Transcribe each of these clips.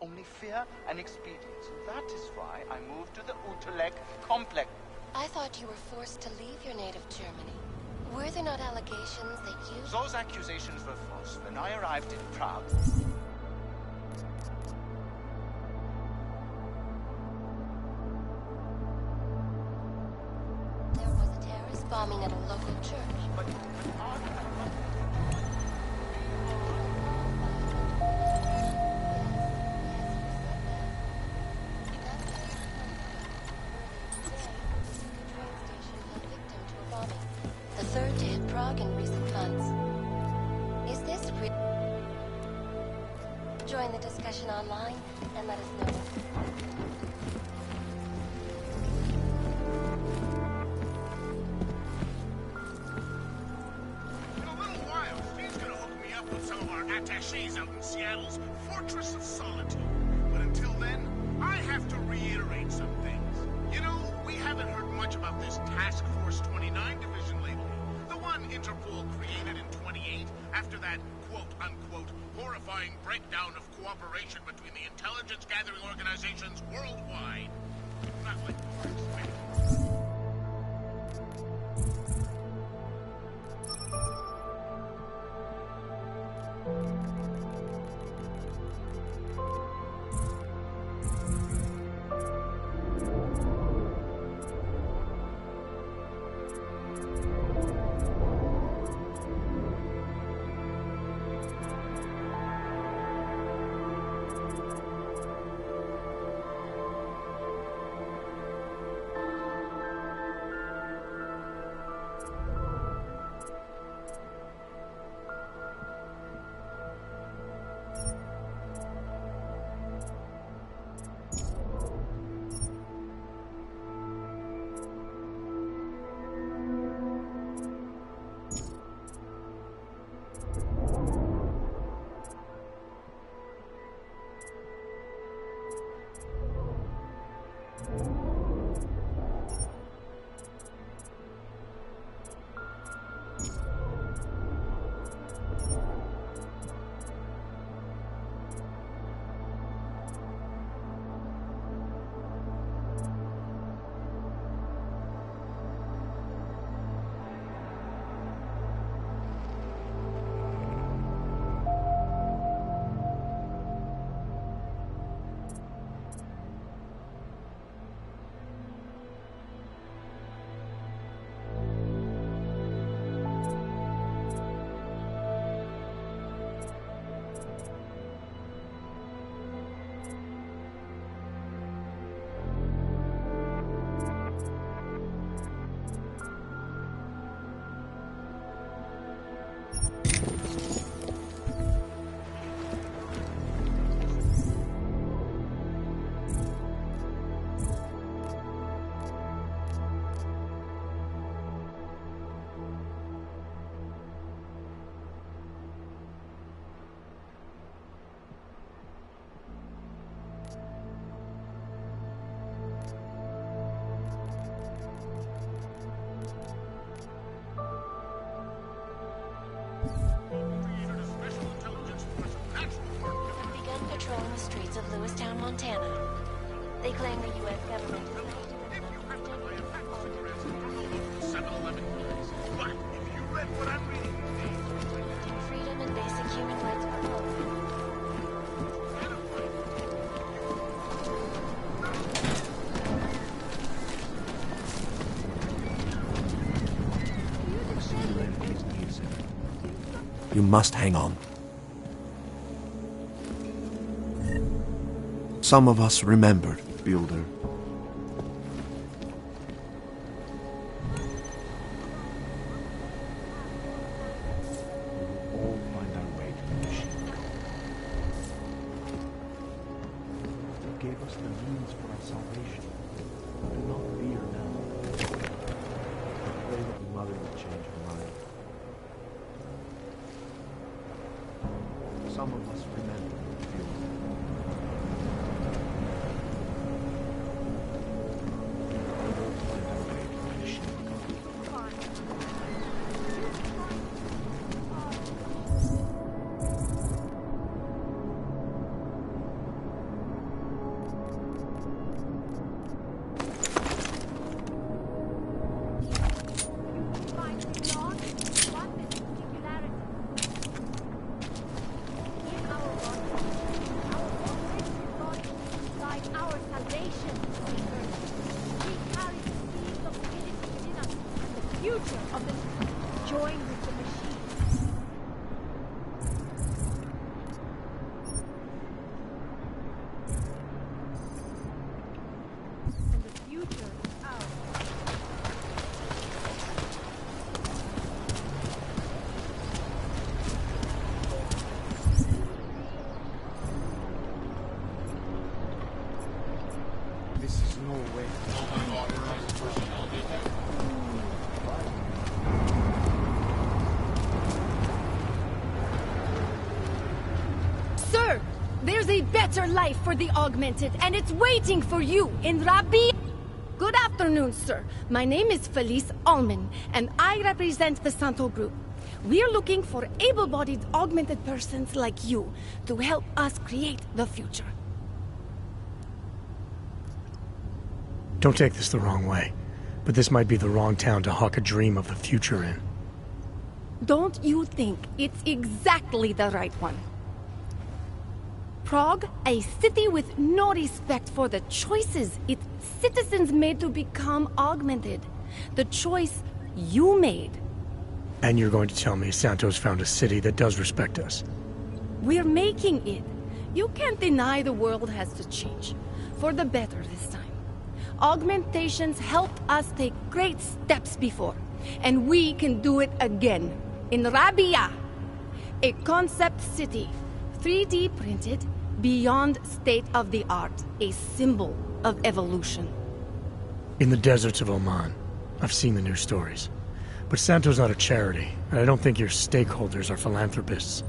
only fear and expedience. And that is why I moved to the Utrecht complex. I thought you were forced to leave your native Germany. Were there not allegations that you... Those accusations were false. When I arrived in Prague... There was a terrorist bombing at a local church. But the third to hit Prague in recent months. Is this real? Join the discussion online and let us know. In a little while, Steve's gonna hook me up with some of our attachés out in Seattle's Fortress of Solitude. But until then, I have to reiterate some things. You know, we haven't heard much about this Task Force 29 division lately. The one Interpol created in 28 after that quote-unquote horrifying breakdown of cooperation between the intelligence-gathering organizations worldwide. Not like you were expecting. Patrolling the streets of Lewistown, Montana. They claim the U.S. government is... If you have to buy a pack of cigarettes, from 7-Eleven. But if you read what I'm reading today... Freedom and basic human rights for all. You must hang on. Some of us remembered, Builder. All find our way to the machine. It gave us the means for our salvation. Do not fear now. I pray that the mother will change her mind. Some of us remember, Builder. No way. Sir, there's a better life for the Augmented, and it's waiting for you in Rabi. Good afternoon, sir. My name is Felice Allman, and I represent the Santo Group. We're looking for able-bodied augmented persons like you to help us create the future. Don't take this the wrong way, but this might be the wrong town to hawk a dream of the future in. Don't you think it's exactly the right one? Prague, a city with no respect for the choices its citizens made to become augmented. The choice you made. And you're going to tell me Santos found a city that does respect us? We're making it. You can't deny the world has to change. For the better this time. Augmentations helped us take great steps before. And we can do it again. In Rabia. A concept city. 3D printed. Beyond state-of-the-art. A symbol of evolution. In the deserts of Oman. I've seen the news stories. But Santo's not a charity, and I don't think your stakeholders are philanthropists.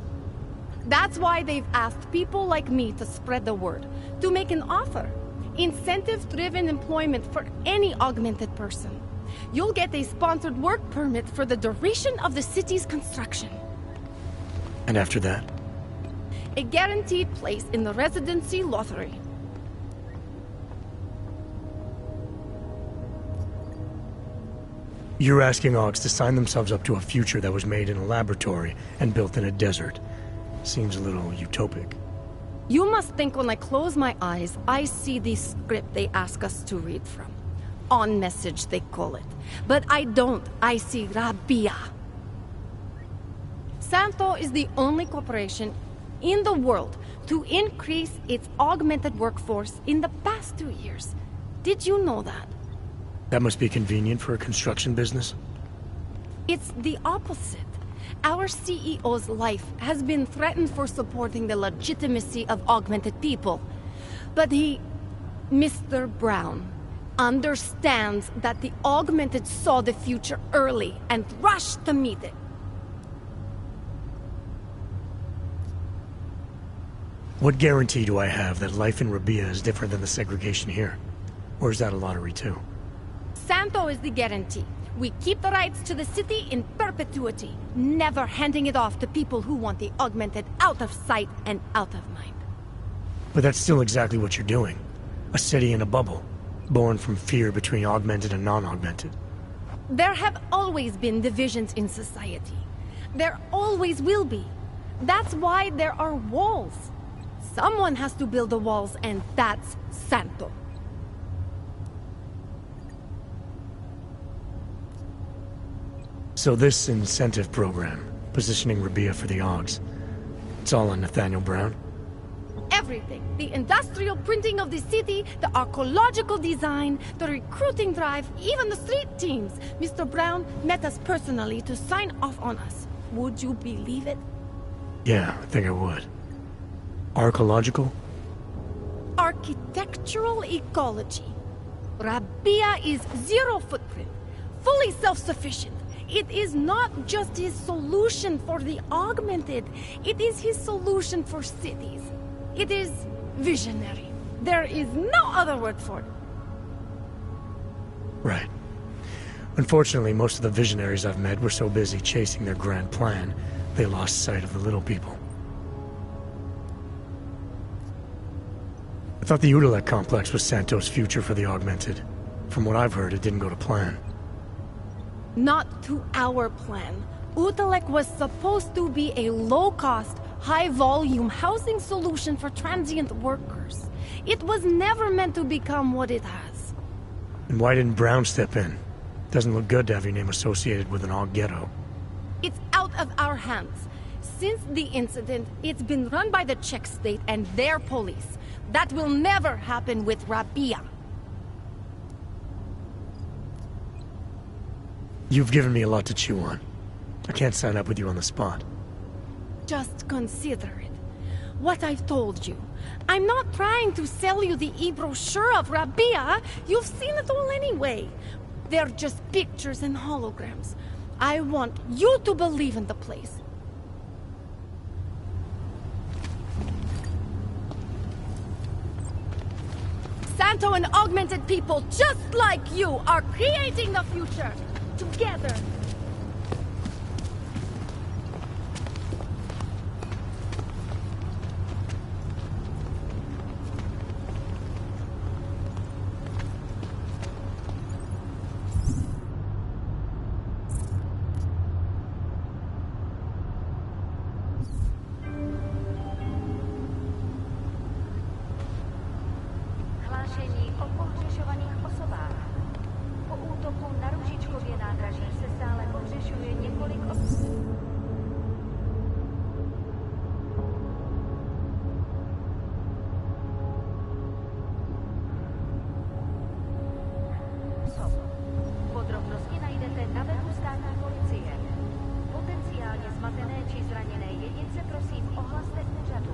That's why they've asked people like me to spread the word, to make an offer. Incentive-driven employment for any augmented person. You'll get a sponsored work permit for the duration of the city's construction. And after that? A guaranteed place in the residency lottery. You're asking Augs to sign themselves up to a future that was made in a laboratory and built in a desert. Seems a little utopic. You must think when I close my eyes, I see the script they ask us to read from. On message, they call it. But I don't. I see Rabia. Santo is the only corporation in the world to increase its augmented workforce in the past 2 years. Did you know that? That must be convenient for a construction business? It's the opposite. Our CEO's life has been threatened for supporting the legitimacy of augmented people. But he, Mr. Brown, understands that the augmented saw the future early and rushed to meet it. What guarantee do I have that life in Rabia is different than the segregation here? Or is that a lottery too? Santo is the guarantee. We keep the rights to the city in perpetuity, never handing it off to people who want the augmented out of sight and out of mind. But that's still exactly what you're doing. A city in a bubble, born from fear between augmented and non-augmented. There have always been divisions in society. There always will be. That's why there are walls. Someone has to build the walls, and that's Santo. So this incentive program, positioning Rabia for the Augs, it's all on Nathaniel Brown? Everything. The industrial printing of the city, the archaeological design, the recruiting drive, even the street teams. Mr. Brown met us personally to sign off on us. Would you believe it? Yeah, I think I would. Archaeological? Architectural ecology. Rabia is zero footprint, fully self-sufficient. It is not just his solution for the augmented. It is his solution for cities. It is visionary. There is no other word for it. Right. Unfortunately, most of the visionaries I've met were so busy chasing their grand plan, they lost sight of the little people. I thought the Utilek complex was Santos' future for the augmented. From what I've heard, it didn't go to plan. Not to our plan. Utilek was supposed to be a low-cost, high-volume housing solution for transient workers. It was never meant to become what it has. And why didn't Brown step in? Doesn't look good to have your name associated with an Aug ghetto. It's out of our hands. Since the incident, it's been run by the Czech state and their police. That will never happen with Rabia. You've given me a lot to chew on. I can't sign up with you on the spot. Just consider it. what I've told you. I'm not trying to sell you the e-brochure of Rabia. You've seen it all anyway. They're just pictures and holograms. I want you to believe in the place. Santo and augmented people just like you are creating the future together. Hlášení o pohřešovaných osobách. Po útoku na Růžičkově nádraží se stále pohřešuje několik osob. Podrobnosti najdete na webu státní policie. Potenciálně zmatené či zraněné jedince prosím ohlaste úřadu.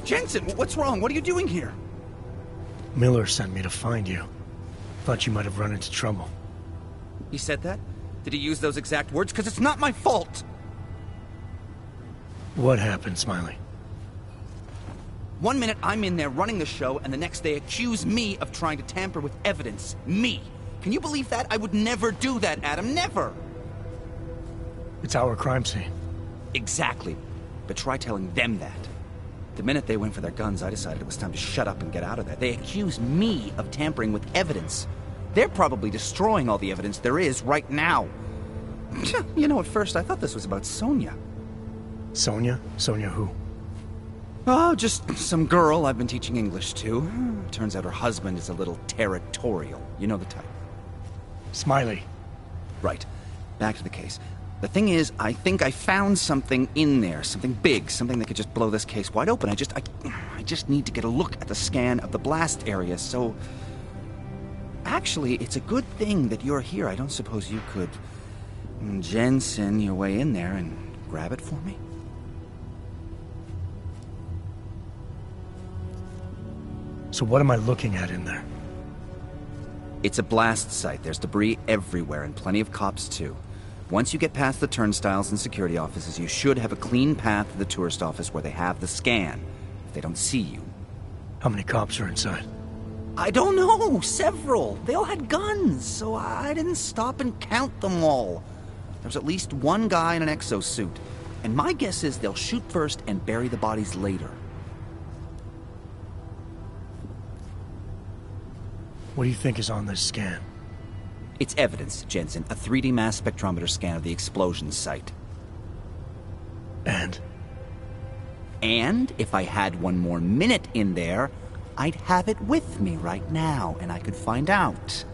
Jensen, what's wrong? What are you doing here? Miller sent me to find you. Thought you might have run into trouble. He said that? Did he use those exact words? Because it's not my fault! What happened, Smiley? 1 minute I'm in there running the show, and the next they accuse me of trying to tamper with evidence. Me! Can you believe that? I would never do that, Adam. Never! It's our crime scene. Exactly. But try telling them that. The minute they went for their guns, I decided it was time to shut up and get out of there. They accuse me of tampering with evidence. They're probably destroying all the evidence there is right now. You know, at first I thought this was about Sonia. Sonia? Sonia who? Oh, just some girl I've been teaching English to. Turns out her husband is a little territorial. You know the type. Smiley. Right. Back to the case. The thing is, I think I found something in there. Something big. Something that could just blow this case wide open. I just need to get a look at the scan of the blast area, so... Actually, it's a good thing that you're here. I don't suppose you could... Jensen your way in there and grab it for me? So what am I looking at in there? It's a blast site. There's debris everywhere, and plenty of cops, too. Once you get past the turnstiles and security offices, you should have a clean path to the tourist office where they have the scan, if they don't see you. How many cops are inside? I don't know. Several. They all had guns, so I didn't stop and count them all. There's at least one guy in an exosuit, and my guess is they'll shoot first and bury the bodies later. What do you think is on this scan? It's evidence, Jensen. A 3D mass spectrometer scan of the explosion site. And? And if I had one more minute in there, I'd have it with me right now, and I could find out.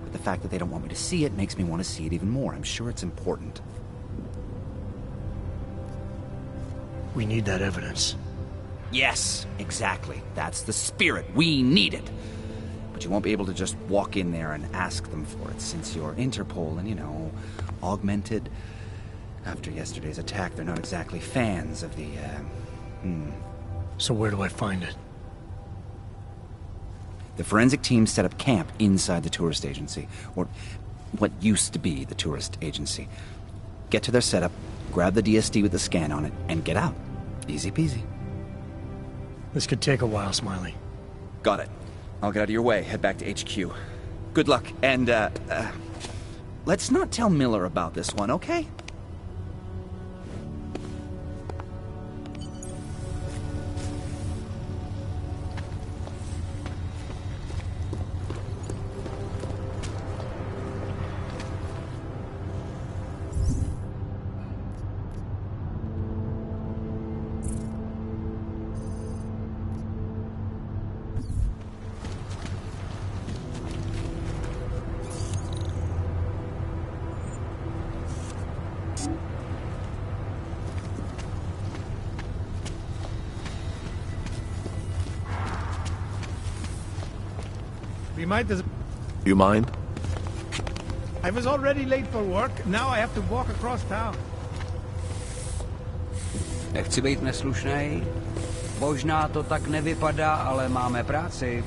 But the fact that they don't want me to see it makes me want to see it even more. I'm sure it's important. We need that evidence. Yes, exactly. That's the spirit. We need it. But you won't be able to just walk in there and ask them for it, since you're Interpol and, you know, augmented. After yesterday's attack, they're not exactly fans of the, So where do I find it? The forensic team set up camp inside the tourist agency, or what used to be the tourist agency. Get to their setup, grab the DSD with the scan on it, and get out. Easy peasy. This could take a while, Smiley. Got it. I'll get out of your way, head back to HQ. Good luck, and, let's not tell Miller about this one, okay? We might as... You mind? I was already late for work. Now I have to walk across town. Nechci být neslušnej. Možná to tak nevypadá, ale máme práci.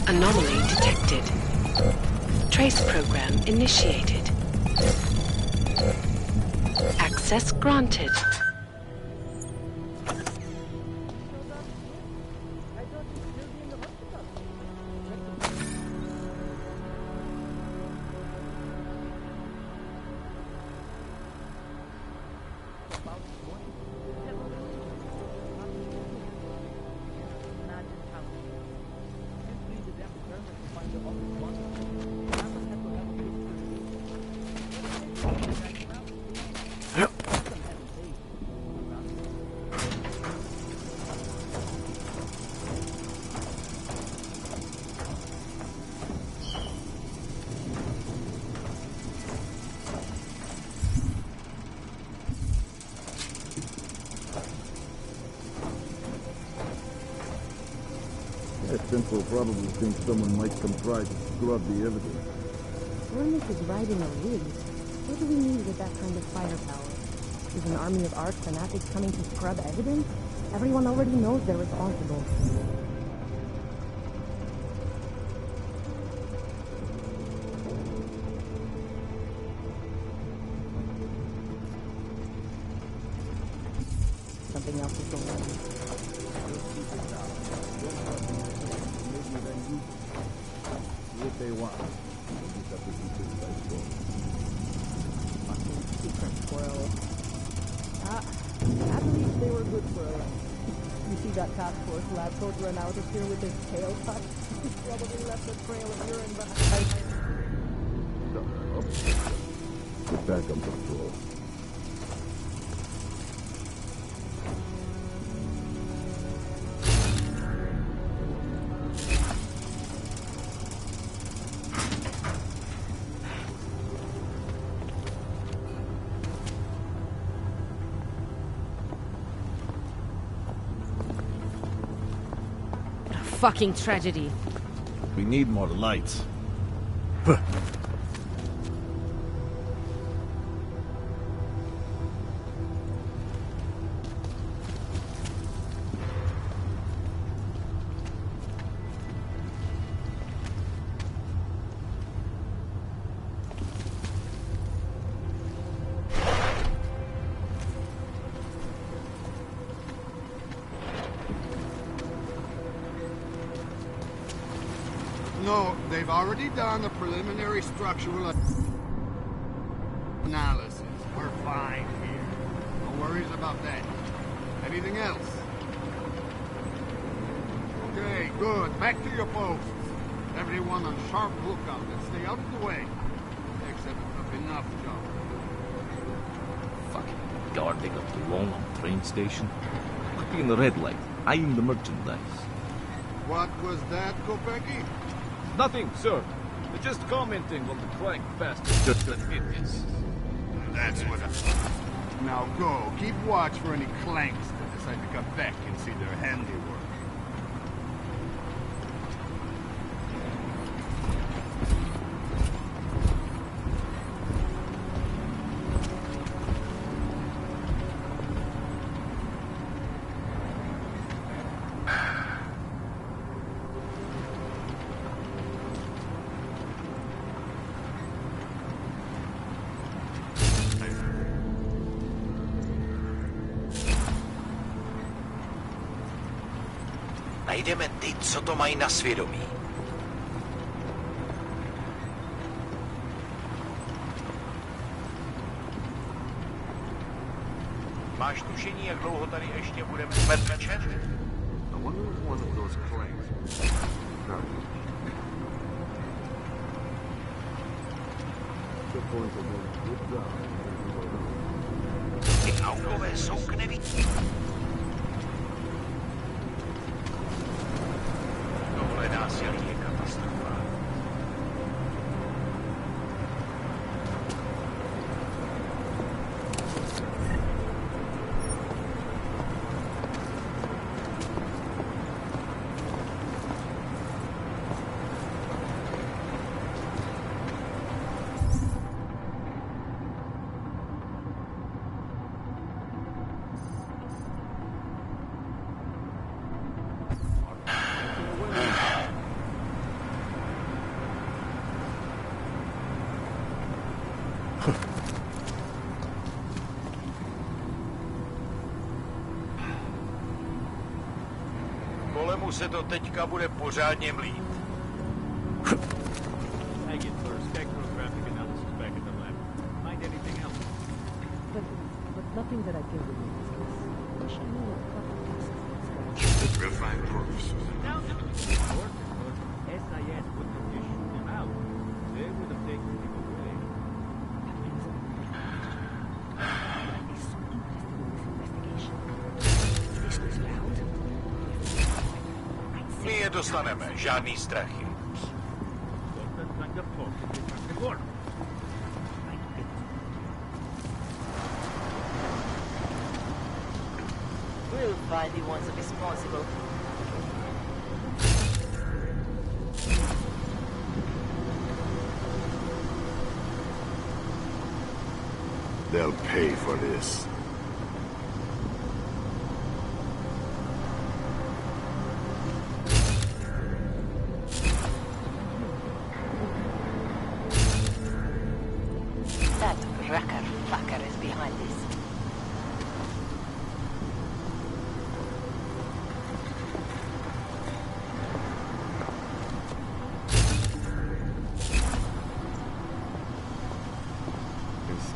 Anomaly detected. Trace program initiated. Access granted. Central probably thinks someone might come try to scrub the evidence. Hornet is riding a rig. What do we need with that kind of firepower? Is an army of arch fanatics coming to scrub evidence? Everyone already knows they're responsible. Something else is going on. What they want. Fucking secret squirrel. At least they were good squirrels. You see that task force lab coat run out of here with his tail cut? He probably left a trail of urine behind. Get back on patrol. Fucking tragedy. We need more lights. No, they've already done a preliminary structural analysis. We're fine here. No worries about that. Anything else? Okay, good. Back to your posts. Everyone on sharp lookout and stay out of the way. Except up enough job. Fucking guarding up the wall on the train station. Could be in the red light, eyeing the merchandise. What was that, Kopecky? Nothing, sir. Just commenting on the clank bastards just admit this. That's what I... Now go. Keep watch for any clanks that decide to come back and see their handiwork. Najdeme ty, co to mají na svědomí. Máš tušení, jak dlouho tady ještě budeme mrtčet? I wonder if one of those clanks... Ty aukové jsou kneví. Tohle násilí je katastrofa. Kolemu se to teďka bude pořádně mlít. Nothing that I can do in this case. Wish I knew what fucking task. We'll find proofs. Now, SIS wouldn't have just shoot him out. They would have taken him away. I'm so interested in this investigation. This was loud. My je dostaneme, žádný strachy. We'll find the ones responsible. They'll pay for this. That wrecker fucker is behind this.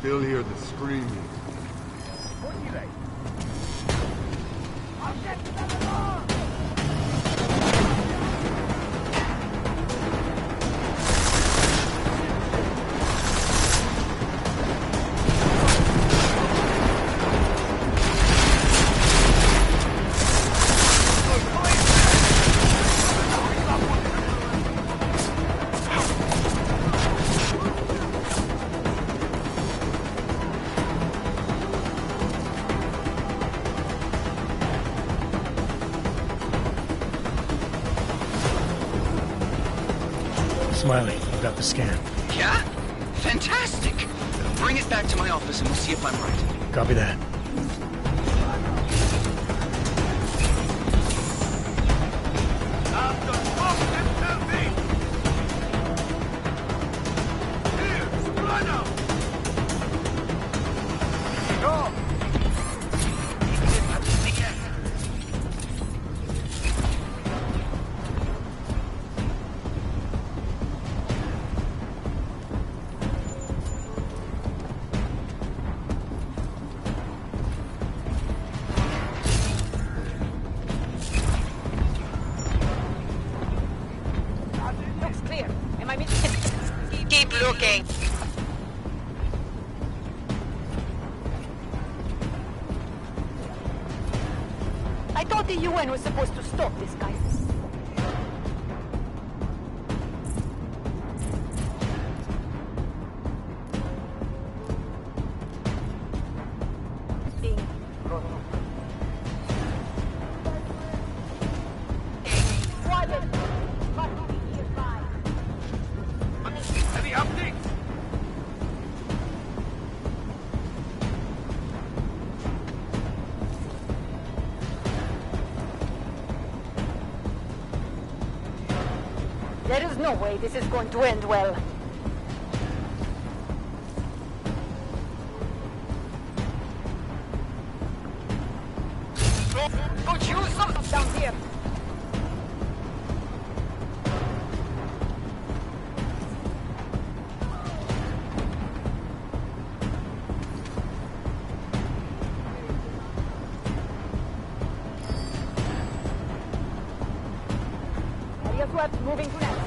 Still hear the screaming. What do you like? Smiley, you got the scan. Yeah? Fantastic! Bring it back to my office and we'll see if I'm right. Copy that. looking. I thought the UN was supposed to stop this guy. Any update? There is no way this is going to end well. Could use some Down here. Area swept, moving to next.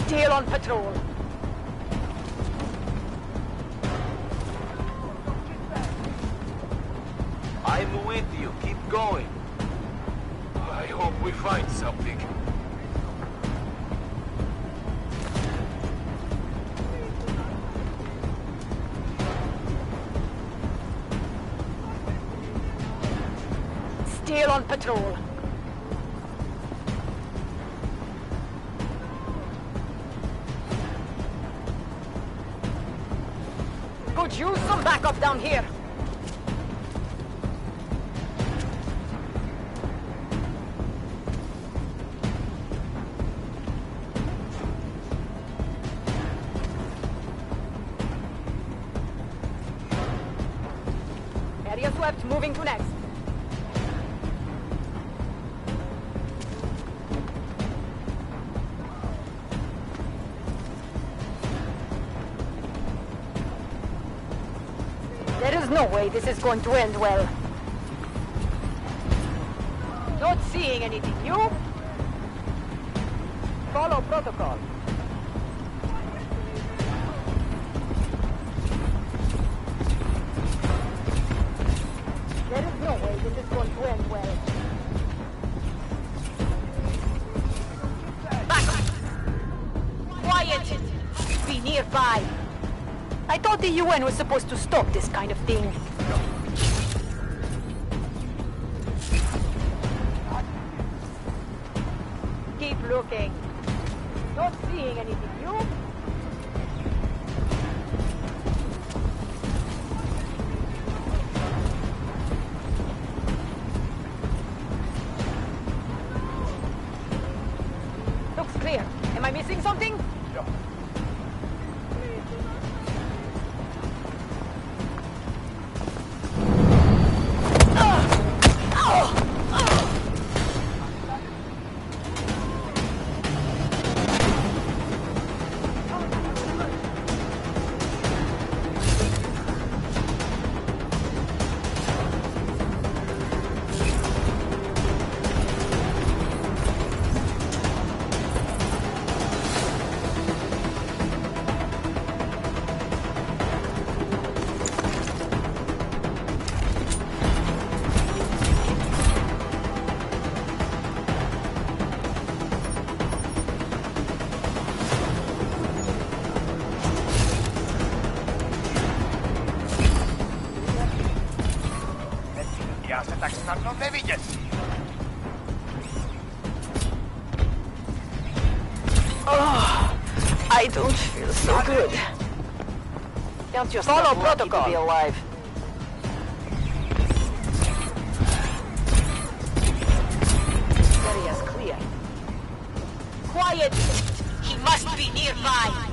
Still on patrol. I'm with you. Keep going. I hope we find something. Still on patrol. Could use some backup down here. Area swept, moving to next. There is no way this is going to end well. Not seeing anything new. Follow protocol. There is no way this is going to end well. Back up! Quiet! Be nearby! I thought the UN was supposed to stop this kind of thing. Keep looking. Not seeing anything new. Looks clear. Am I missing something? Oh, I don't feel so good. Count yourself Follow lucky protocol. to be alive. Area's clear. Quiet! He must be nearby.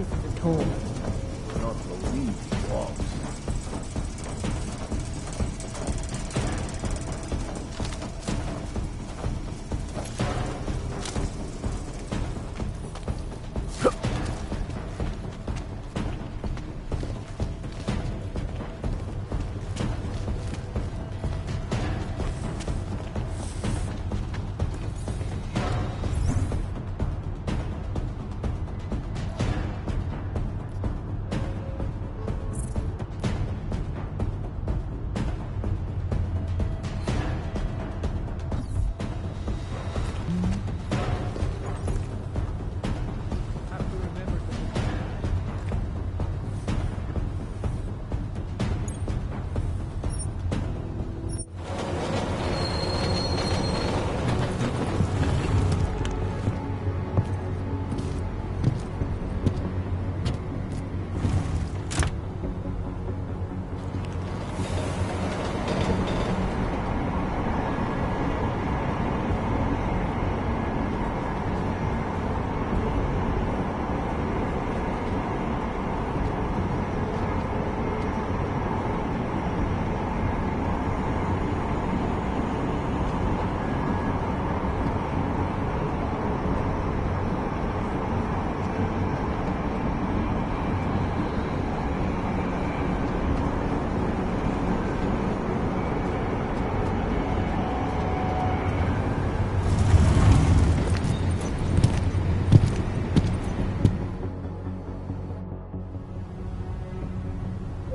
place is his home. Not believe logs.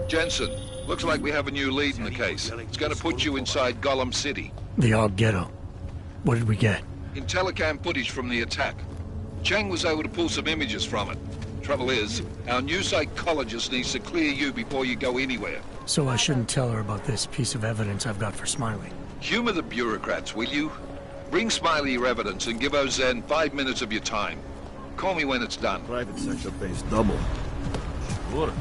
Jensen, looks like we have a new lead in the case. It's gonna put you inside Gollum City. The Og Ghetto. What did we get? Intellicam footage from the attack. Chang was able to pull some images from it. Trouble is, our new psychologist needs to clear you before you go anywhere. So I shouldn't tell her about this piece of evidence I've got for Smiley. Humor the bureaucrats, will you? Bring Smiley your evidence and give Ozen 5 minutes of your time. Call me when it's done. Private sector pays double. Sure.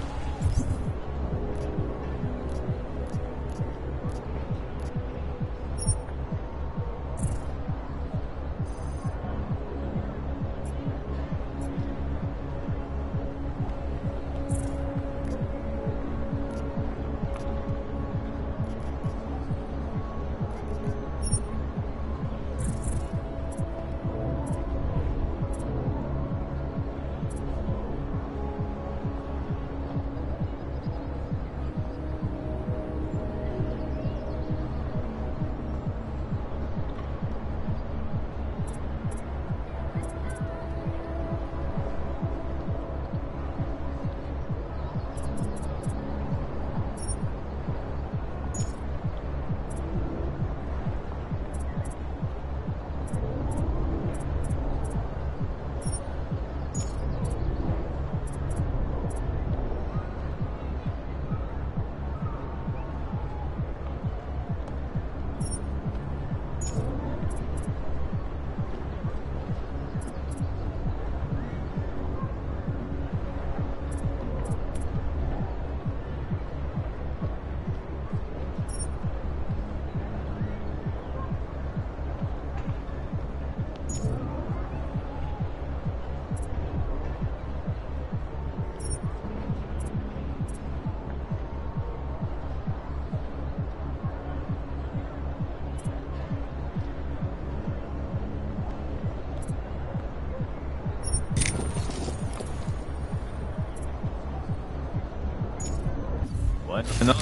What? No.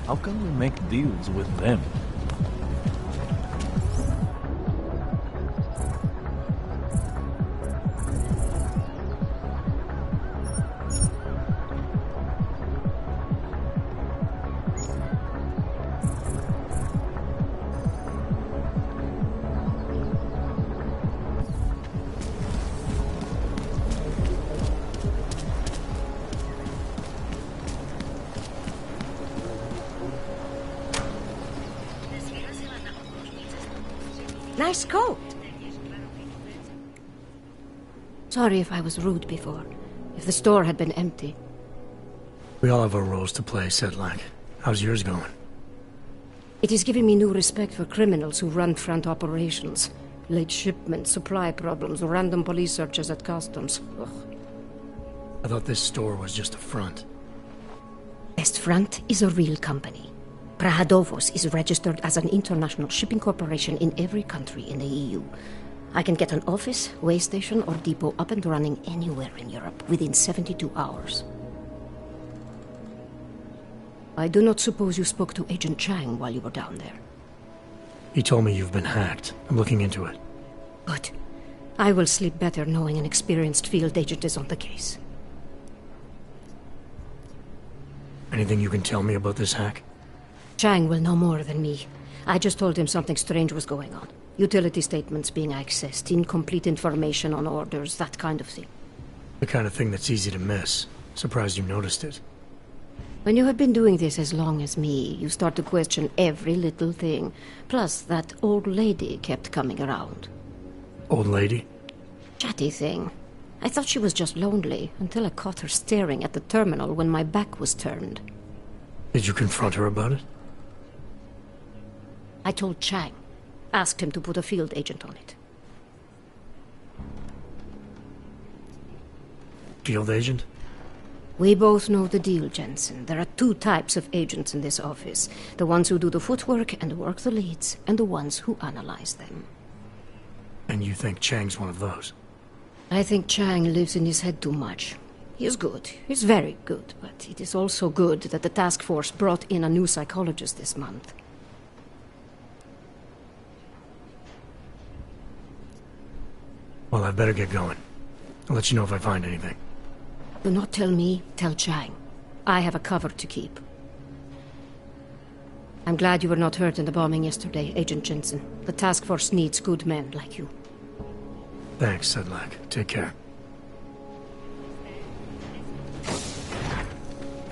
How can we make deals with them? Nice coat. Sorry if I was rude before. If the store had been empty. We all have our roles to play, Sedlak. How's yours going? It is giving me new respect for criminals who run front operations. Late shipments, supply problems, random police searches at customs. Ugh. I thought this store was just a front. Best Front is a real company. Prahadovos is registered as an international shipping corporation in every country in the EU. I can get an office, way station, or depot up and running anywhere in Europe within 72 hours. I do not suppose you spoke to Agent Chang while you were down there. He told me you've been hacked. I'm looking into it. Good. I will sleep better knowing an experienced field agent is on the case. Anything you can tell me about this hack? Chang will know more than me. I just told him something strange was going on. Utility statements being accessed, incomplete information on orders, that kind of thing. The kind of thing that's easy to miss. Surprised you noticed it. When you have been doing this as long as me, you start to question every little thing. Plus, that old lady kept coming around. Old lady? Chatty thing. I thought she was just lonely, until I caught her staring at the terminal when my back was turned. Did you confront her about it? I told Chang. Asked him to put a field agent on it. Field agent? We both know the deal, Jensen. There are two types of agents in this office. The ones who do the footwork and work the leads, and the ones who analyze them. And you think Chang's one of those? I think Chang lives in his head too much. He is good. He's very good. But it is also good that the task force brought in a new psychologist this month. Well, I better get going. I'll let you know if I find anything. Do not tell me, tell Chang. I have a cover to keep. I'm glad you were not hurt in the bombing yesterday, Agent Jensen. The task force needs good men like you. Thanks, Sedlak. Take care.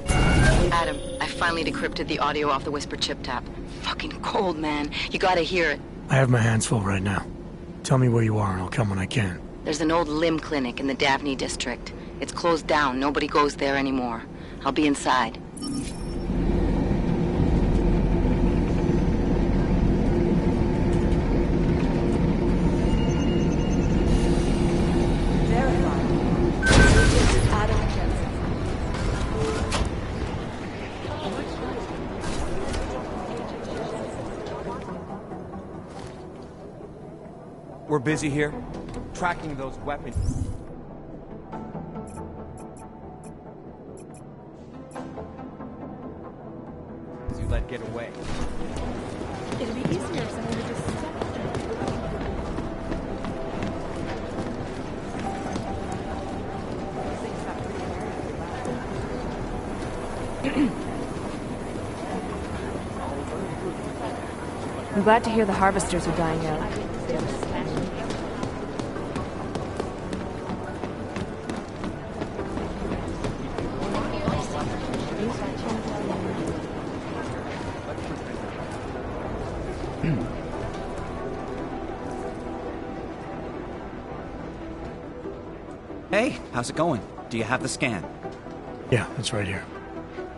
Adam, I finally decrypted the audio off the Whisper chip tap. Fucking cold, man. You gotta hear it. I have my hands full right now. Tell me where you are and I'll come when I can. There's an old limb clinic in the Davni district. It's closed down. Nobody goes there anymore. I'll be inside. We're busy here, tracking those weapons. You let get away. It'll be easier if someone would just step. I'm glad to hear the harvesters are dying out. Hey, how's it going? Do you have the scan? Yeah, it's right here.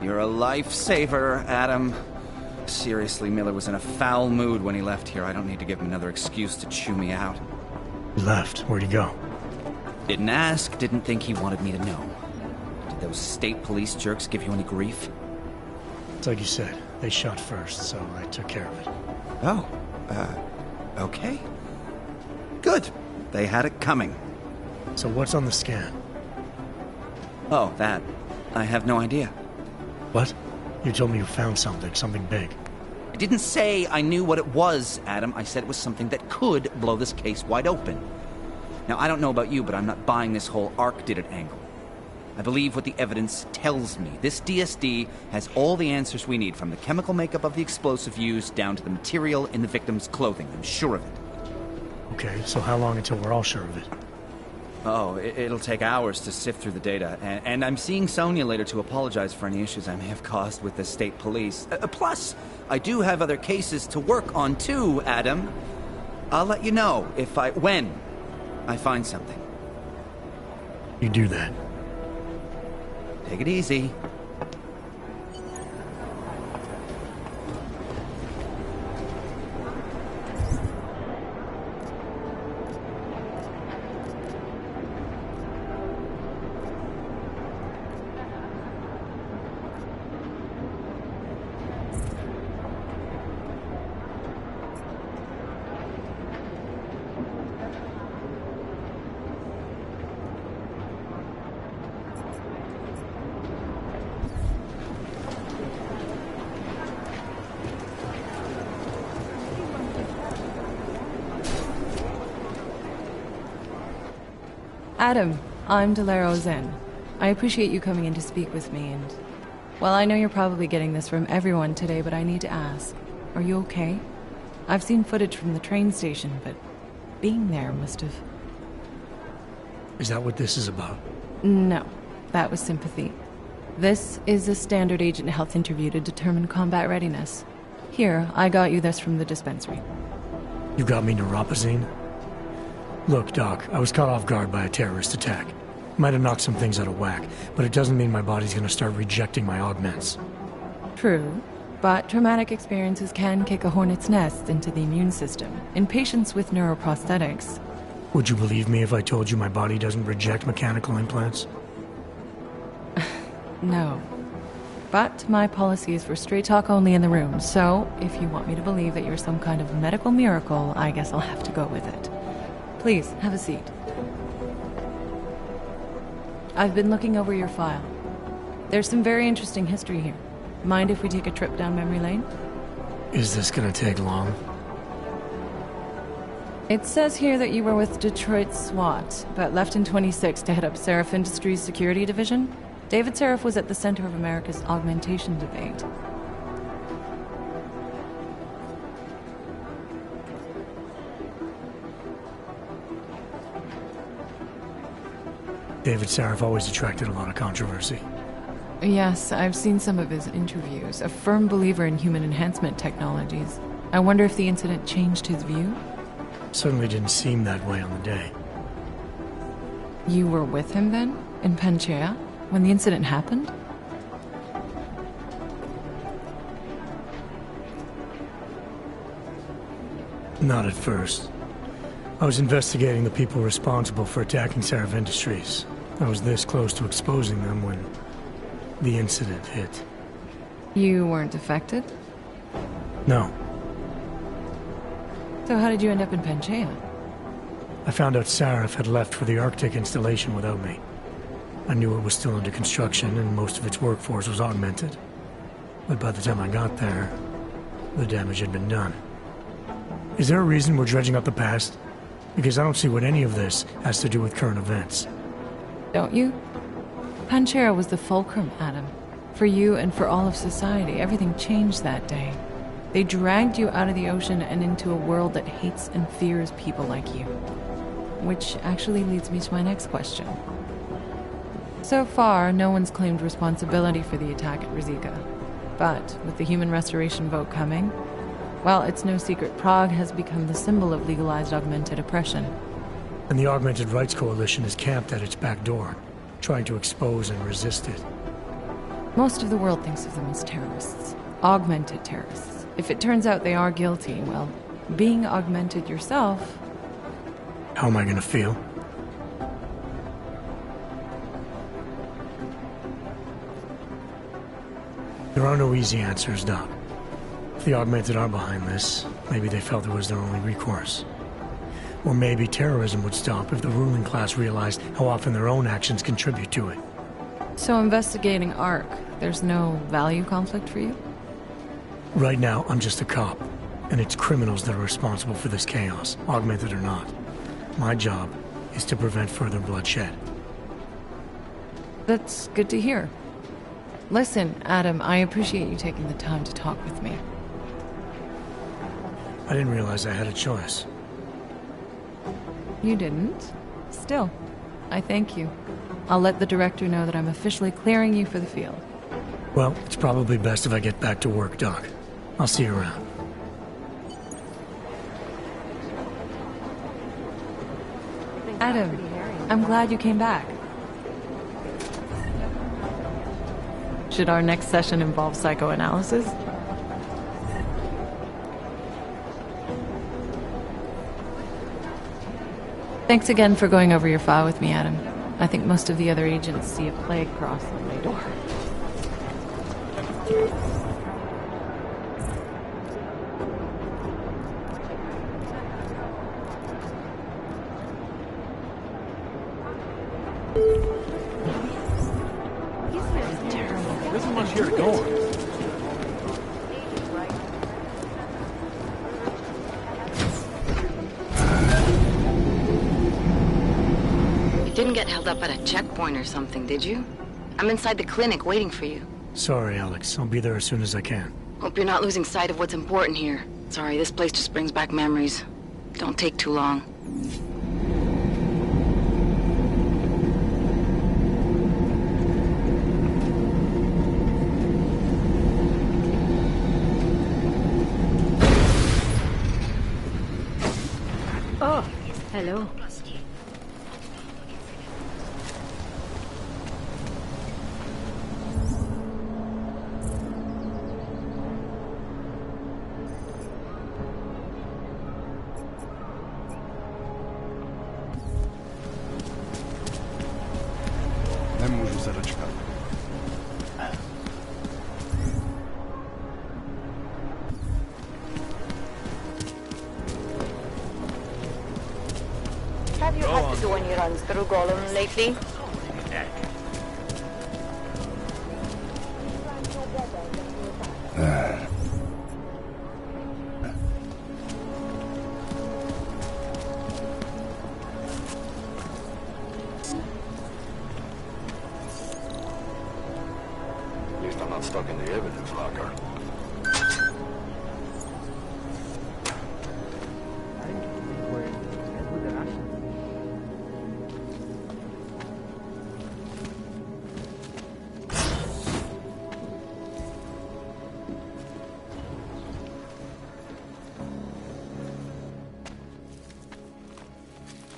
You're a lifesaver, Adam. Seriously, Miller was in a foul mood when he left here. I don't need to give him another excuse to chew me out. He left. Where'd he go? Didn't ask, didn't think he wanted me to know. Did those state police jerks give you any grief? It's like you said. They shot first, so I took care of it. Oh, okay. Good. They had it coming. So what's on the scan? Oh, that. I have no idea. What? You told me you found something big. I didn't say I knew what it was, Adam. I said it was something that could blow this case wide open. Now, I don't know about you, but I'm not buying this whole Ark did it angle. I believe what the evidence tells me. This DSD has all the answers we need, from the chemical makeup of the explosive used down to the material in the victim's clothing. I'm sure of it. Okay, so how long until we're all sure of it? Oh, it'll take hours to sift through the data, and I'm seeing Sonia later to apologize for any issues I may have caused with the state police. Plus, I do have other cases to work on too, Adam. I'll let you know when I find something. You do that. Take it easy. Adam, I'm Delaro Zen. I appreciate you coming in to speak with me, and... Well, I know you're probably getting this from everyone today, but I need to ask. Are you okay? I've seen footage from the train station, but being there must have... Is that what this is about? No, that was sympathy. This is a standard agent health interview to determine combat readiness. Here, I got you this from the dispensary. You got me neuropazine? Look, Doc, I was caught off guard by a terrorist attack. Might have knocked some things out of whack, but it doesn't mean my body's gonna start rejecting my augments. True, but traumatic experiences can kick a hornet's nest into the immune system. In patients with neuroprosthetics... Would you believe me if I told you my body doesn't reject mechanical implants? No. But my policy is for straight talk only in the room, so if you want me to believe that you're some kind of medical miracle, I guess I'll have to go with it. Please, have a seat. I've been looking over your file. There's some very interesting history here. Mind if we take a trip down memory lane? Is this gonna take long? It says here that you were with Detroit SWAT, but left in 26 to head up Seraph Industries' security division. David Seraph was at the center of America's augmentation debate. David Seraph always attracted a lot of controversy. Yes, I've seen some of his interviews. A firm believer in human enhancement technologies. I wonder if the incident changed his view? Certainly didn't seem that way on the day. You were with him then? In Panchea? When the incident happened? Not at first. I was investigating the people responsible for attacking Seraph Industries. I was this close to exposing them when the incident hit. You weren't affected? No. So how did you end up in Panchea? I found out Seraph had left for the Arctic installation without me. I knew it was still under construction and most of its workforce was augmented. But by the time I got there, the damage had been done. Is there a reason we're dredging up the past? Because I don't see what any of this has to do with current events. Don't you? Panchea was the fulcrum, Adam. For you and for all of society, everything changed that day. They dragged you out of the ocean and into a world that hates and fears people like you. Which actually leads me to my next question. So far, no one's claimed responsibility for the attack at Rizika. But with the human restoration vote coming, well, it's no secret Prague has become the symbol of legalized augmented oppression. And the Augmented Rights Coalition is camped at its back door, trying to expose and resist it. Most of the world thinks of them as terrorists. Augmented terrorists. If it turns out they are guilty, well, being augmented yourself... How am I gonna feel? There are no easy answers, Doc. If the Augmented are behind this, maybe they felt it was their only recourse. Or maybe terrorism would stop if the ruling class realized how often their own actions contribute to it. So investigating ARC, there's no value conflict for you? Right now, I'm just a cop, and it's criminals that are responsible for this chaos, augmented or not. My job is to prevent further bloodshed. That's good to hear. Listen, Adam, I appreciate you taking the time to talk with me. I didn't realize I had a choice. You didn't? Still, I thank you. I'll let the director know that I'm officially clearing you for the field. Well, it's probably best if I get back to work, Doc. I'll see you around. Adam, I'm glad you came back. Should our next session involve psychoanalysis? Thanks again for going over your file with me, Adam. I think most of the other agents see a plague cross on my door. There isn't much here to go on. Didn't get held up at a checkpoint or something, did you? I'm inside the clinic waiting for you. Sorry, Alex. I'll be there as soon as I can. Hope you're not losing sight of what's important here. Sorry, this place just brings back memories. Don't take too long. Oh, hello. Nemůžu se dočkat. Have you had to do any runs through Golem lately? At least I'm not stuck in the evidence locker.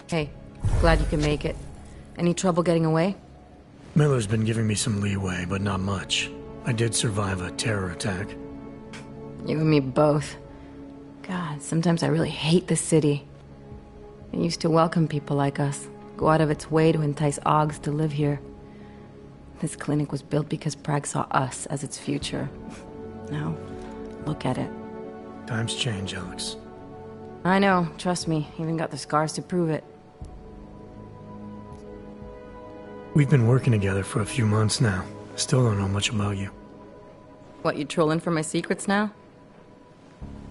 Hey, glad you can make it. Any trouble getting away? Miller's been giving me some leeway, but not much. I did survive a terror attack. You and me both. God, sometimes I really hate this city. It used to welcome people like us, go out of its way to entice Augs to live here. This clinic was built because Prague saw us as its future. Now, look at it. Times change, Alex. I know, trust me, even got the scars to prove it. We've been working together for a few months now. Still don't know much about you. What, you trolling for my secrets now?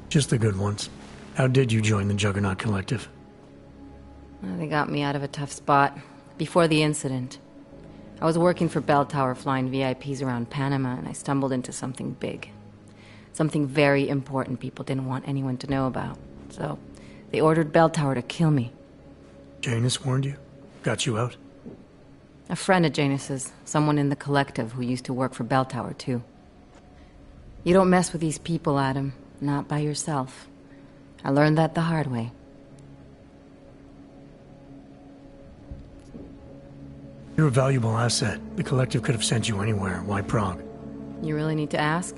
Just the good ones. How did you join the Juggernaut Collective? Well, they got me out of a tough spot. Before the incident. I was working for Bell Tower flying VIPs around Panama, and I stumbled into something big. Something very important people didn't want anyone to know about. So, they ordered Bell Tower to kill me. Janus warned you? Got you out? A friend of Janus's, someone in the collective who used to work for Bell Tower, too. You don't mess with these people, Adam. Not by yourself. I learned that the hard way. You're a valuable asset. The collective could have sent you anywhere. Why Prague? You really need to ask?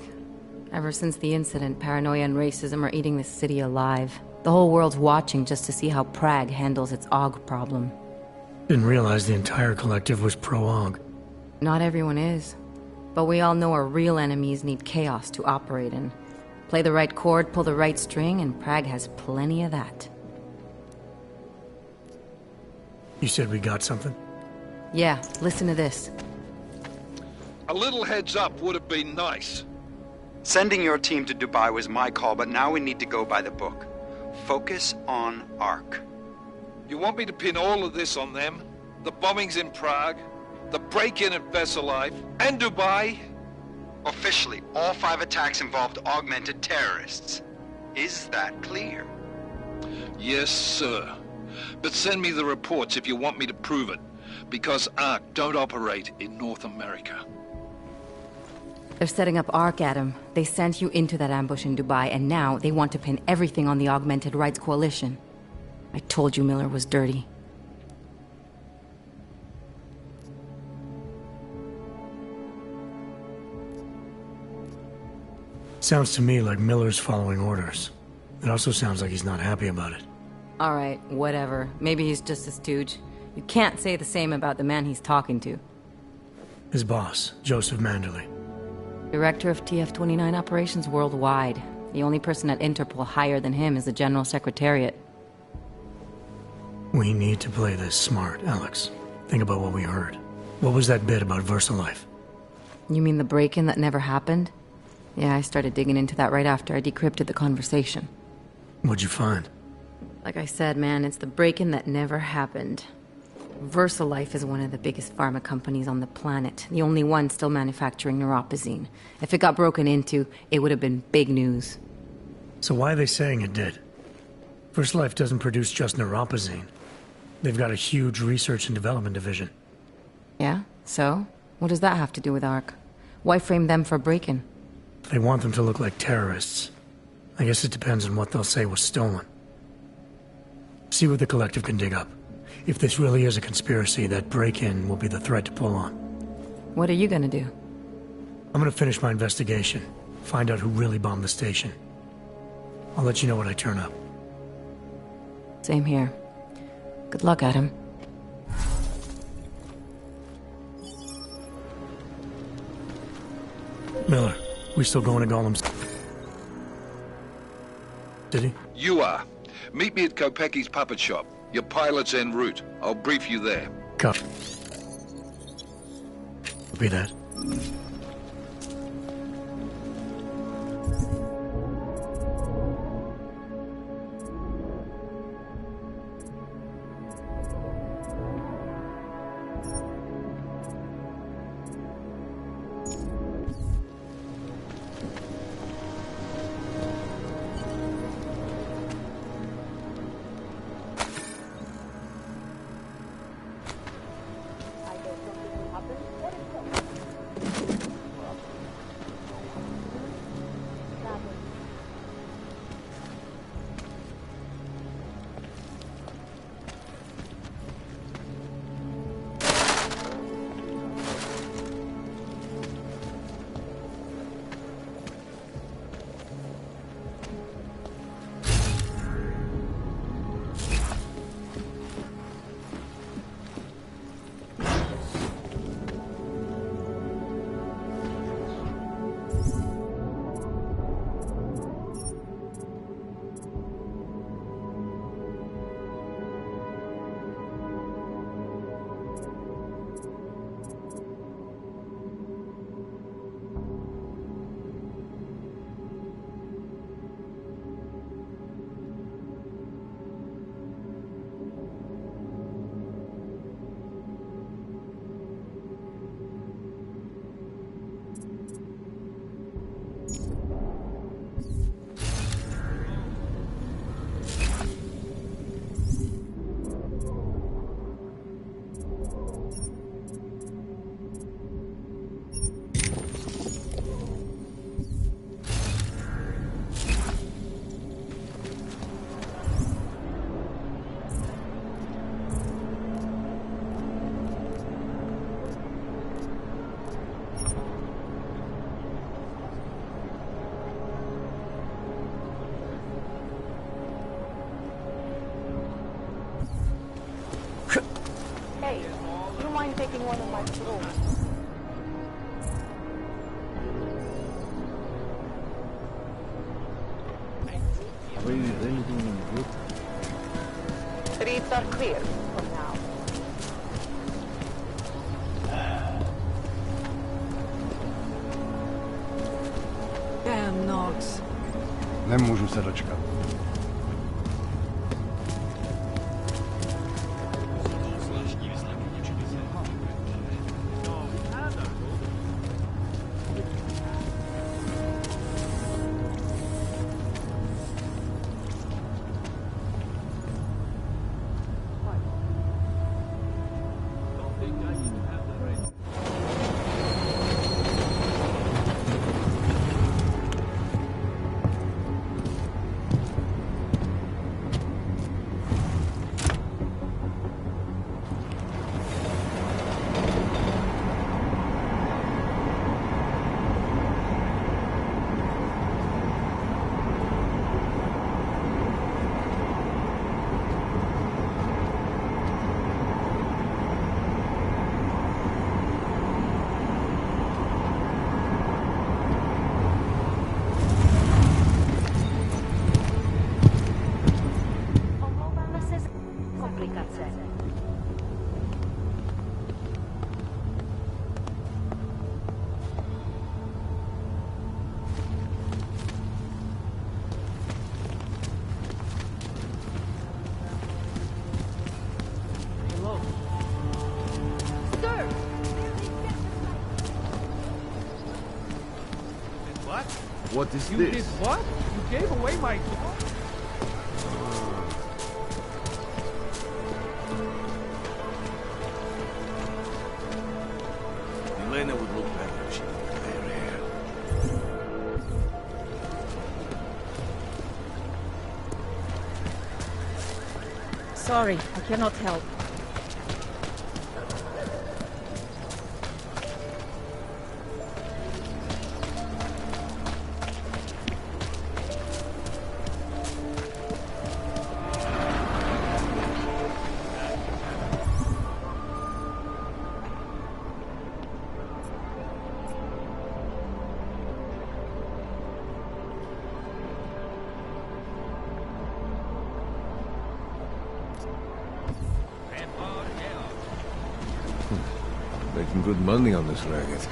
Ever since the incident, paranoia and racism are eating this city alive. The whole world's watching just to see how Prague handles its AUG problem. Didn't realize the entire collective was pro-AUG. Not everyone is. But we all know our real enemies need chaos to operate in. Play the right chord, pull the right string, and Prague has plenty of that. You said we got something? Yeah, listen to this. A little heads up would have been nice. Sending your team to Dubai was my call, but now we need to go by the book. Focus on ARC. You want me to pin all of this on them? The bombings in Prague, the break-in at Veselaiv, and Dubai? Officially, all 5 attacks involved augmented terrorists. Is that clear? Yes, sir. But send me the reports if you want me to prove it, because ARC don't operate in North America. They're setting up ARC, Adam. They sent you into that ambush in Dubai, and now they want to pin everything on the Augmented Rights Coalition. I told you Miller was dirty. Sounds to me like Miller's following orders. It also sounds like he's not happy about it. Alright, whatever. Maybe he's just a stooge. You can't say the same about the man he's talking to. His boss, Joseph Manderley. Director of TF-29 operations worldwide. The only person at Interpol higher than him is the General Secretariat. We need to play this smart, Alex. Think about what we heard. What was that bit about VersaLife? You mean the break-in that never happened? Yeah, I started digging into that right after I decrypted the conversation. What'd you find? Like I said, man, it's the break-in that never happened. VersaLife is one of the biggest pharma companies on the planet. The only one still manufacturing neuropozyne. If it got broken into, it would have been big news. So why are they saying it did? VersaLife doesn't produce just neuropozyne. They've got a huge research and development division. Yeah? So? What does that have to do with ARC? Why frame them for break-in? They want them to look like terrorists. I guess it depends on what they'll say was stolen. See what the Collective can dig up. If this really is a conspiracy, that break-in will be the thread to pull on. What are you gonna do? I'm gonna finish my investigation. Find out who really bombed the station. I'll let you know when I turn up. Same here. Good luck, Adam. Miller, we still going to Golem's city? You are. Meet me at Kopecki's puppet shop. Your pilot's en route. I'll brief you there. Copy that. Taking one of my clothes. Are we anything in the group? Streets are clear for now. Damn Nox. Nemůžu se dočkat. What is You this? did what? You gave away my dog? Elena would look better if she didn't dye her hair. Sorry, I cannot help. Making good money on this racket.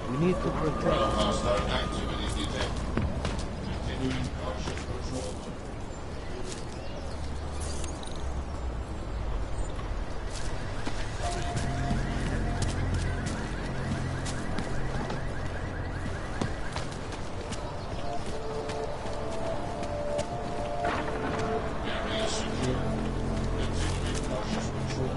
We need to protect. Hostile activity detected. Continuing cautious patrol. Area secure. Continuing cautious patrol.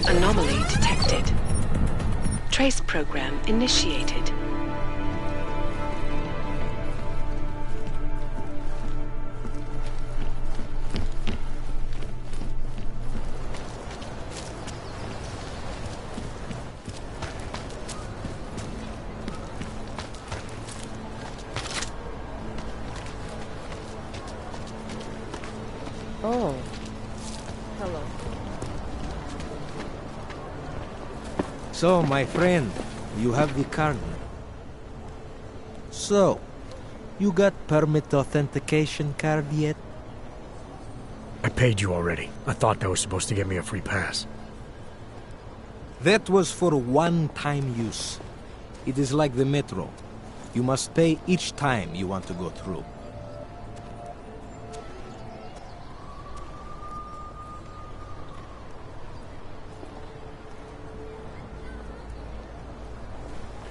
Anomaly detected. Trace program initiated. Oh. Hello. So, my friend, you have the card. So, you got permit authentication card yet? I paid you already. I thought that was supposed to get me a free pass. That was for one-time use. It is like the metro. You must pay each time you want to go through.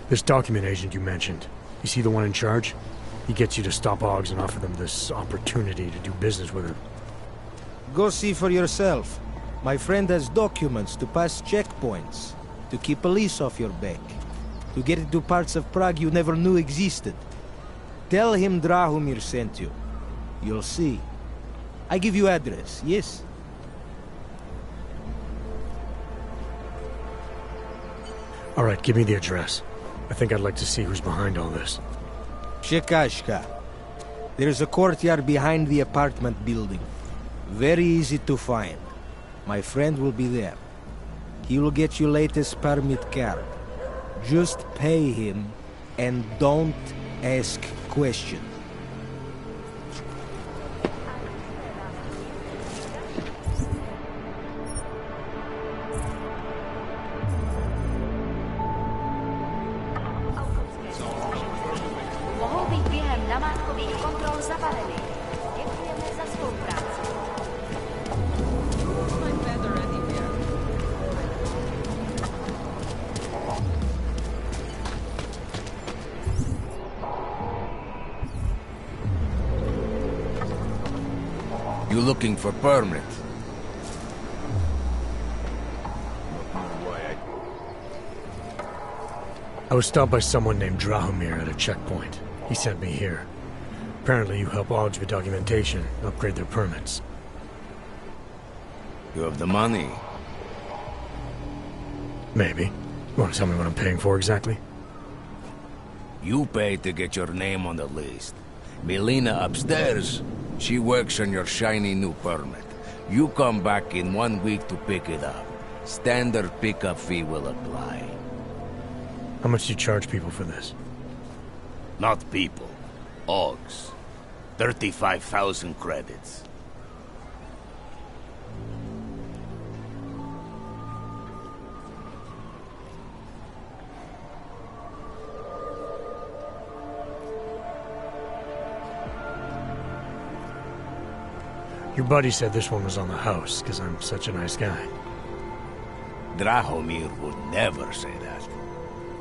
This document agent you mentioned, is he the one in charge? He gets you to stop Augs and offer them this opportunity to do business with him. Go see for yourself. My friend has documents to pass checkpoints, to keep police off your back, to get into parts of Prague you never knew existed. Tell him Drahomir sent you. You'll see. I give you address, yes? All right, give me the address. I think I'd like to see who's behind all this. Chekashka. There's a courtyard behind the apartment building. Very easy to find. My friend will be there. He will get you latest permit card. Just pay him and don't ask questions. Mohou být během namátkových kontrol zabaleny. Děkujeme za spolupráci. You looking for permit? I was stopped by someone named Drahomir at a checkpoint. He sent me here. Apparently you help Augs with documentation, upgrade their permits. You have the money. Maybe. You want to tell me what I'm paying for exactly? You pay to get your name on the list. Melina upstairs, she works on your shiny new permit. You come back in 1 week to pick it up. Standard pickup fee will apply. How much do you charge people for this? Not people. Augs. 35,000 credits. Your buddy said this one was on the house, because I'm such a nice guy. Drahomir would never say that.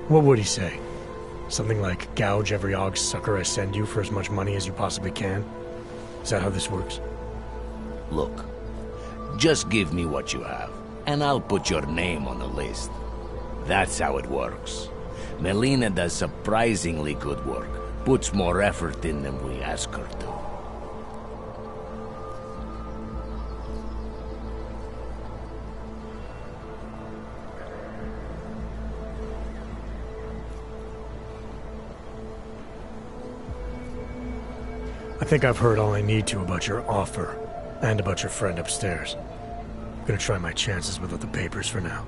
What would he say? Something like, gouge every Aug sucker I send you for as much money as you possibly can? Is that how this works? Look, just give me what you have, and I'll put your name on the list. That's how it works. Melina does surprisingly good work, puts more effort in than we ask her to. I think I've heard all I need to about your offer, and about your friend upstairs. I'm gonna try my chances without the papers for now.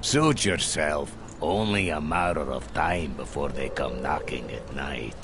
Suit yourself. Only a matter of time before they come knocking at night.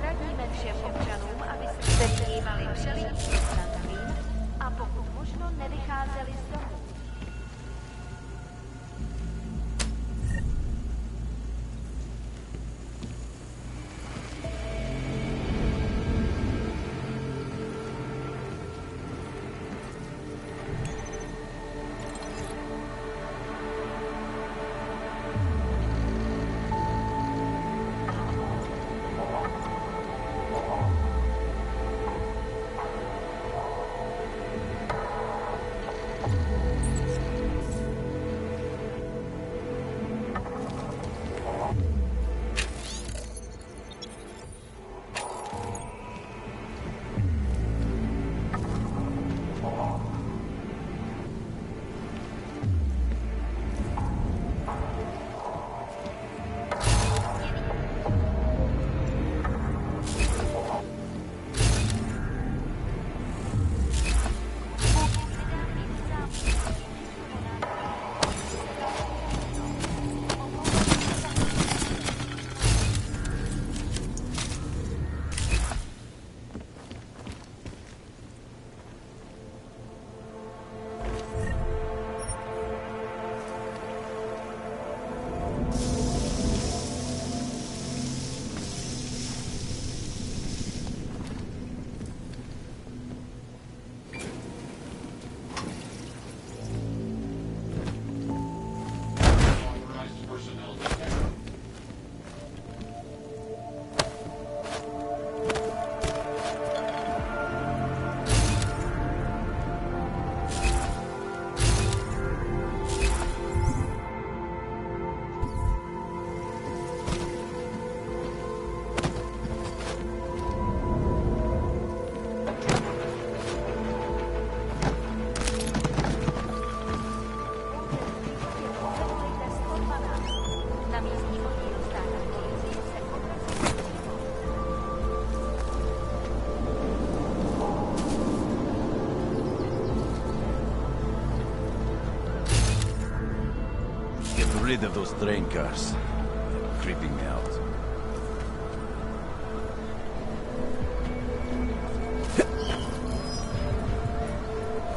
Radíme všem občanům, aby se vyhýbali všelijakým zranavým a pokud možno nevycházeli z domu. Rid of those train cars. They're creeping me out.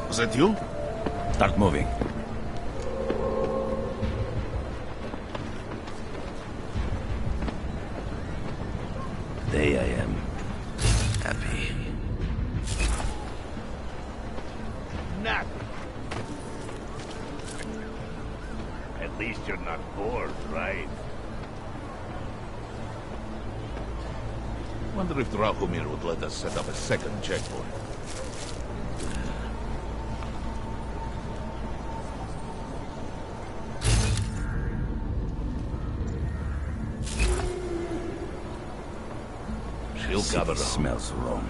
Was that you? Start moving. Today I am happy. You're right. Wonder if Drahomir would let us set up a second checkpoint. City smells wrong.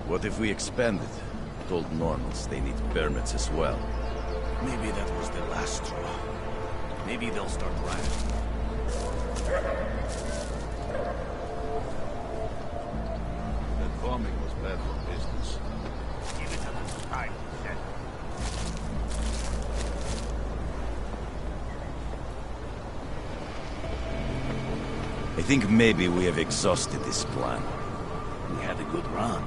What if we expand it? Told normals they need permits as well. Maybe that was the last straw. Maybe they'll start rioting. That bombing was bad for business. Give it a little time, Dad. I think maybe we have exhausted this plan. We had a good run.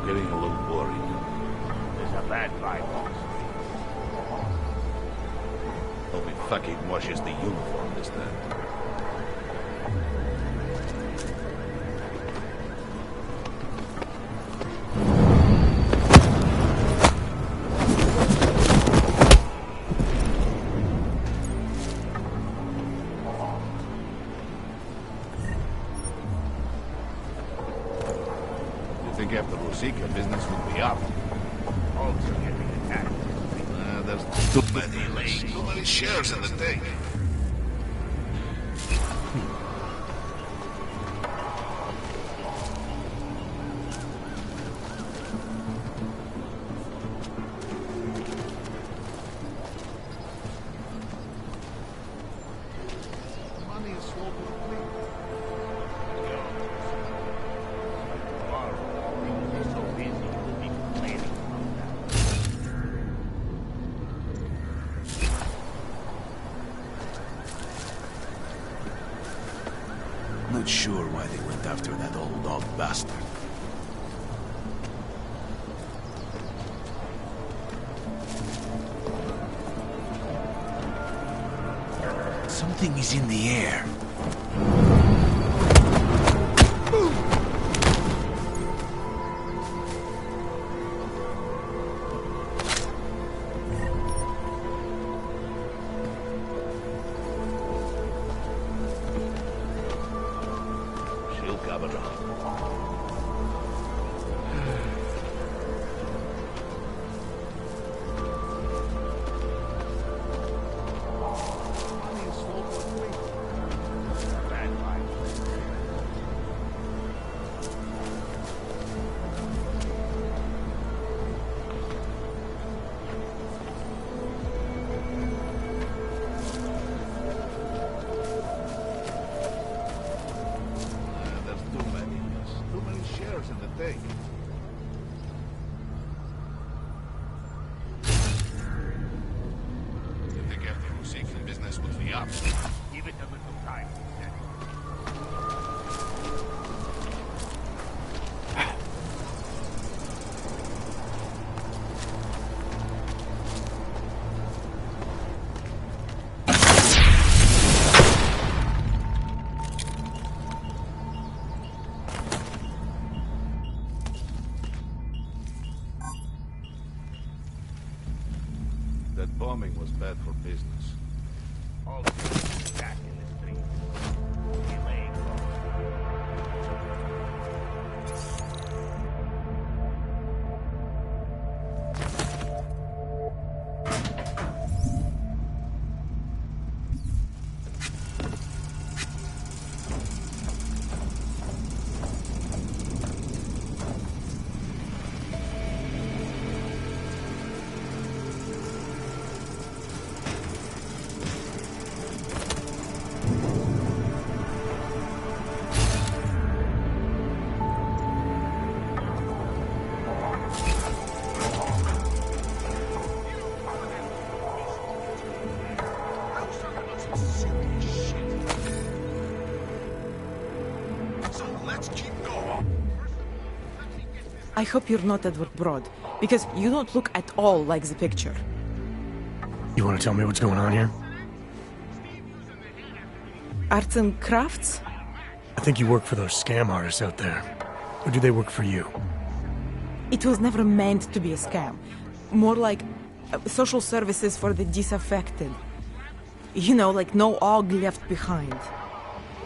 Getting a little worried. There's a bad vibe on the street. Hope he fucking washes the uniform this time. After Rosika, business would be up. Also getting attacked. There's too many shares in the thing. Money is sold with Not sure why they went after that old dog bastard. Something is in the air. in the thing. You think after Rosika business would be up? Give it a little time. That bombing was bad for business. All back in the street. Delaying I hope you're not Edward Broad, because you don't look at all like the picture. You want to tell me what's going on here? Arts and crafts? I think you work for those scam artists out there. Or do they work for you? It was never meant to be a scam. More like social services for the disaffected. You know, like no Og left behind.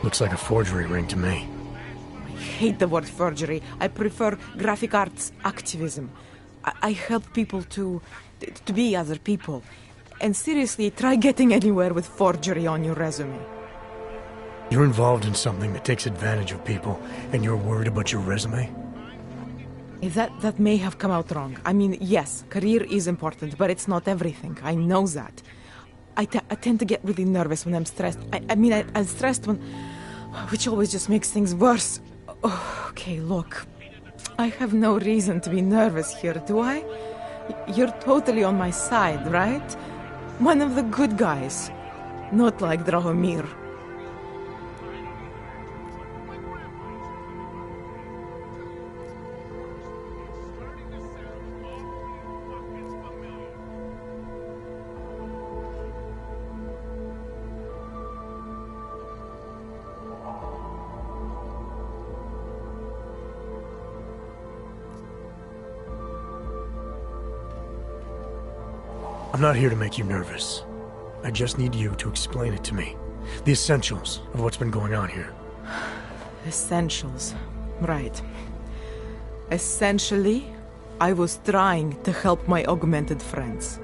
Looks like a forgery ring to me. I hate the word forgery. I prefer graphic arts activism. I help people to be other people. And seriously, try getting anywhere with forgery on your resume. You're involved in something that takes advantage of people, and you're worried about your resume? That may have come out wrong. I mean, yes, career is important, but it's not everything. I know that. I tend to get really nervous when I'm stressed. I'm stressed when... which always just makes things worse. Oh, okay, look. I have no reason to be nervous here, do I? You're totally on my side, right? One of the good guys. Not like Drahomir. I'm not here to make you nervous. I just need you to explain it to me. The essentials of what's been going on here. Essentials. Right. Essentially, I was trying to help my augmented friends.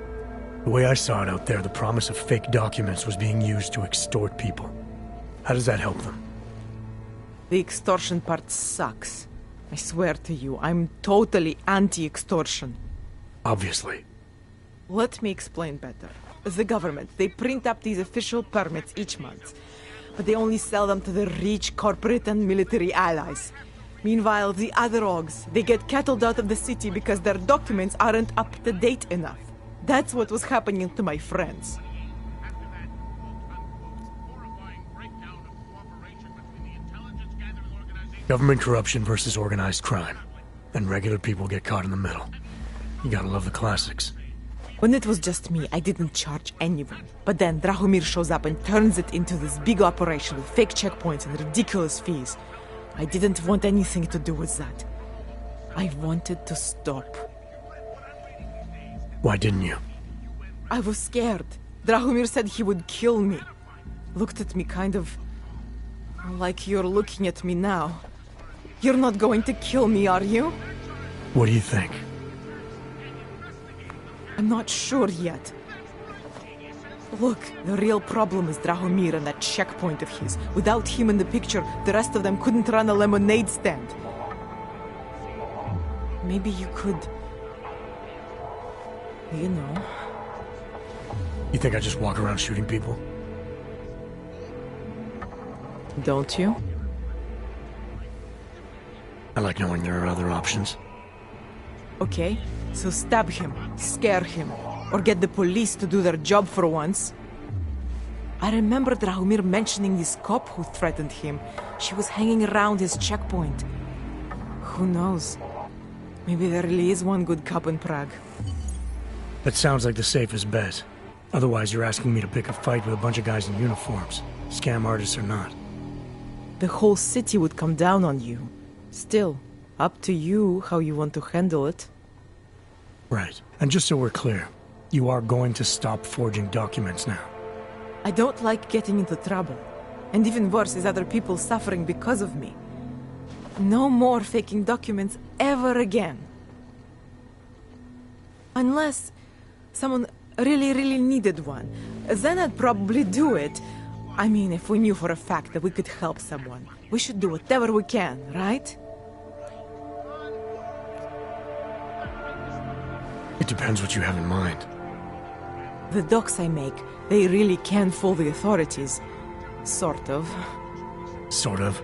The way I saw it out there, the promise of fake documents was being used to extort people. How does that help them? The extortion part sucks. I swear to you, I'm totally anti-extortion. Obviously. Let me explain better. The government, they print up these official permits each month, but they only sell them to the rich corporate and military allies. Meanwhile, the other Ogs, they get cattled out of the city because their documents aren't up to date enough. That's what was happening to my friends. Government corruption versus organized crime. And regular people get caught in the middle. You gotta love the classics. When it was just me, I didn't charge anyone. But then Drahomir shows up and turns it into this big operation with fake checkpoints and ridiculous fees. I didn't want anything to do with that. I wanted to stop. Why didn't you? I was scared. Drahomir said he would kill me. Looked at me kind of... like you're looking at me now. You're not going to kill me, are you? What do you think? I'm not sure yet. Look, the real problem is Drahomir and that checkpoint of his. Without him in the picture, the rest of them couldn't run a lemonade stand. Maybe you could... you know... You think I just walk around shooting people? Don't you? I like knowing there are other options. Okay, so stab him, scare him, or get the police to do their job for once. I remember Drahomir mentioning this cop who threatened him. She was hanging around his checkpoint. Who knows? Maybe there really is one good cop in Prague. That sounds like the safest bet. Otherwise, you're asking me to pick a fight with a bunch of guys in uniforms, scam artists or not. The whole city would come down on you. Still, up to you how you want to handle it. Right. And just so we're clear, you are going to stop forging documents now. I don't like getting into trouble. And even worse is other people suffering because of me. No more faking documents ever again. Unless someone really needed one. Then I'd probably do it. I mean, if we knew for a fact that we could help someone. We should do whatever we can, right? It depends what you have in mind. The docs I make, they really can fool the authorities. Sort of. Sort of?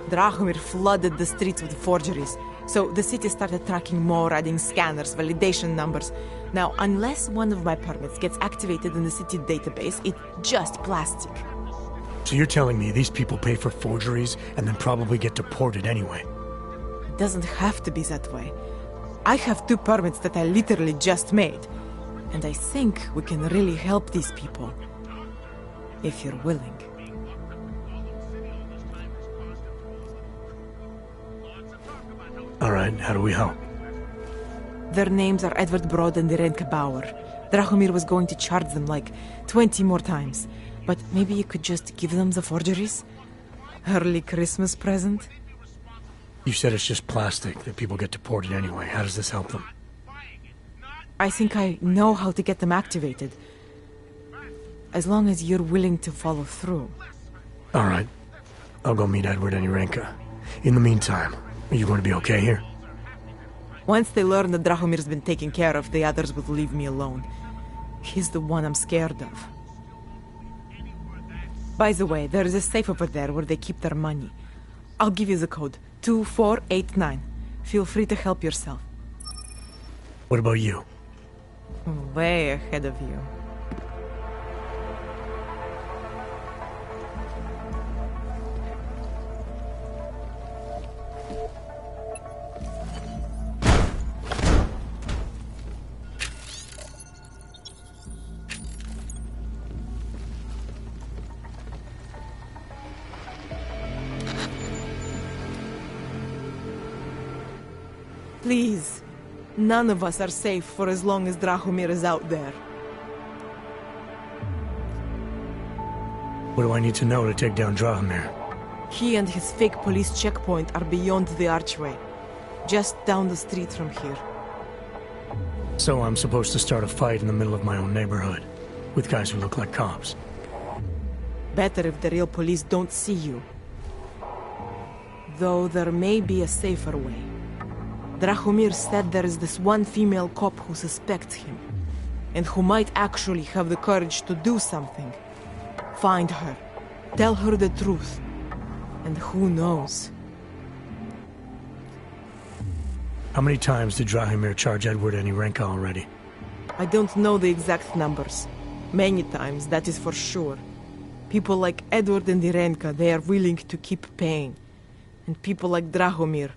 Drahomir flooded the streets with forgeries, so the city started tracking more, adding scanners, validation numbers. Now, unless one of my permits gets activated in the city database, it's just plastic. So you're telling me these people pay for forgeries and then probably get deported anyway? It doesn't have to be that way. I have 2 permits that I literally just made. And I think we can really help these people. If you're willing. All right. right, how do we help? Their names are Edward Broad and Irenka Bauer. Drahomir was going to charge them like 20 more times. But maybe you could just give them the forgeries? Early Christmas present? You said it's just plastic, that people get deported anyway. How does this help them? I think I know how to get them activated. As long as you're willing to follow through. All right. I'll go meet Edward and Irenka. In the meantime, are you going to be okay here? Once they learn that Drahomir's been taken care of, the others will leave me alone. He's the one I'm scared of. By the way, there is a safe over there where they keep their money. I'll give you the code. 2489. Feel free to help yourself. What about you? Way ahead of you. Please. None of us are safe for as long as Drahomir is out there. What do I need to know to take down Drahomir? He and his fake police checkpoint are beyond the archway. Just down the street from here. So I'm supposed to start a fight in the middle of my own neighborhood, with guys who look like cops. Better if the real police don't see you. Though there may be a safer way. Drahomir said there is this one female cop who suspects him, and who might actually have the courage to do something. Find her. Tell her the truth. And who knows? How many times did Drahomir charge Edward and Irenka already? I don't know the exact numbers. Many times, that is for sure. People like Edward and Irenka, they are willing to keep paying. And people like Drahomir,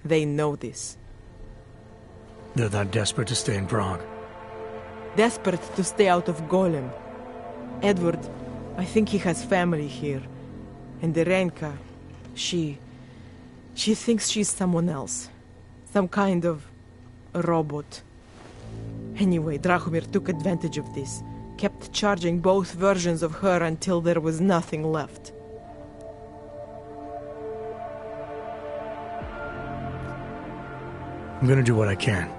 they know this. They're that desperate to stay in Prague. Desperate to stay out of Golem. Edward, I think he has family here. And Irenka, she thinks she's someone else. Some kind of robot. Anyway, Drahomir took advantage of this. Kept charging both versions of her until there was nothing left. I'm gonna do what I can.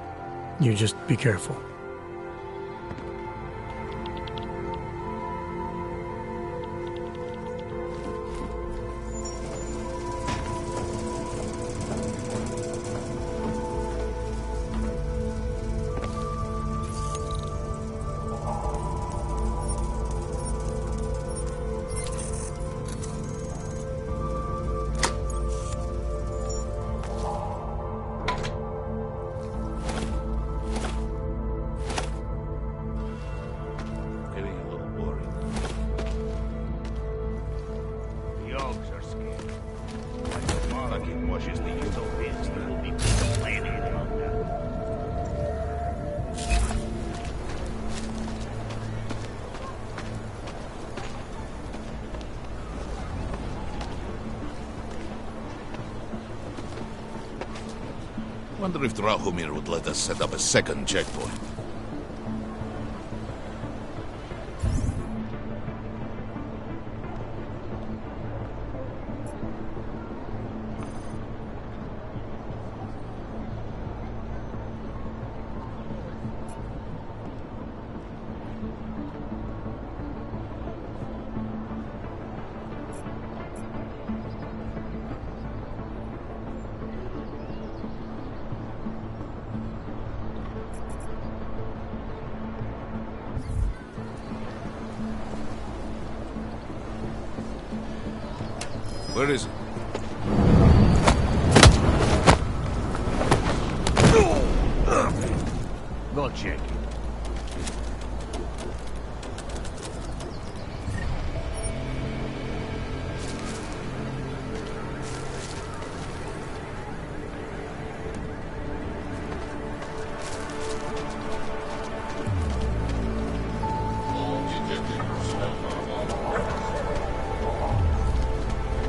You just be careful. Wonder if Drahomir would let us set up a second checkpoint. Where is it? Go check it.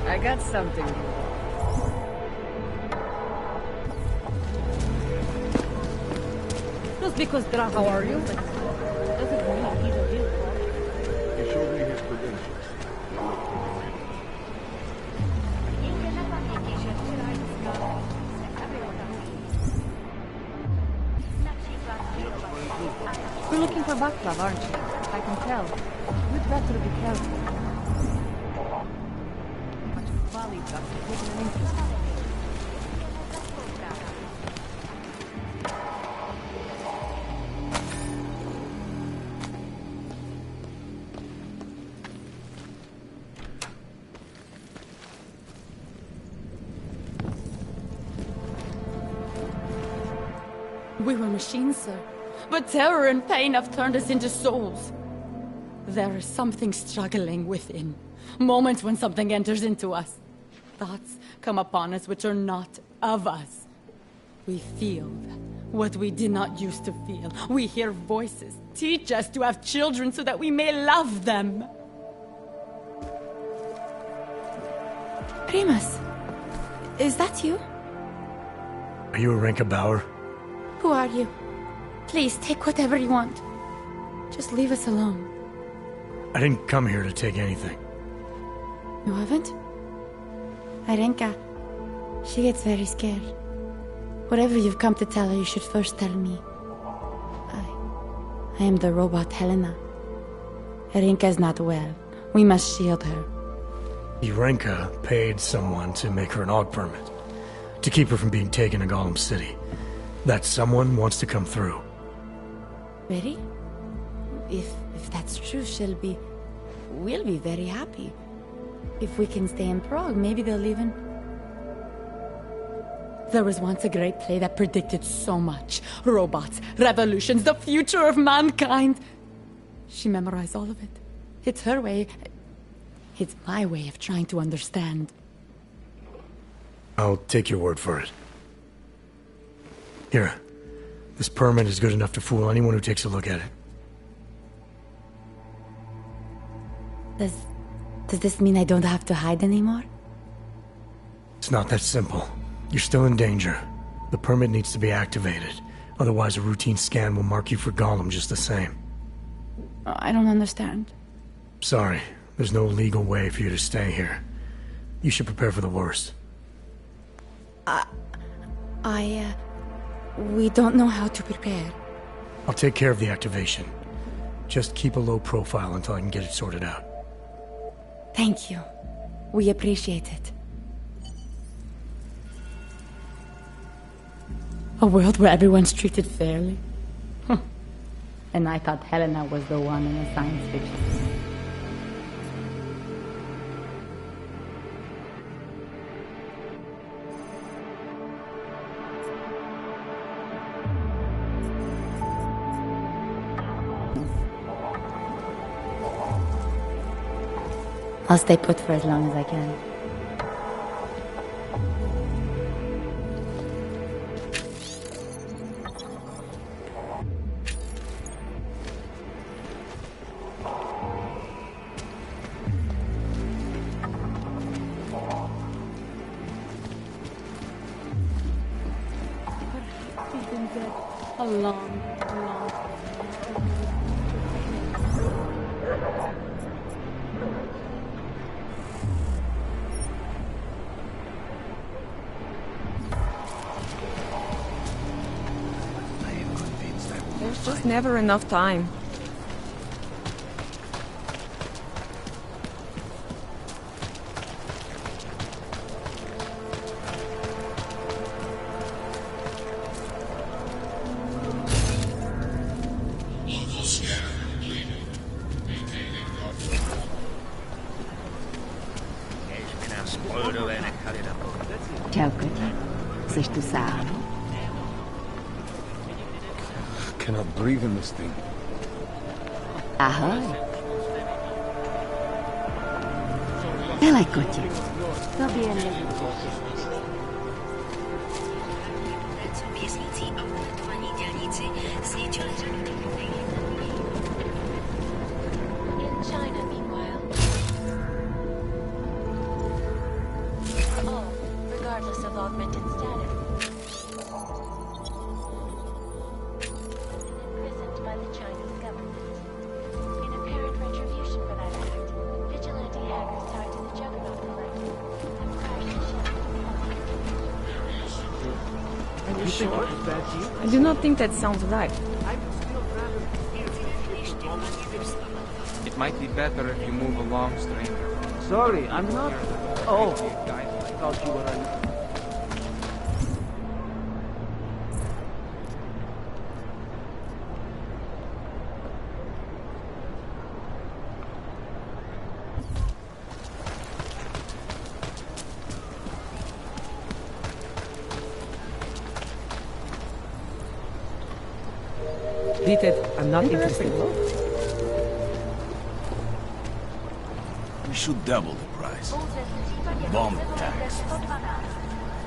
I got something. Just because How are you? Doesn't mean he's a real He showed me his credentials. You're looking for Baklav, aren't you? I can tell. You'd better be careful. Much folly got taking an interest. We were machines, sir. But terror and pain have turned us into souls. There is something struggling within. Moments when something enters into us. Thoughts come upon us which are not of us. We feel what we did not used to feel. We hear voices. Teach us to have children so that we may love them. Primus, is that you? Are you Arenka Bauer? Who are you? Please, take whatever you want. Just leave us alone. I didn't come here to take anything. You haven't? Arenka, she gets very scared. Whatever you've come to tell her, you should first tell me. I am the robot Helena. Arenka is not well. We must shield her. Arenka paid someone to make her an AUG permit. To keep her from being taken to Gollum City. That someone wants to come through. Really? If that's true, we'll be very happy. If we can stay in Prague, maybe they'll even... There was once a great play that predicted so much. Robots, revolutions, the future of mankind. She memorized all of it. It's her way. It's my way of trying to understand. I'll take your word for it. Here. This permit is good enough to fool anyone who takes a look at it. Does this mean I don't have to hide anymore? It's not that simple. You're still in danger. The permit needs to be activated. Otherwise, a routine scan will mark you for Gollum just the same. I don't understand. Sorry. There's no legal way for you to stay here. You should prepare for the worst. We don't know how to prepare. I'll take care of the activation. Just keep a low profile until I can get it sorted out. Thank you. We appreciate it. A world where everyone's treated fairly. And I thought Helena was the one in a science fiction. I'll stay put for as long as I can. He's been dead a long time. There's just never enough time. Ciao, Cody. Chceš tu sám? Cannot breathe in this thing. Ahoj. Hele, kotě. Tobě nebudu. Běžící a uletovaní dělníci zničili řadu domovů. In China, meanwhile. Oh, regardless of augmented status. sure? I do not think that sounds right. It might be better if you move along, stranger. Sorry, I'm not... Oh, I thought you were... Beat it. I'm not interested. We should double the price. Bomb tax.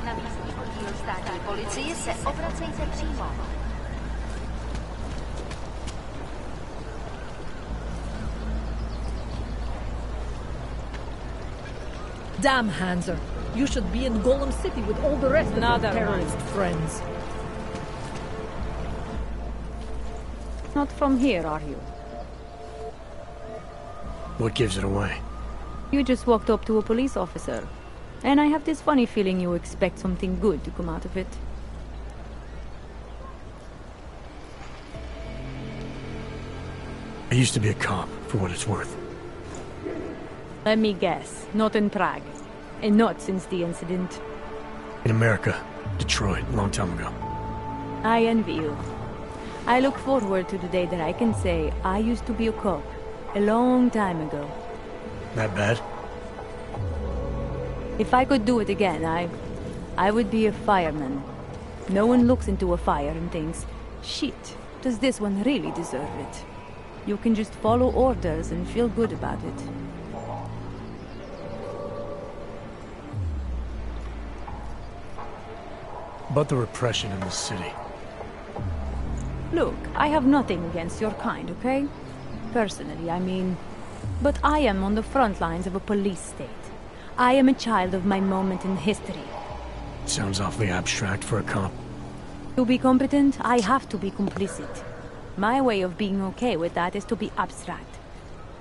Na místní oddíl státní policie se obracejte přímo. Damn, Hanser. You should be in Golem City with all the rest of your terrorist friends. Not from here, are you? What gives it away? You just walked up to a police officer. And I have this funny feeling you expect something good to come out of it. I used to be a cop, for what it's worth. Let me guess, not in Prague. And not since the incident. In America. Detroit, a long time ago. I envy you. I look forward to the day that I can say I used to be a cop. A long time ago. That bad? If I could do it again, I would be a fireman. No one looks into a fire and thinks, shit, does this one really deserve it? You can just follow orders and feel good about it. About the repression in this city. Look, I have nothing against your kind, okay? Personally, I mean. But I am on the front lines of a police state. I am a child of my moment in history. Sounds awfully abstract for a cop. To be competent, I have to be complicit. My way of being okay with that is to be abstract.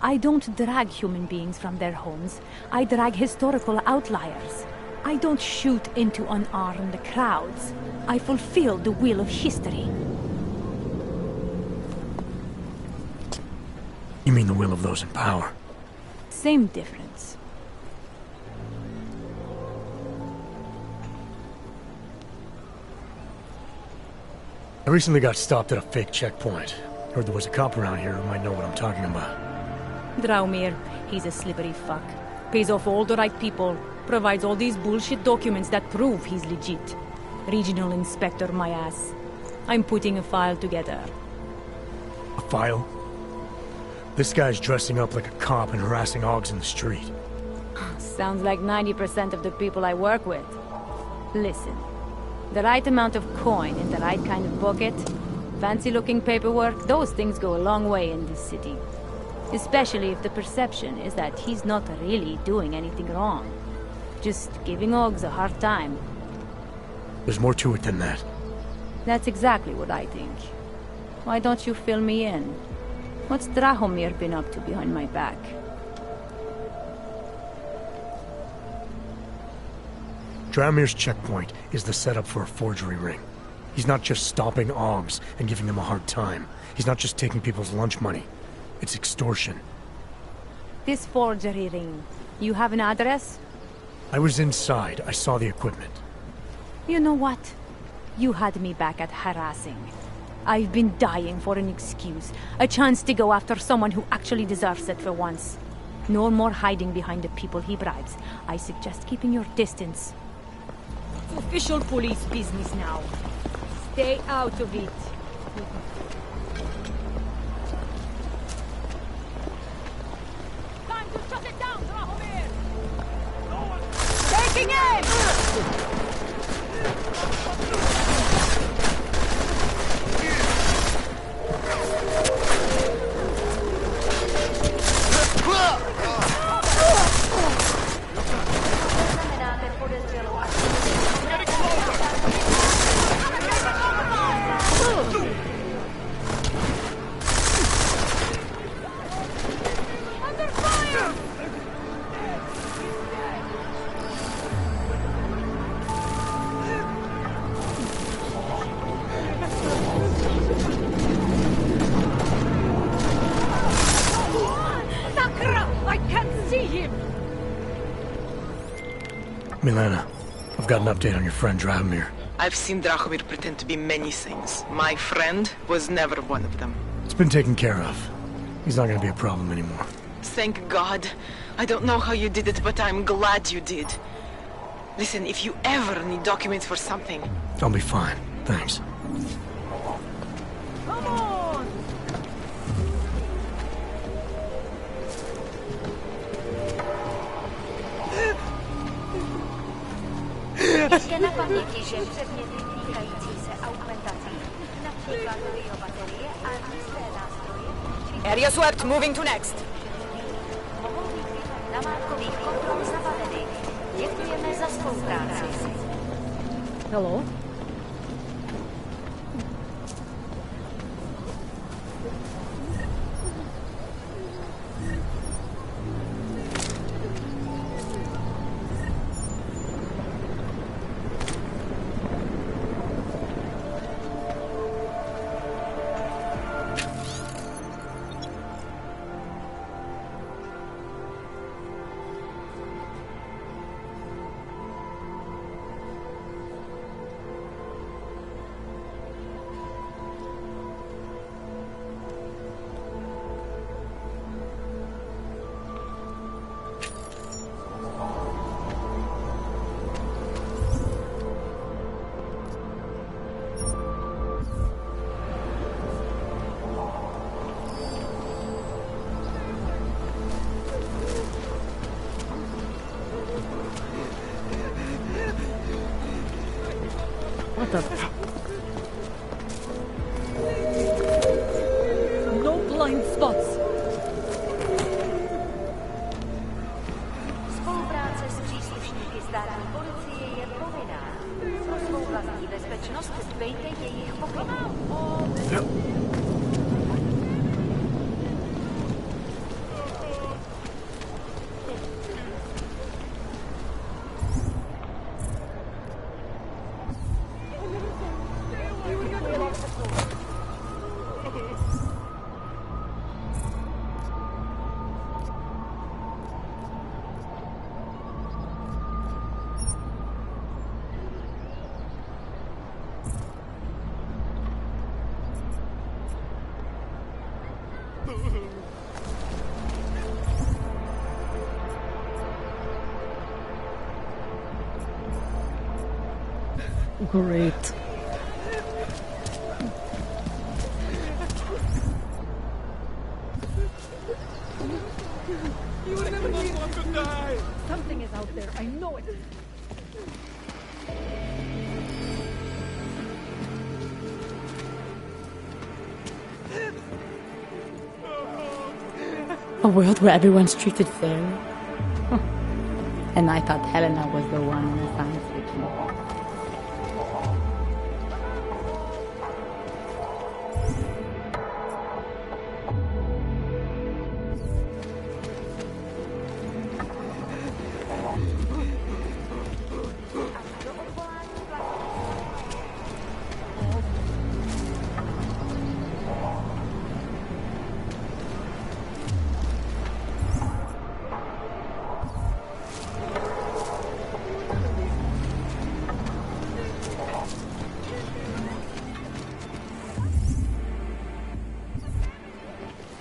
I don't drag human beings from their homes. I drag historical outliers. I don't shoot into unarmed crowds. I fulfill the will of history. You mean the will of those in power? Same difference. I recently got stopped at a fake checkpoint. Heard there was a cop around here who might know what I'm talking about. Draumir, he's a slippery fuck. Pays off all the right people. Provides all these bullshit documents that prove he's legit. Regional inspector, my ass. I'm putting a file together. A file? This guy's dressing up like a cop and harassing hogs in the street. Sounds like 90% of the people I work with. Listen. The right amount of coin in the right kind of bucket, fancy-looking paperwork, those things go a long way in this city. Especially if the perception is that he's not really doing anything wrong. Just giving Ogs a hard time. There's more to it than that. That's exactly what I think. Why don't you fill me in? What's Drahomir been up to behind my back? Draumir's checkpoint is the setup for a forgery ring. He's not just stopping Ogs and giving them a hard time. He's not just taking people's lunch money. It's extortion. This forgery ring, you have an address? I was inside. I saw the equipment. You know what? You had me back at harassing. I've been dying for an excuse. A chance to go after someone who actually deserves it for once. No more hiding behind the people he bribes. I suggest keeping your distance. It's official police business now. Stay out of it. Time to shut it down, Drahomir! Taking aim! Milena, I've got an update on your friend Drahomir. I've seen Drahomir pretend to be many things. My friend was never one of them. It's been taken care of. He's not gonna be a problem anymore. Thank God. I don't know how you did it, but I'm glad you did. Listen, if you ever need documents for something... I'll be fine. Thanks. Come on! Ještě na paměti, že předměty týkající se augmentací, například biobaterie a nízké nástroje... Area swept, moving to next. ...mohou být namátkových kontrol zabaveny. Děkujeme za spolupráci. Hello? What the... No blind spots! Spolupráce s příslušníky státní policie je povinná. Pro svou vlastní bezpečnost dbejte jejich pokynů. Great. You would never want to die! Something is out there, I know it. A world where everyone's treated fairly. And I thought Helena was the one in the science fiction.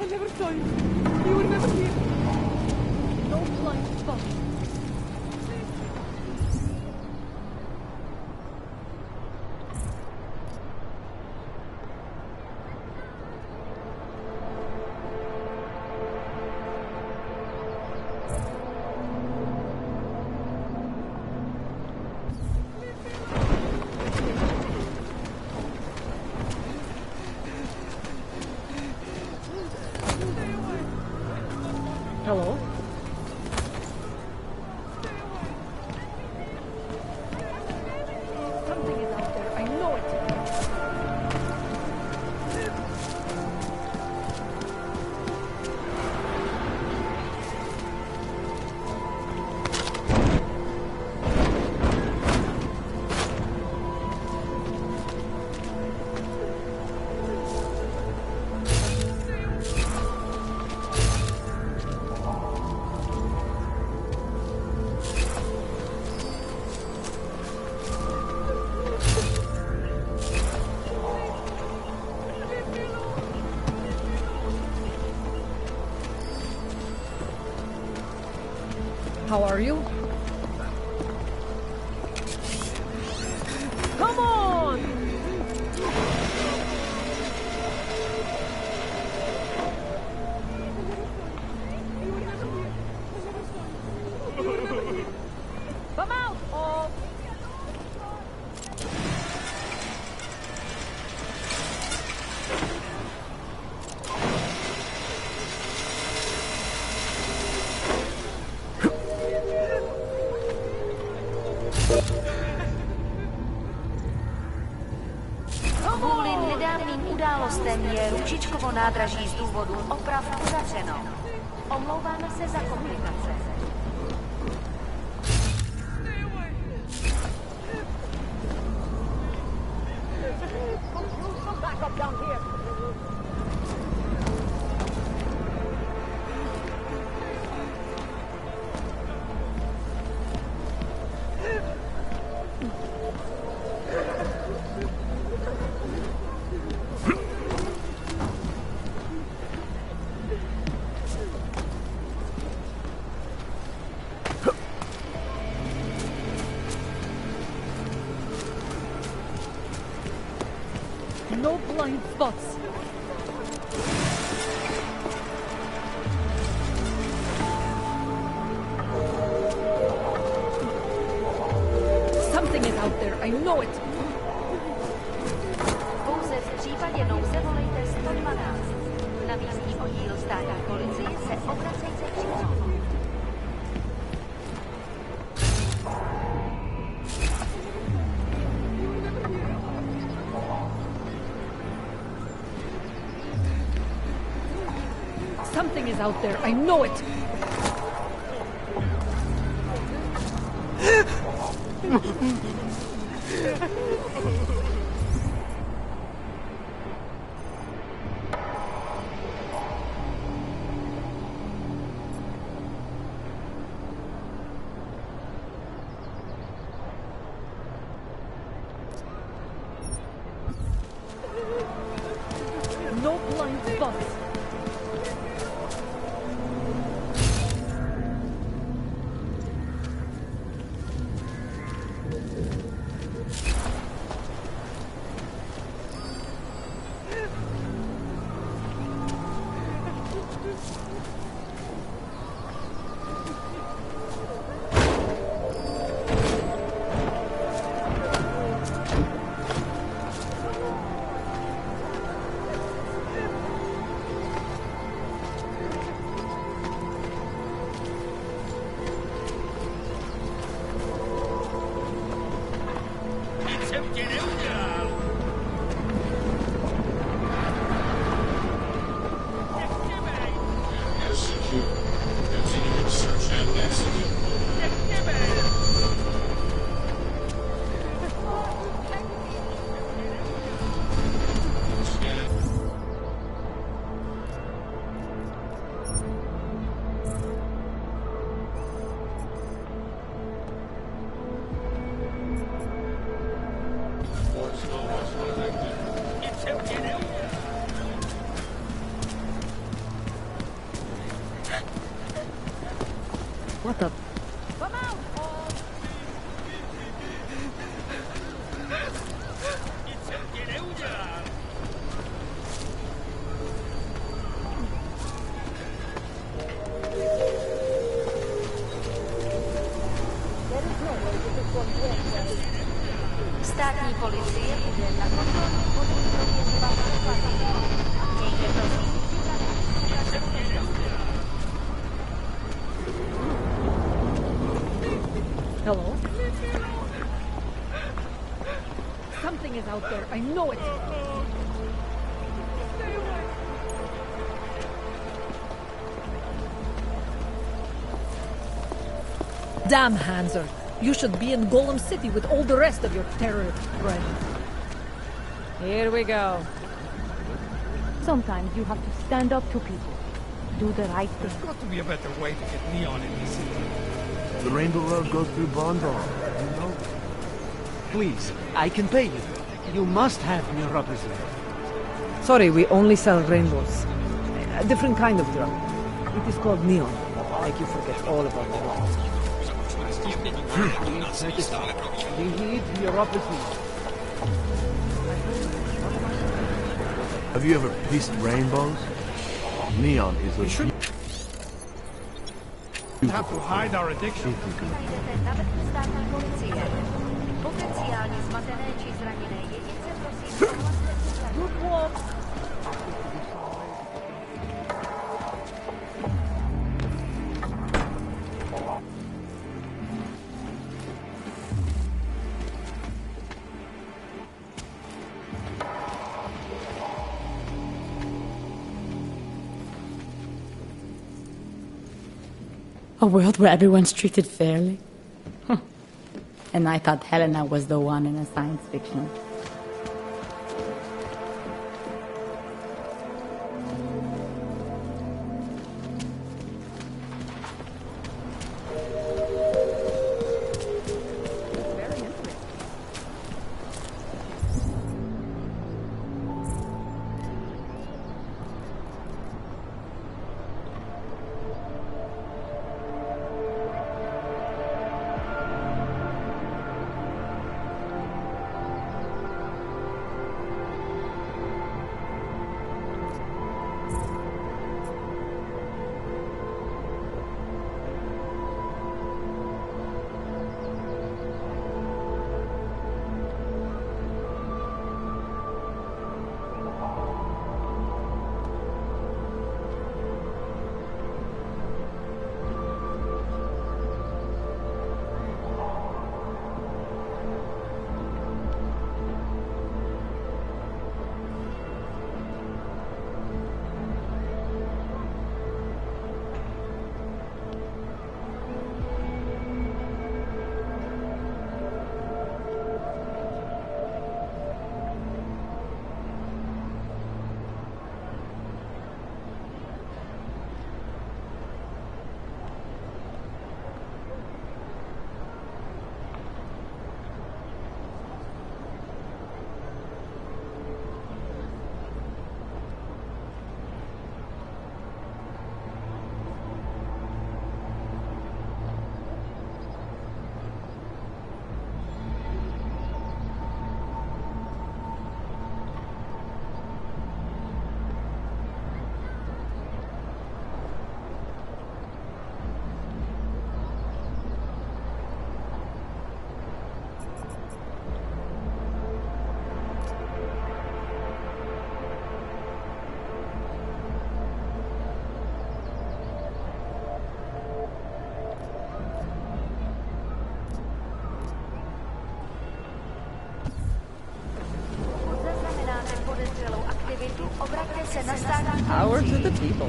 I never saw you. You were never here. No blind spot. Hello? Something is out there, I know it. How are you? Come on! Come out, all! Kvůli nedávným událostem je Růžičkovo nádraží z důvodu oprav uzavřeno. Omlouváme se za komplikace. No blind spots. Something is out there. I know it. Pouze v případě nouze volejte 112. Na místní oddíl státní policie se obracejte přímo. Something is out there. I know it. No blind spots. What the? Come out! Státní policie bude na kontrolní bodu prověřovat překvapení. Mějte prosím Hello? Something is out there. I know it. Damn, Hanser. You should be in Golem City with all the rest of your terrorist friends. Here we go. Sometimes you have to stand up to people. Do the right thing. There's got to be a better way to get Neon in this city. The Rainbow Road goes through Bondar, you know? Please, I can pay you. You must have me represent. Sorry, we only sell rainbows. A different kind of drug. It is called neon. Make you forget all about the lost. Have you ever pieced rainbows? Neon is a We have to hide our addiction. Good walk. A world where everyone's treated fairly? And I thought Helena was the one in a science fiction. Power to the people.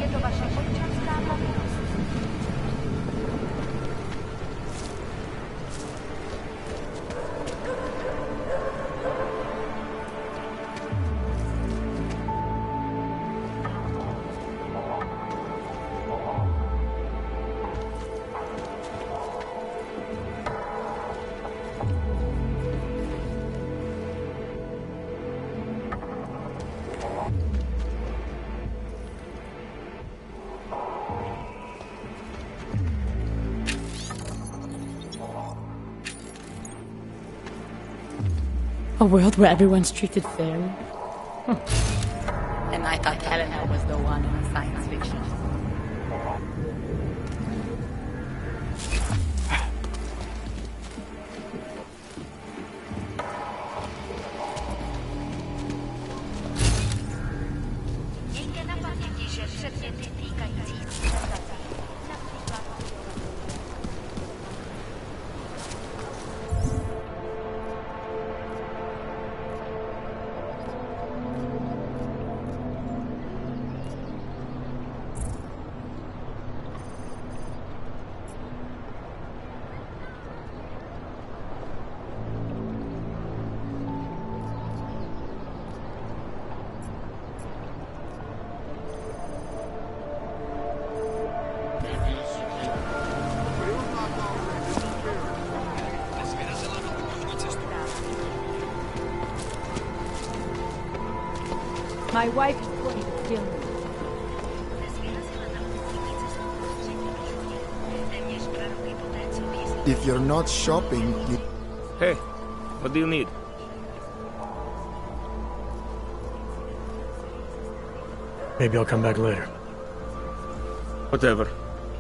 A world where everyone's treated fairly? And I thought Helena was the one in a science fiction. My wife is going to kill me. If you're not shopping, you... Hey, what do you need? Maybe I'll come back later. Whatever.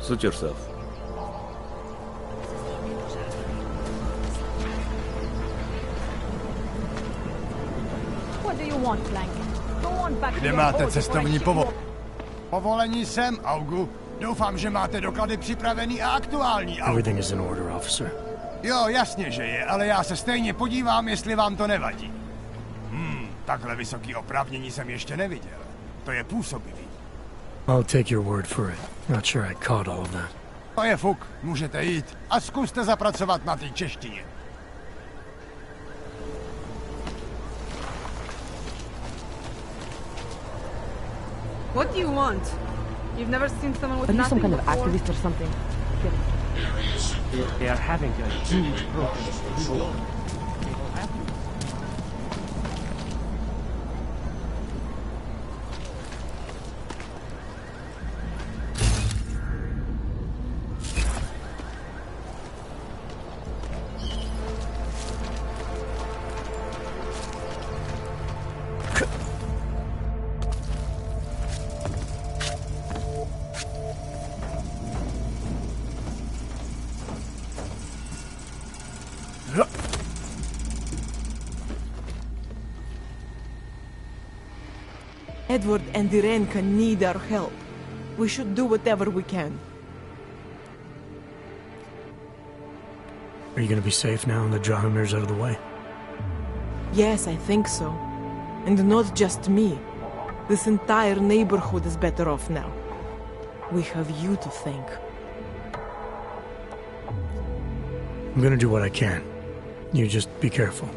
Suit yourself. What do you want, Blank? Go on back to Kde your máte boat cestovní before I ship Povolení jsem, Augu. Doufám, že máte doklady připravený a aktuální, Augu. Everything is in order, officer. Jo, jasně, že je, ale já se stejně podívám, jestli vám to nevadí. Takhle vysoký oprávnění jsem ještě neviděl. To je působivý. I'll take your word for it. Not sure I caught all of that. To je fuk, můžete jít a zkuste zapracovat na té češtině. What do you want? You've never seen someone with Are you some nothing kind of before? activist or something? They are having a huge protest. Edward and Irenka need our help. We should do whatever we can. Are you gonna be safe now and the Drahomir's out of the way? Yes, I think so. And not just me. This entire neighborhood is better off now. We have you to thank. I'm gonna do what I can. You just be careful.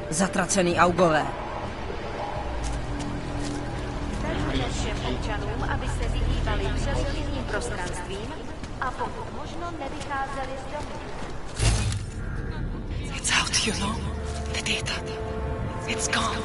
Zatracený augové. Radíme všem občanům, aby se vyhýbali přeřelitým prostranstvím a pokud možno nevycházeli z domu. It's out, you know? The data. It's gone.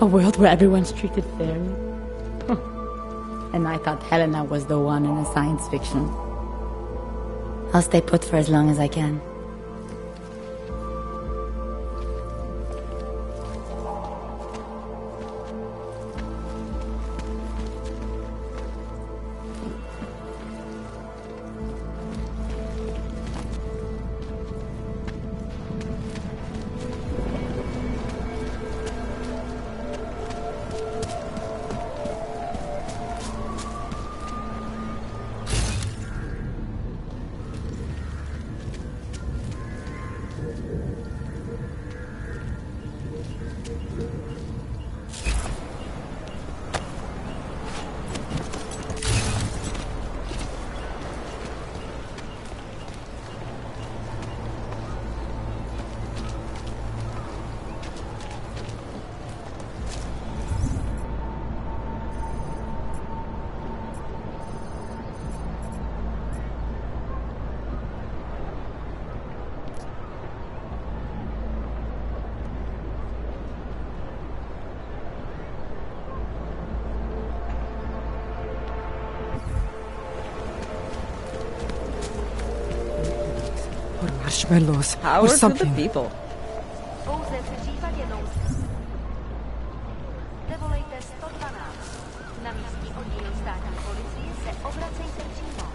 A world where everyone's treated fairly. And I thought Helena was the one in a science fiction. I'll stay put for as long as I can. Marshmallows Power or to something. the people. Pouze v případě nouze. zavolejte 112. Na místní oddíl státní policie se obracejte přímo.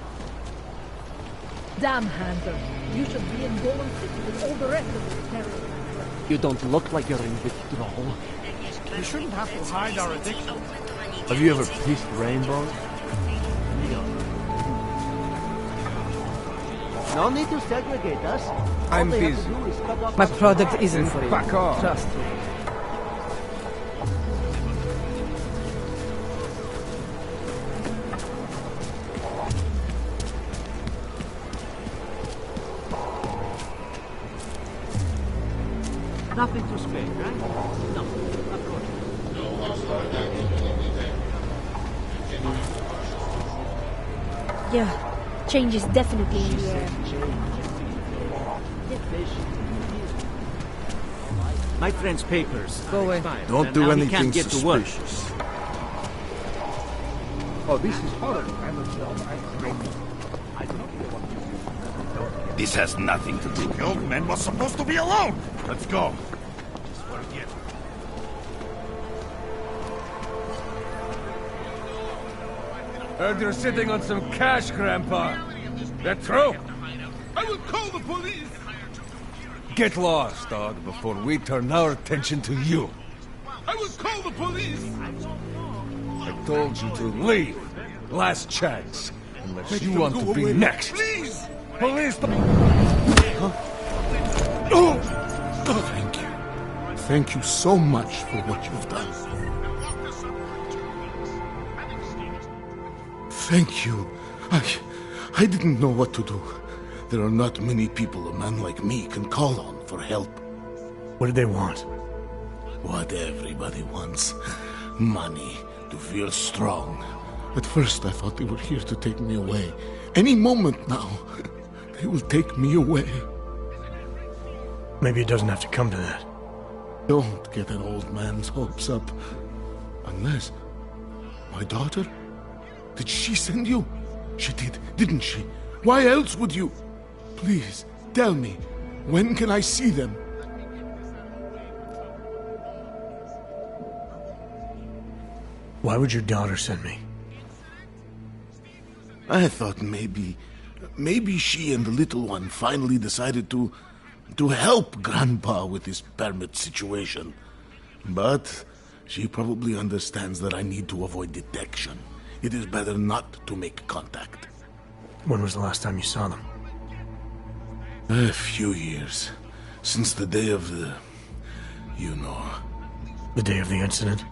Damn, Hunter. You should be in Golem City with all the rest of the terrorists. You don't look like you're in withdrawal. We shouldn't have to hide our addiction. Have you ever kissed rainbows? No need to segregate us. I'm busy. My product isn't for you. Back off. Trust me. Nothing to spare, right? No, of course. Yeah, change is definitely in the air. My friend's papers. Go away. Don't do anything get to work. suspicious. Oh, this is horrible. This has nothing to do. The old man was supposed to be alone. Let's go. Just forget. Heard you're sitting on some cash, Grandpa. That true? I will call the police! Get lost, dog, before we turn our attention to you. I will call the police! I told you to leave. Last chance. Unless Make you them want go to be away, next. Please! Police! Huh? Oh! Thank you. Thank you so much for what you've done. Thank you. I didn't know what to do. There are not many people a man like me can call on for help. What did they want? What everybody wants. Money, to feel strong. At first I thought they were here to take me away. Any moment now, they will take me away. Maybe it doesn't have to come to that. Don't get an old man's hopes up. Unless... My daughter? Did she send you? She did, didn't she? Why else would you... Please, tell me, when can I see them? Why would your daughter send me? I thought maybe she and the little one finally decided to help Grandpa with his permit situation. But she probably understands that I need to avoid detection. It is better not to make contact. When was the last time you saw them? A few years. Since the day of the... you know. The day of the incident?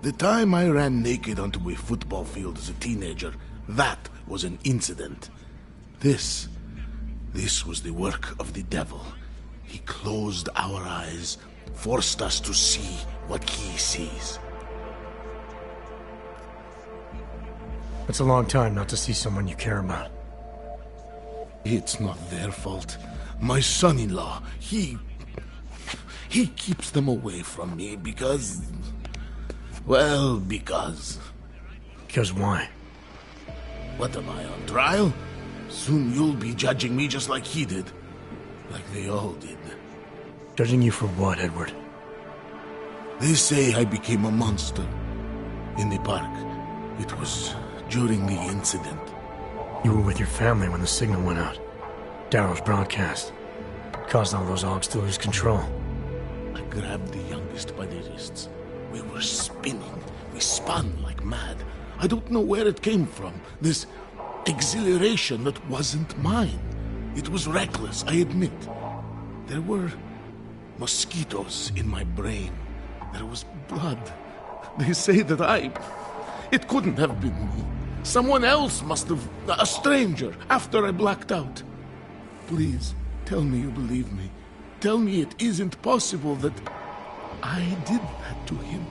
The time I ran naked onto a football field as a teenager, that was an incident. This was the work of the devil. He closed our eyes, forced us to see what he sees. It's a long time not to see someone you care about. It's not their fault. My son-in-law, he keeps them away from me because... Well, because... Because why? What am I, on trial? Soon you'll be judging me just like he did. Like they all did. Judging you for what, Edward? They say I became a monster. In the park. It was during the incident. You were with your family when the signal went out. Darrow's broadcast. Caused all those Augs to lose control. I grabbed the youngest by the wrists. We were spinning. We spun like mad. I don't know where it came from. This exhilaration that wasn't mine. It was reckless, I admit. There were mosquitoes in my brain. There was blood. They say that it couldn't have been me. Someone else must have... a stranger, after I blacked out. Please, tell me you believe me. Tell me it isn't possible that I did that to him.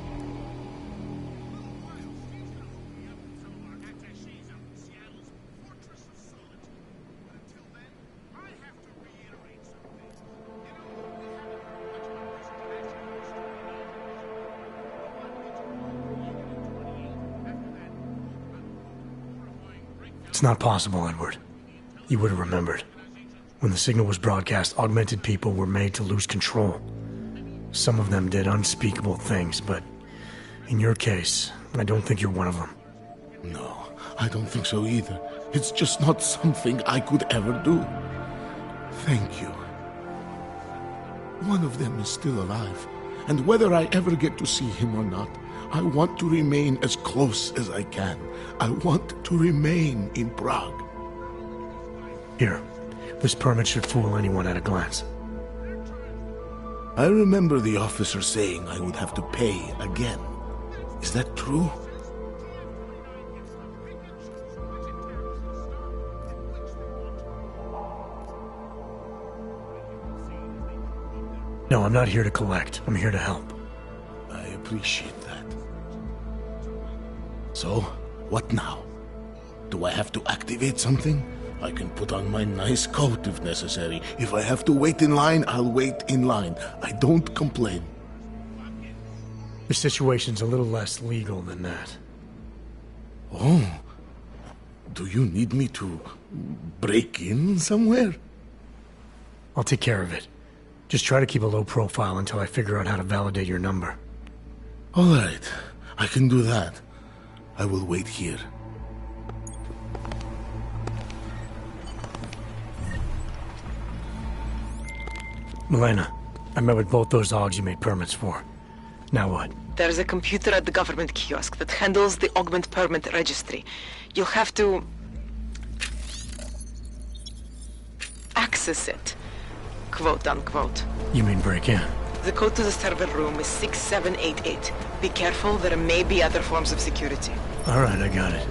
It's not possible, Edward. You would have remembered. When the signal was broadcast, augmented people were made to lose control. Some of them did unspeakable things, but in your case, I don't think you're one of them. No, I don't think so either. It's just not something I could ever do. Thank you. One of them is still alive, and whether I ever get to see him or not, I want to remain as close as I can. I want to remain in Prague. Here, this permit should fool anyone at a glance. I remember the officer saying I would have to pay again. Is that true? No, I'm not here to collect. I'm here to help. I appreciate that. So, what now? Do I have to activate something? I can put on my nice coat if necessary. If I have to wait in line, I'll wait in line. I don't complain. The situation's a little less legal than that. Oh. Do you need me to break in somewhere? I'll take care of it. Just try to keep a low profile until I figure out how to validate your number. All right. I can do that. I will wait here. Milena, I met with both those dogs you made permits for. Now what? There's a computer at the government kiosk that handles the augment permit registry. You'll have to access it, quote unquote. You mean break in? The code to the server room is 6788. Be careful, there may be other forms of security. All right, I got it.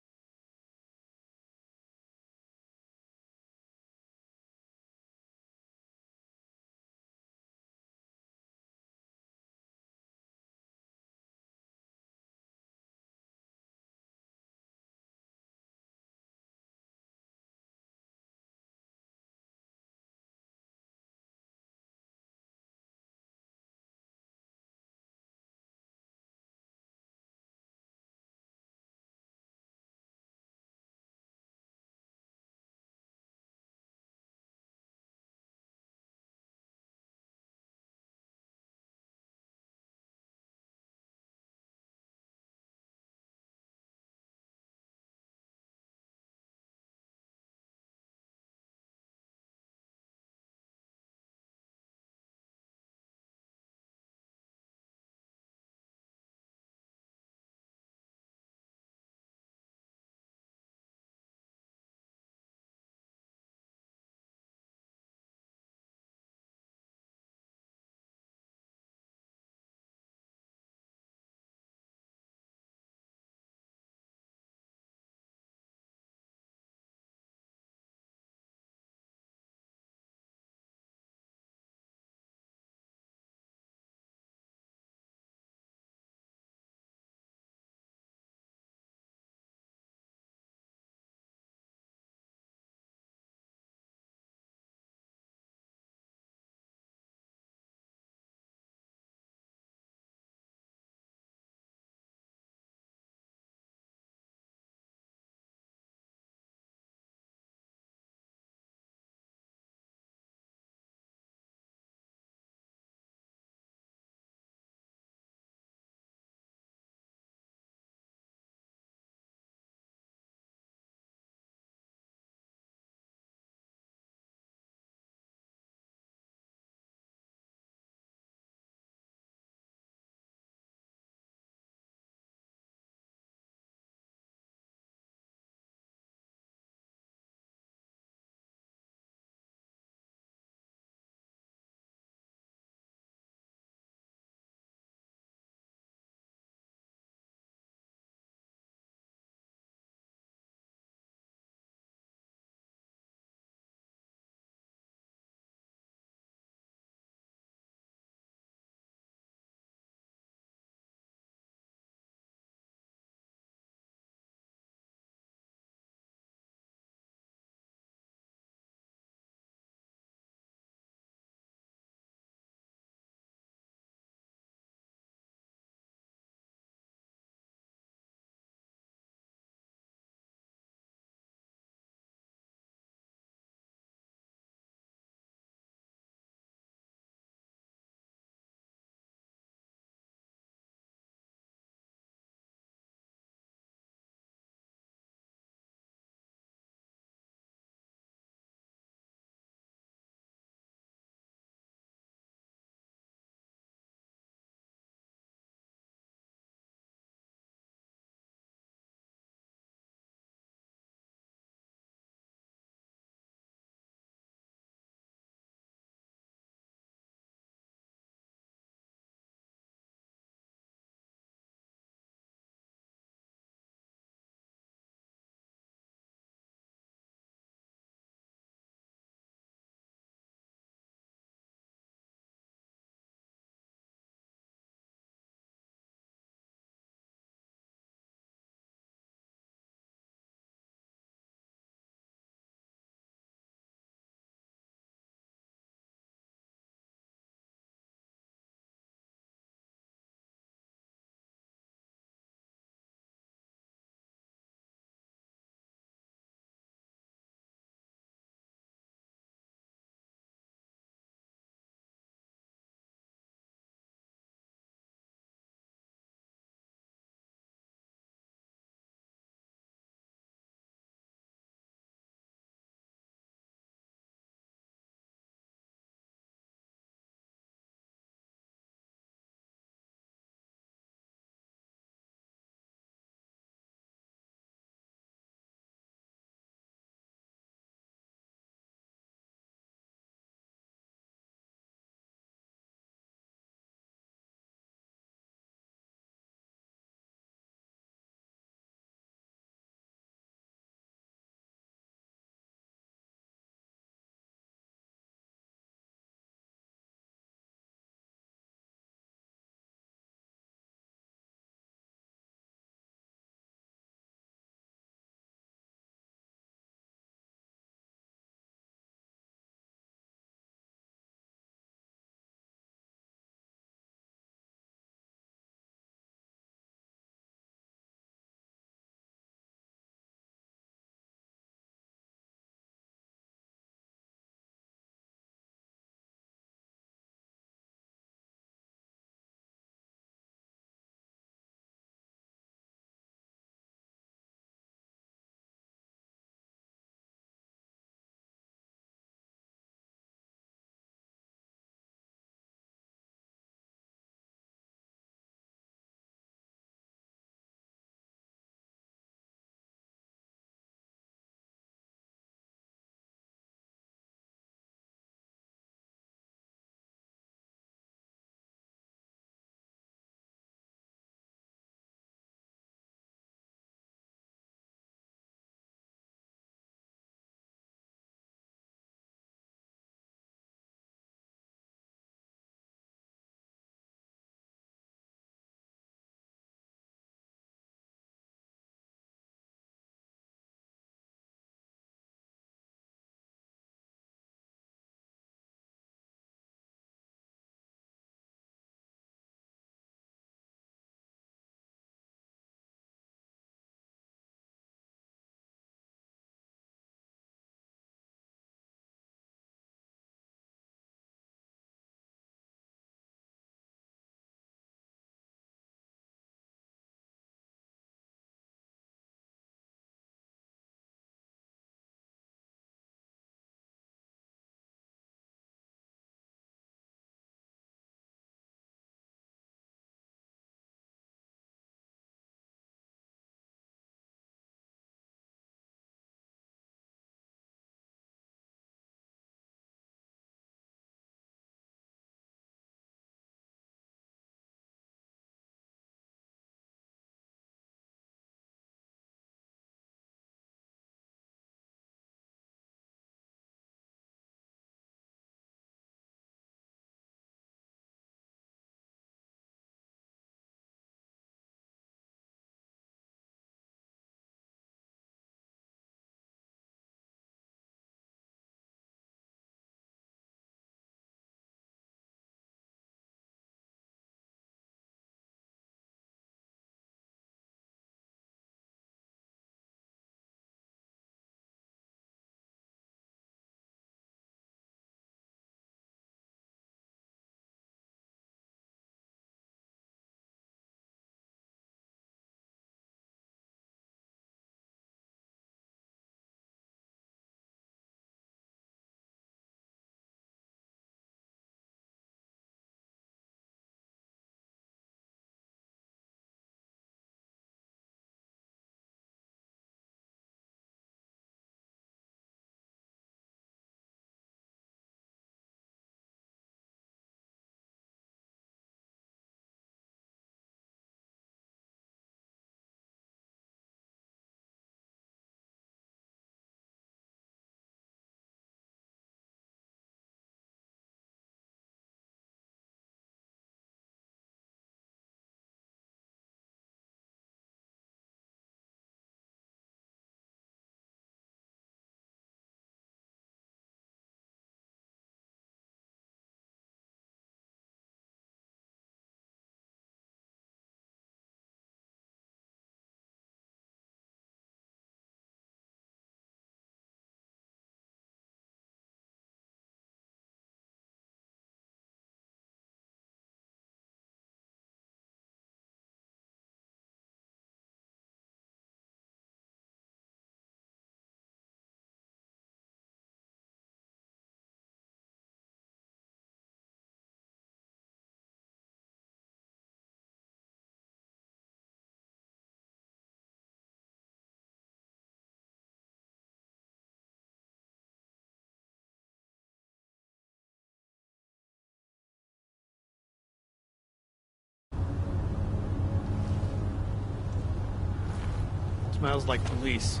Smells like police.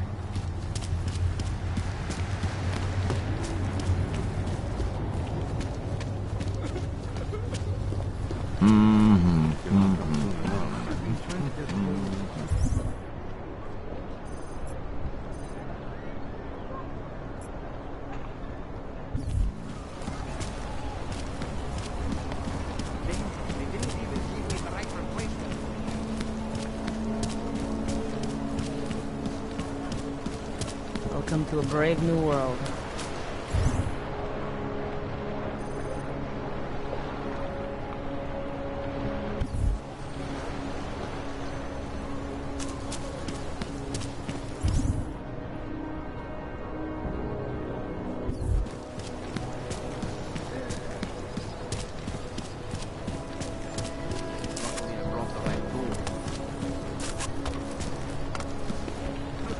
Welcome to a brave new world.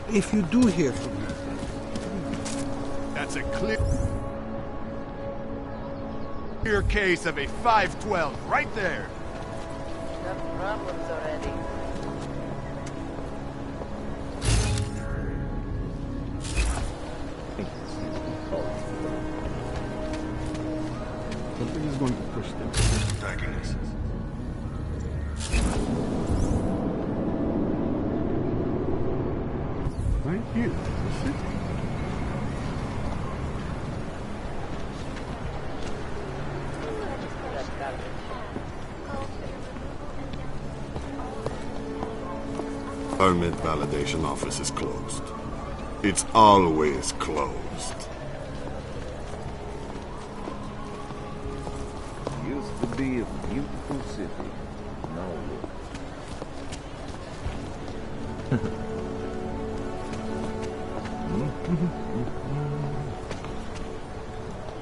If you do hear from me, That's a clear case of a 512 right there. Got problems already. something is going to push them. Attacking us. Right here, the city. Permit validation office is closed. It's always closed. Used to be a beautiful city. Now look.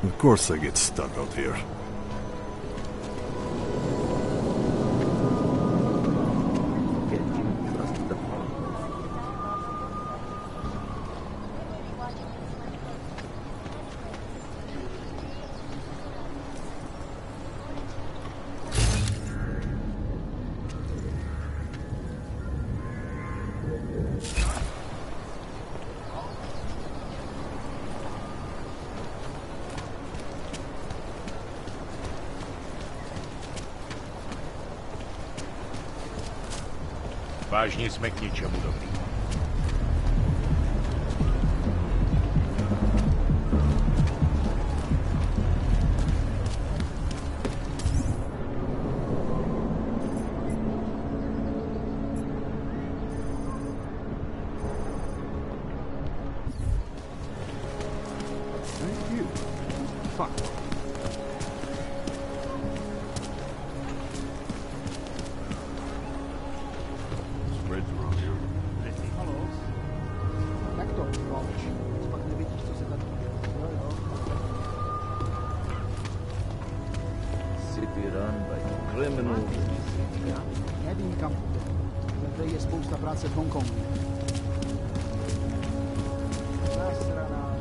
Of course I get stuck out here. Vážně jsme k ničemu dobrý. Right here. Fuck. Spreads around here. Halo? Jak to, proč? Pak nevidíš, co se tady děje. City run by criminals. Já nevím, kam půjde. Ale tady je spousta práce v Hongkongu. Nasraná.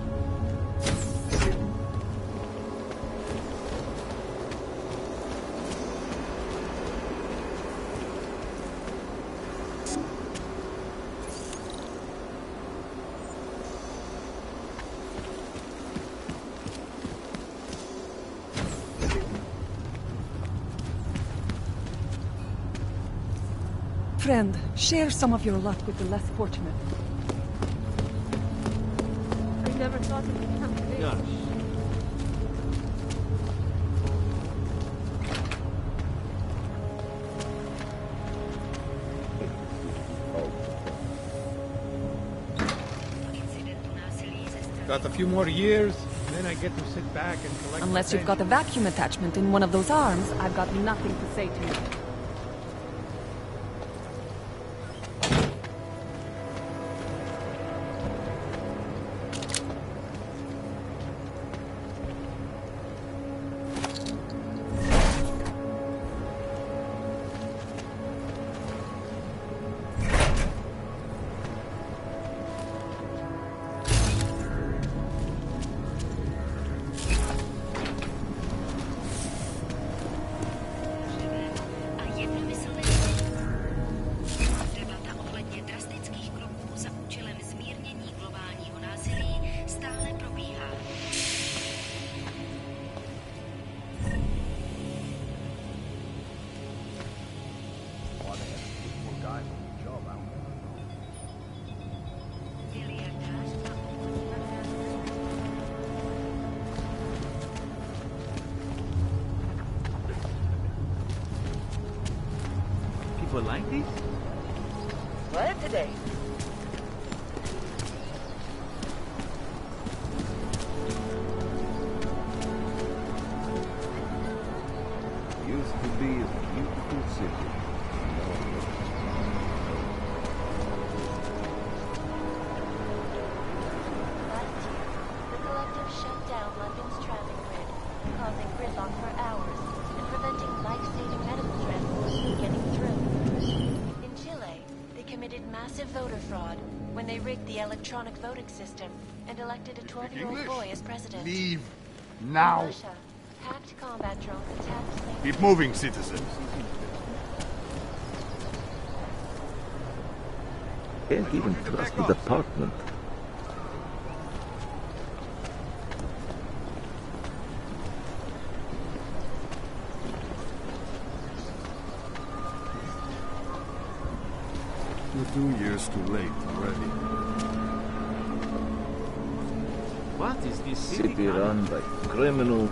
Friend, share some of your luck with the less fortunate. I never thought it would come to this. Gosh. Got a few more years, then I get to sit back and collect. Unless you've got a vacuum attachment in one of those arms, I've got nothing to say to you. for like this? What today? Used to be a beautiful city. The collective shut down London's traffic grid, causing gridlock for hours and preventing life-saving medical transport from getting through. In Chile, they committed massive voter fraud when they rigged the electronic voting system and elected a 12-year-old boy as president. Leave. In Now. Russia, hacked combat drones attacked slaves. Keep moving, citizen. Can't even trust the department. You're 2 years too late already. What is this city run by criminal?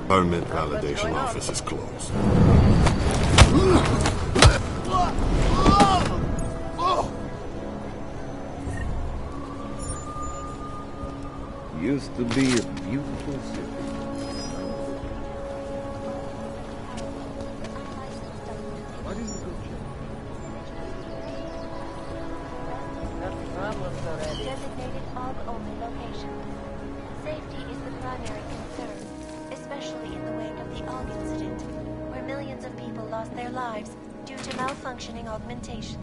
Permit validation office is closed. Used to be a beautiful city. What is the good job? Got problems already. Designated AUG-only location. Safety is the primary concern, especially in the wake of the AUG incident, where millions of people lost their lives due to malfunctioning augmentations.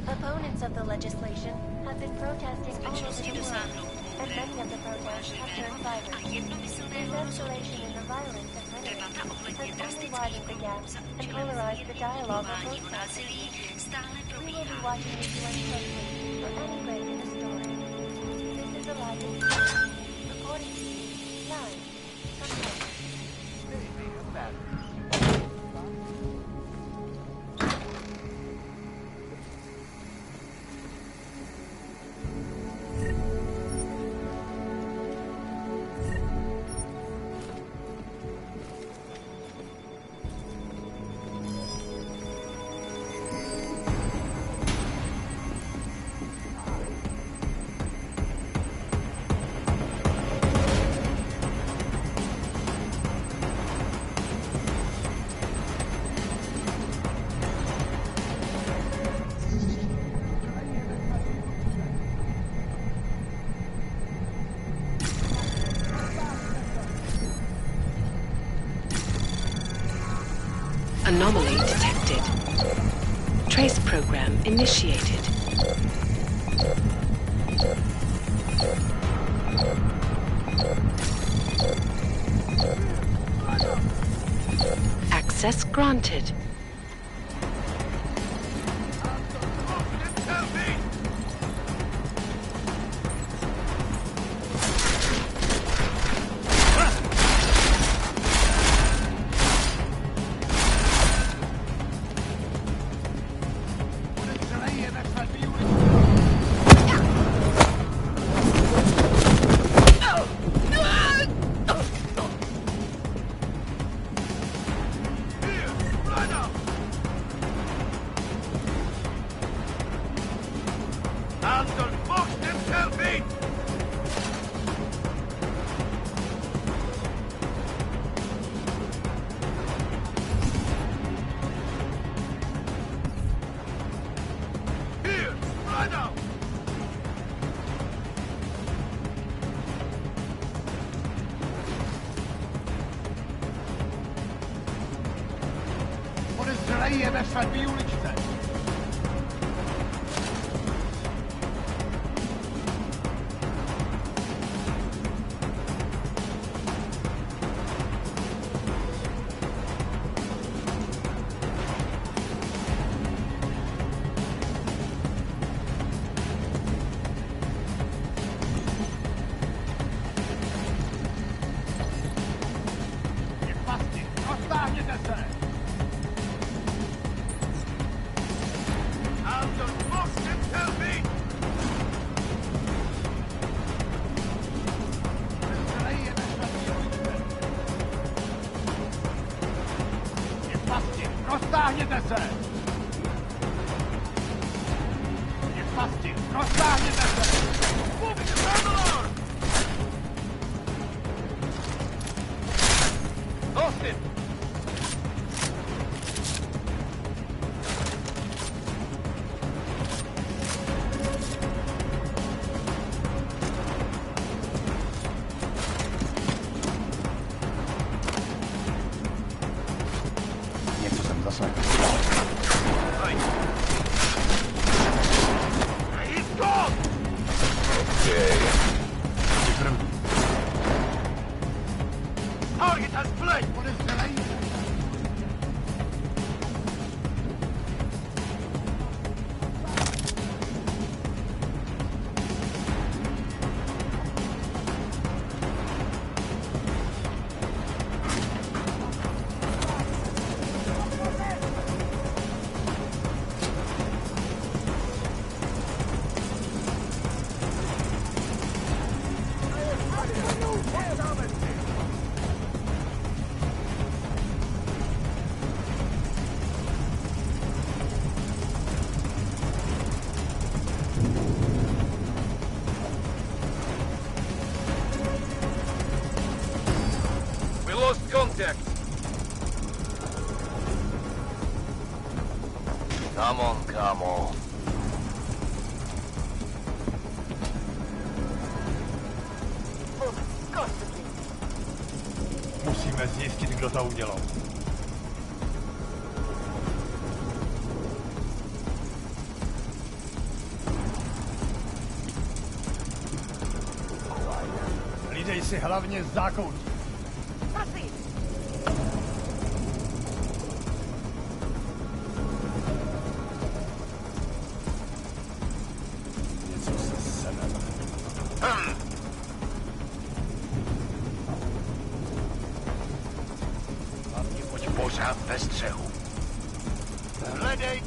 Opponents of the legislation have been protesting all over the world, and many of the protests have turned violent. This escalation in the violence and rhetoric has only widened the gap and polarized the dialogue of both sides. We will be watching this UN closely for any break in the story. This is a live experience. Reporting to you, live, from London. Anomaly detected. Trace program initiated. Access granted. Podezřelej je ve svatbý uličce. Je pasti, roztáhněte se! Roztáhněte se! Je v pasti! Roztáhněte se! Austin! Něco jsem zaslechl. He's gone! Okay. Target has fled! We lost contact. Come on, come on. Musíme zjistit, kdo to udělal. Hlídej si hlavně zákoutí. Něco se semem. Hlavně buď pořád ve střehu. Hledej!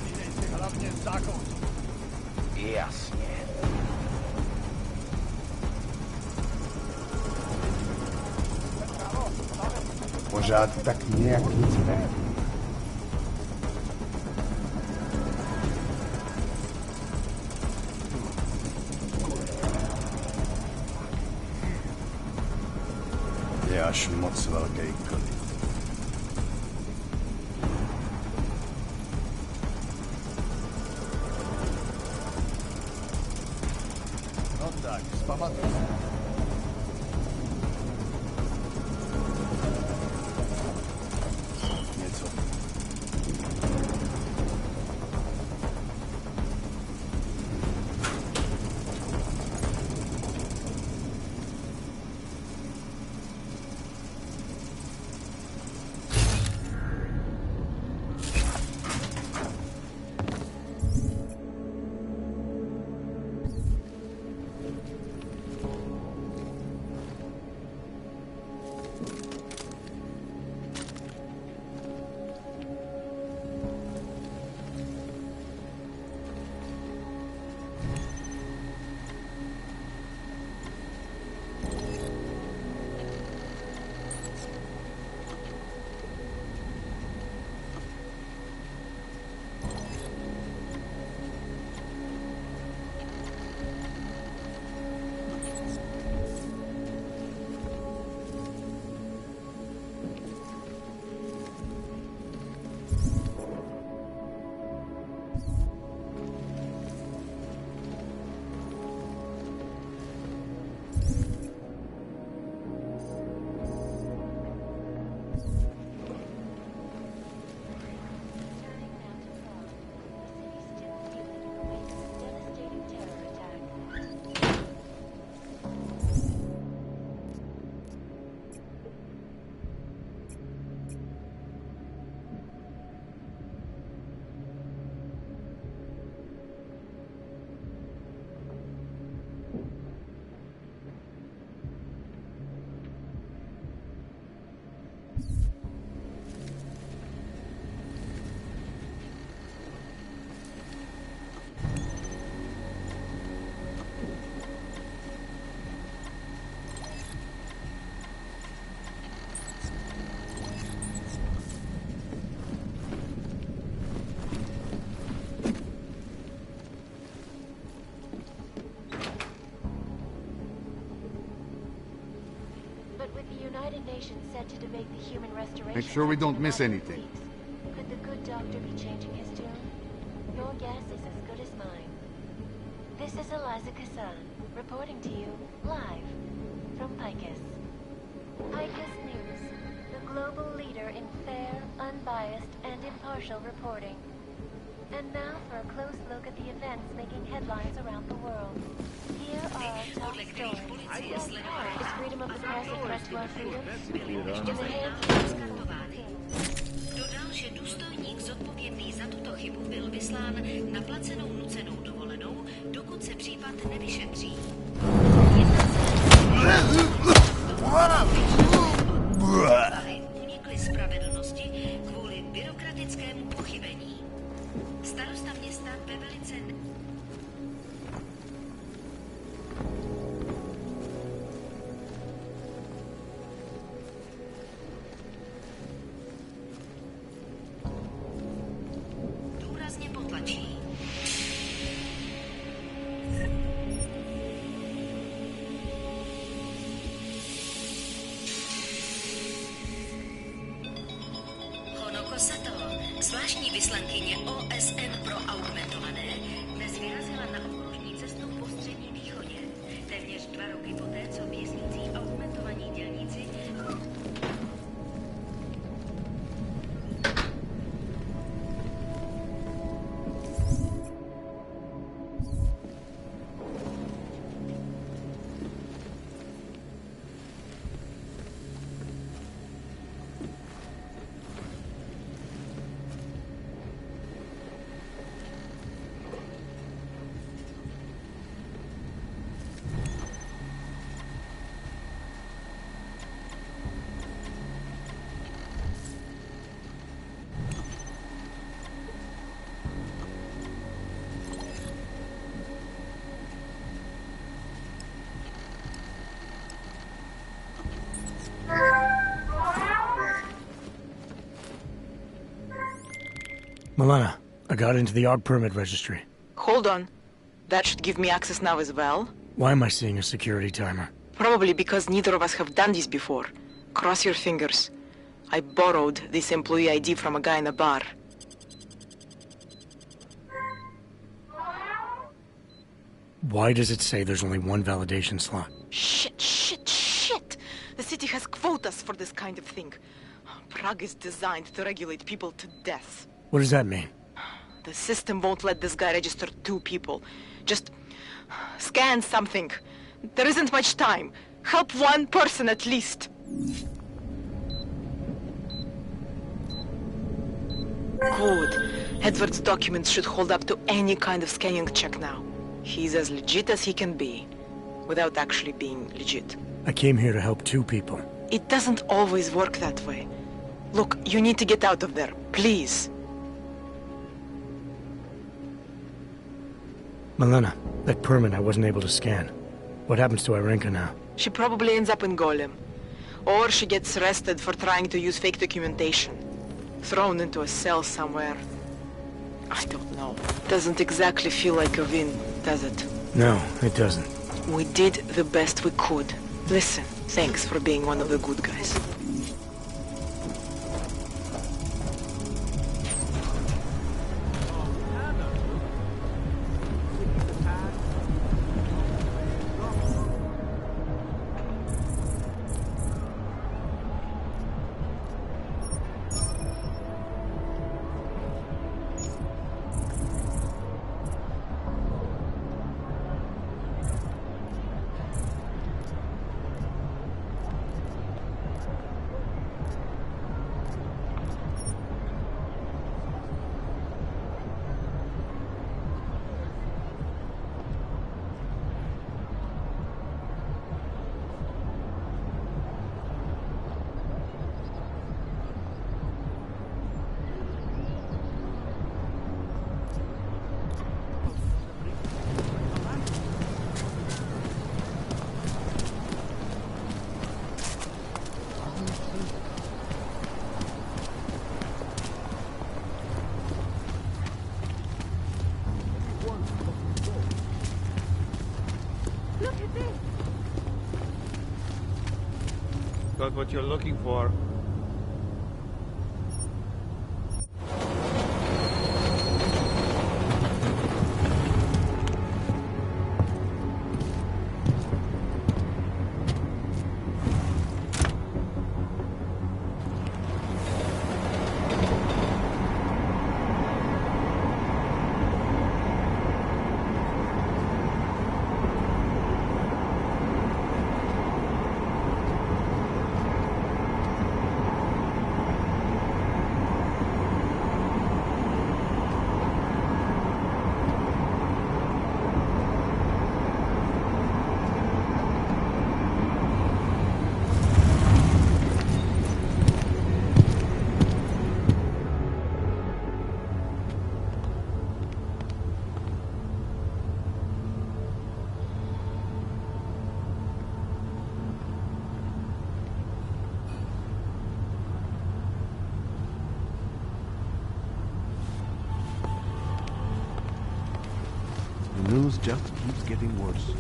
Hlídej si hlavně zákoutí. Jasně. Pořád tak nějak nic ne. Je až moc velký klid. No tak, zpamatuj se. Něco. United Nations said to debate the human restoration. Make sure we don't miss anything. Could the good doctor be changing his tune? Your guess is as good as mine. This is Eliza Kassan, reporting to you, live, from Picus. Picus News, the global leader in fair, unbiased, and impartial reporting. And now for a close look at the events making headlines around the world. Here are our top stories. Is freedom of the press a threat to our freedom? In the hands of Dodal, že důstojník zodpovědný za tuto chybu byl vyslán na placenou nucenou dovolenou, dokud se případ nevyšetří. Unikli spravedlnosti kvůli byrokratickému pochybení. Starosta města ve velice... důrazně potlačí. Honoko Sato, zvláštní vyslankyně OSN pro augmentované, dnes vyrazila na okružní cestu po středním východě. Téměř 2 roky poté, co věznící augmentovaní dělníci Milena, I got into the ARG permit registry. Hold on. That should give me access now as well. Why am I seeing a security timer? Probably because neither of us have done this before. Cross your fingers. I borrowed this employee ID from a guy in a bar. Why does it say there's only one validation slot? Shit! The city has quotas for this kind of thing. Prague is designed to regulate people to death. What does that mean? The system won't let this guy register 2 people. Just scan something. There isn't much time. Help 1 person at least. Good. Edward's documents should hold up to any kind of scanning check now. He's as legit as he can be, without actually being legit. I came here to help 2 people. It doesn't always work that way. Look, you need to get out of there, please. Milena, that permit I wasn't able to scan. What happens to Irenka now? She probably ends up in Golem. Or she gets arrested for trying to use fake documentation. Thrown into a cell somewhere. I don't know. Doesn't exactly feel like a win, does it? No, it doesn't. We did the best we could. Listen, thanks for being one of the good guys. Got what you're looking for. The news just keeps getting worse.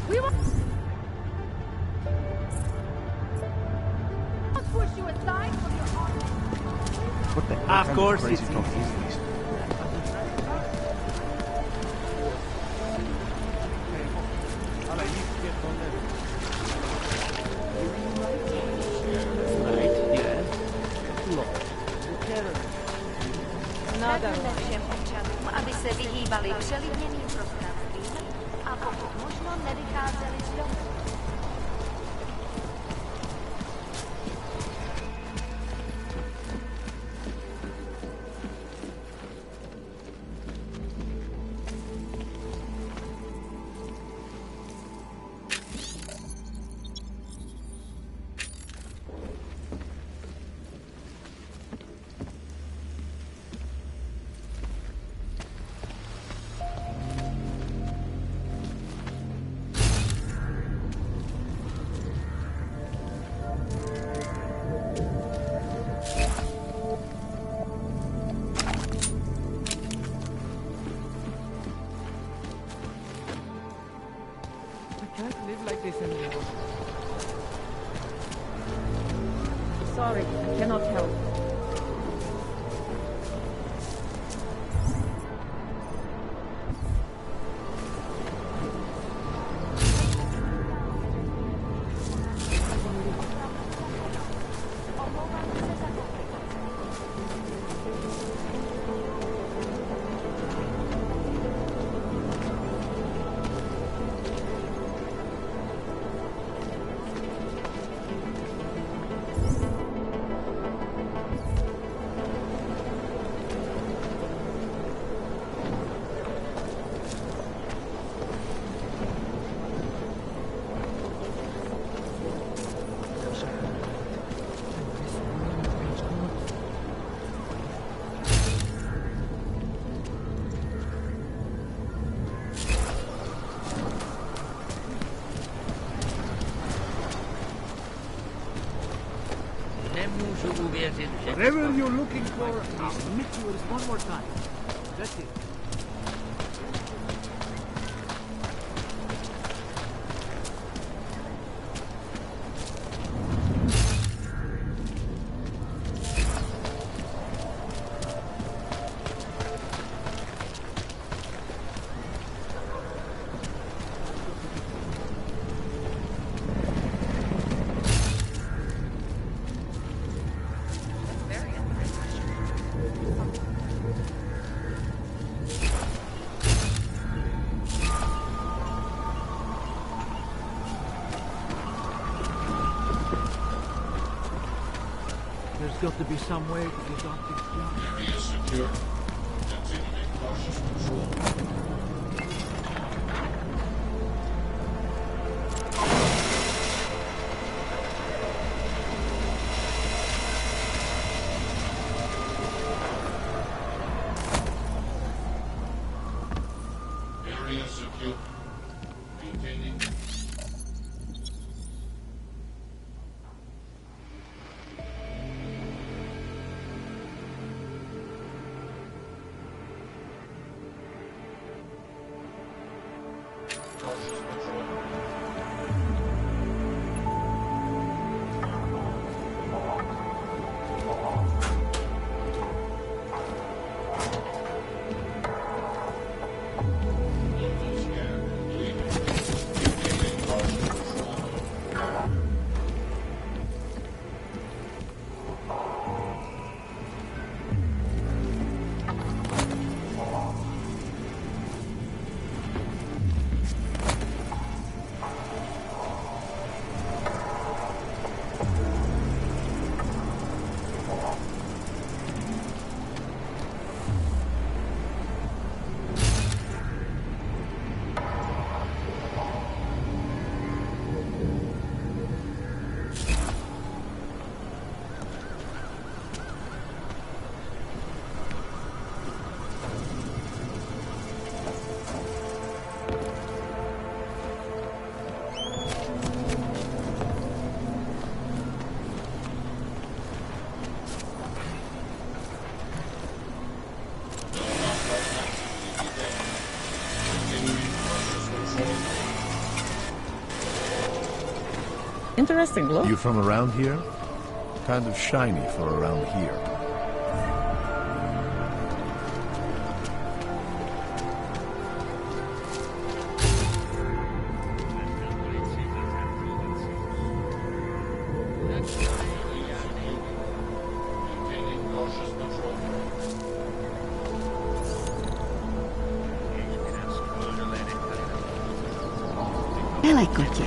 We won't push you aside for your heart. What the hell Of kind course crazy it's talk is this? Radíme všem občanům, aby se vyhýbali přelidněným prostranstvím a pokud možno nevycházeli z domu. I can't live like this anymore. Sorry, I cannot help. Whatever you're looking for, I'll meet you one more time. That's it. There's got to be some way to get off this ground. Area secure. Continuing cautious patrol. Interesting glow. You from around here? Kind of shiny for around here. Hele, kotě,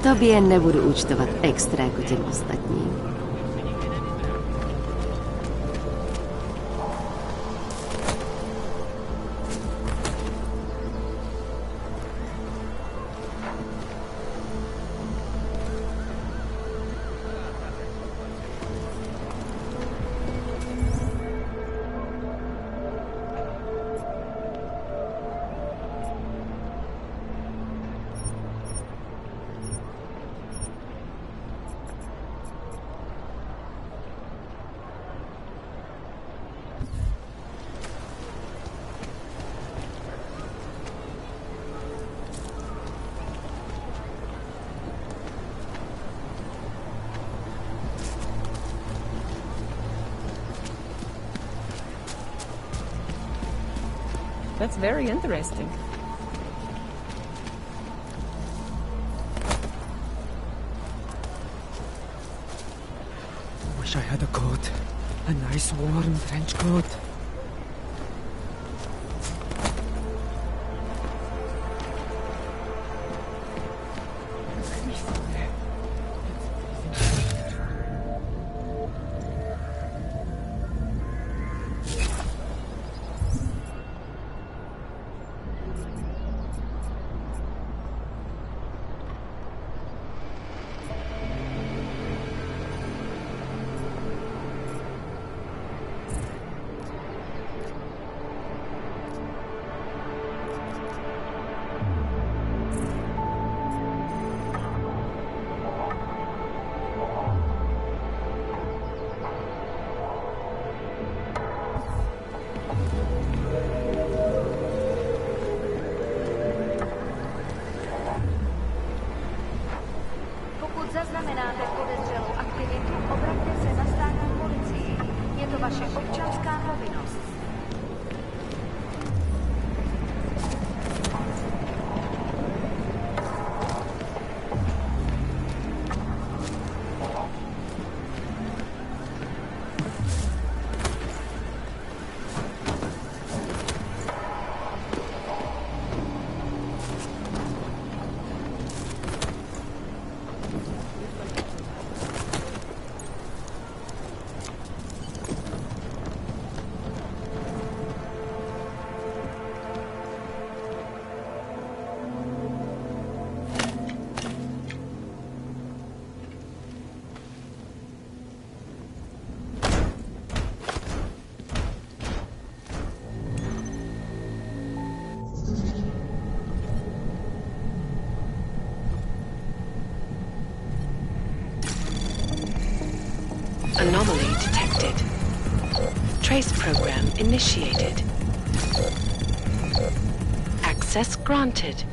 tobě nebudu účtovat extra jako těm ostatním. That's very interesting. Wish I had a coat. A nice warm trench coat. Pokud zaznamenáte podezřelou aktivitu, obraťte se na státní policii. Je to vaše občanská povinnost. Anomaly detected. Trace program initiated. Access granted.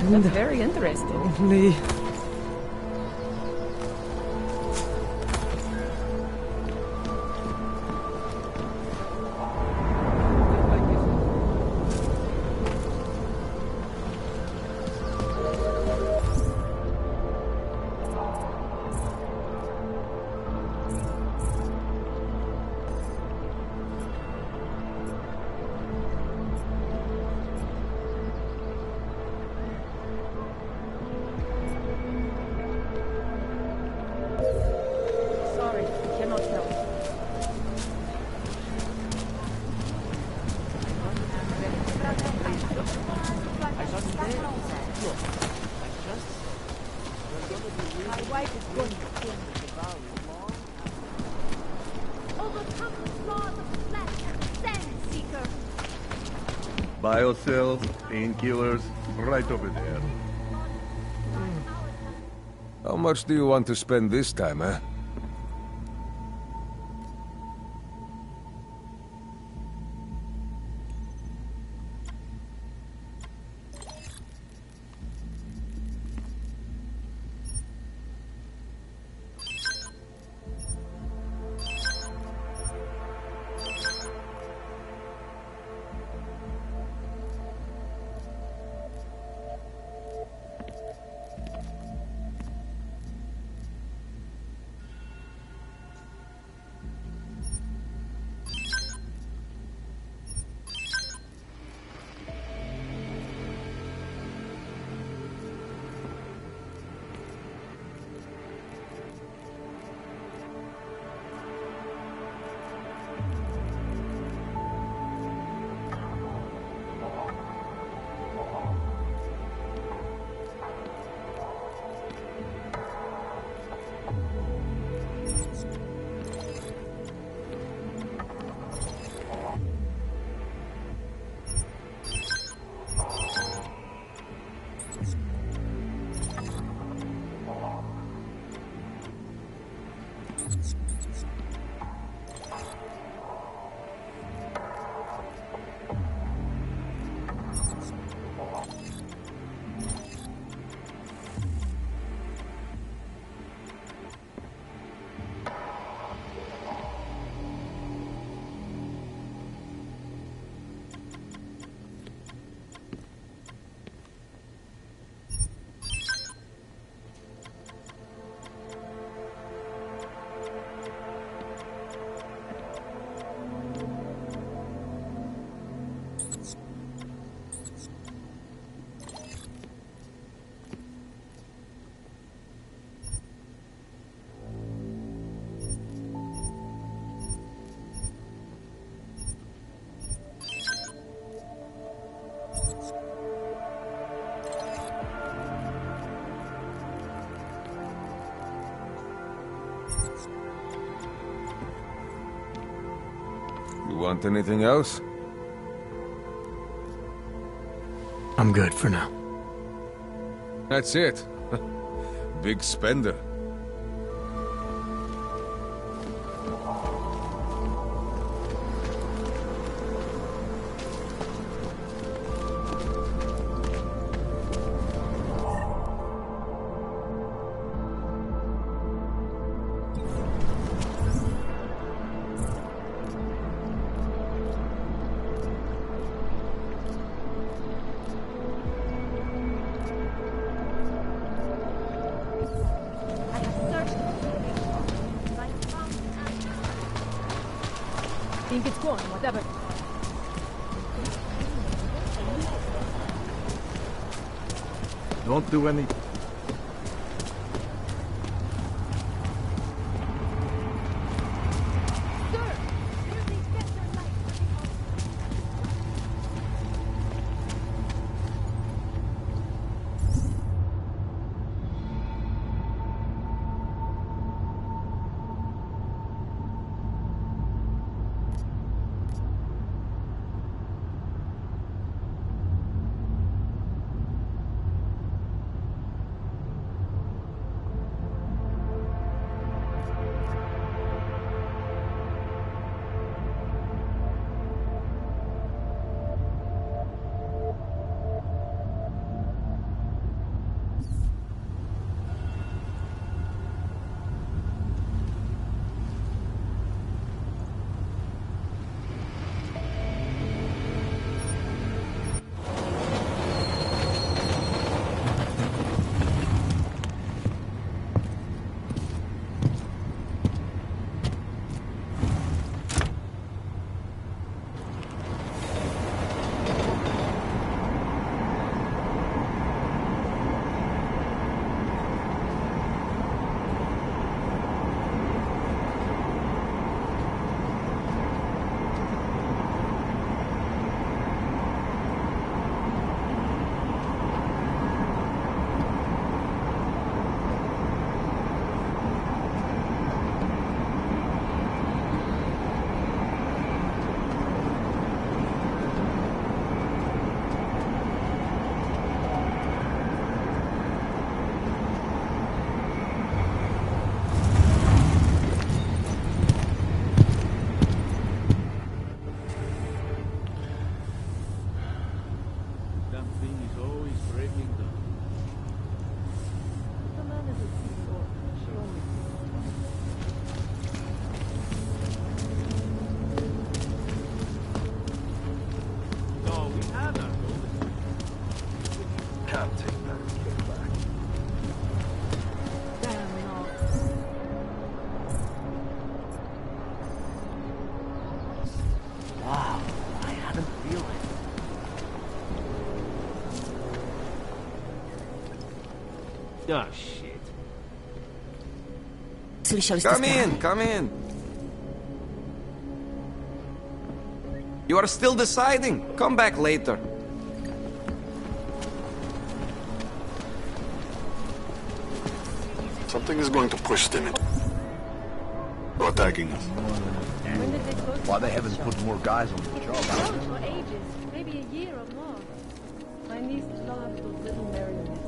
That's very interesting. Only... Sorry, cannot help. My wife is going to kill me. Overcome the laws of flesh and sand, Seeker. Biocells, painkillers, right over there. How much do you want to spend this time, eh? You want anything else? I'm good for now. That's it. Big spender. Think it's gone, whatever. Don't do any... Oh, shit. Come in. You are still deciding. Come back later. Something is going to push them into attacking us. Why they haven't put more guys on the job? For ages, maybe a year or more. My niece loved those little marionettes.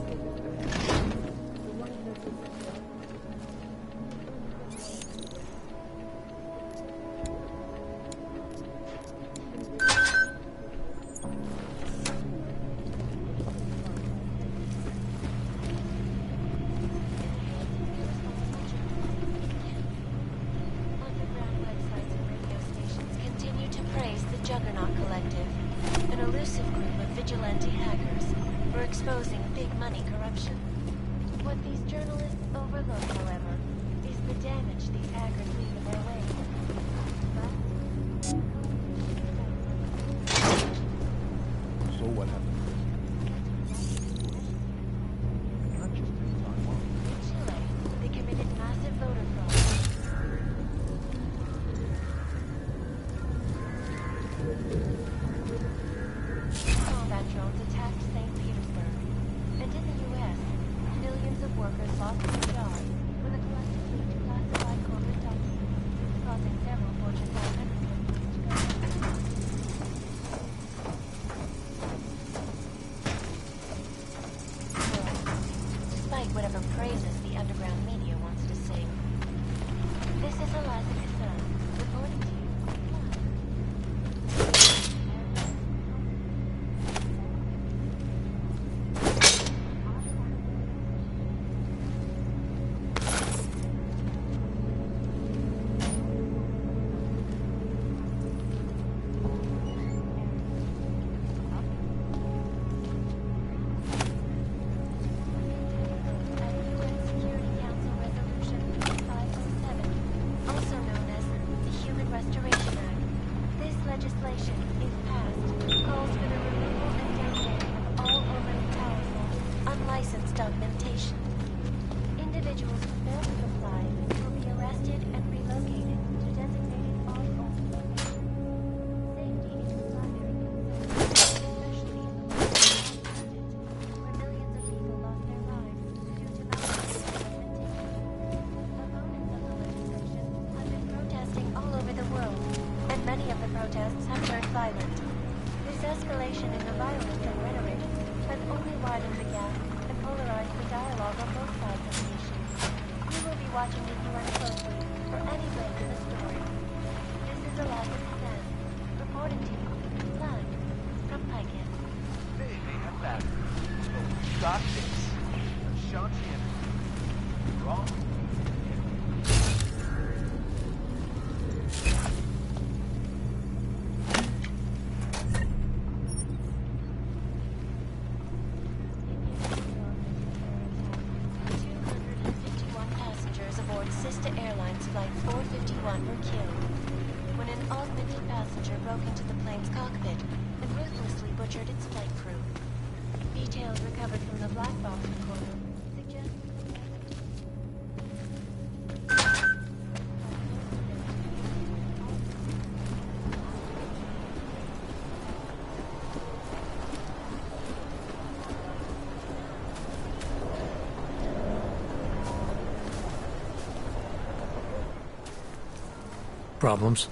Problems?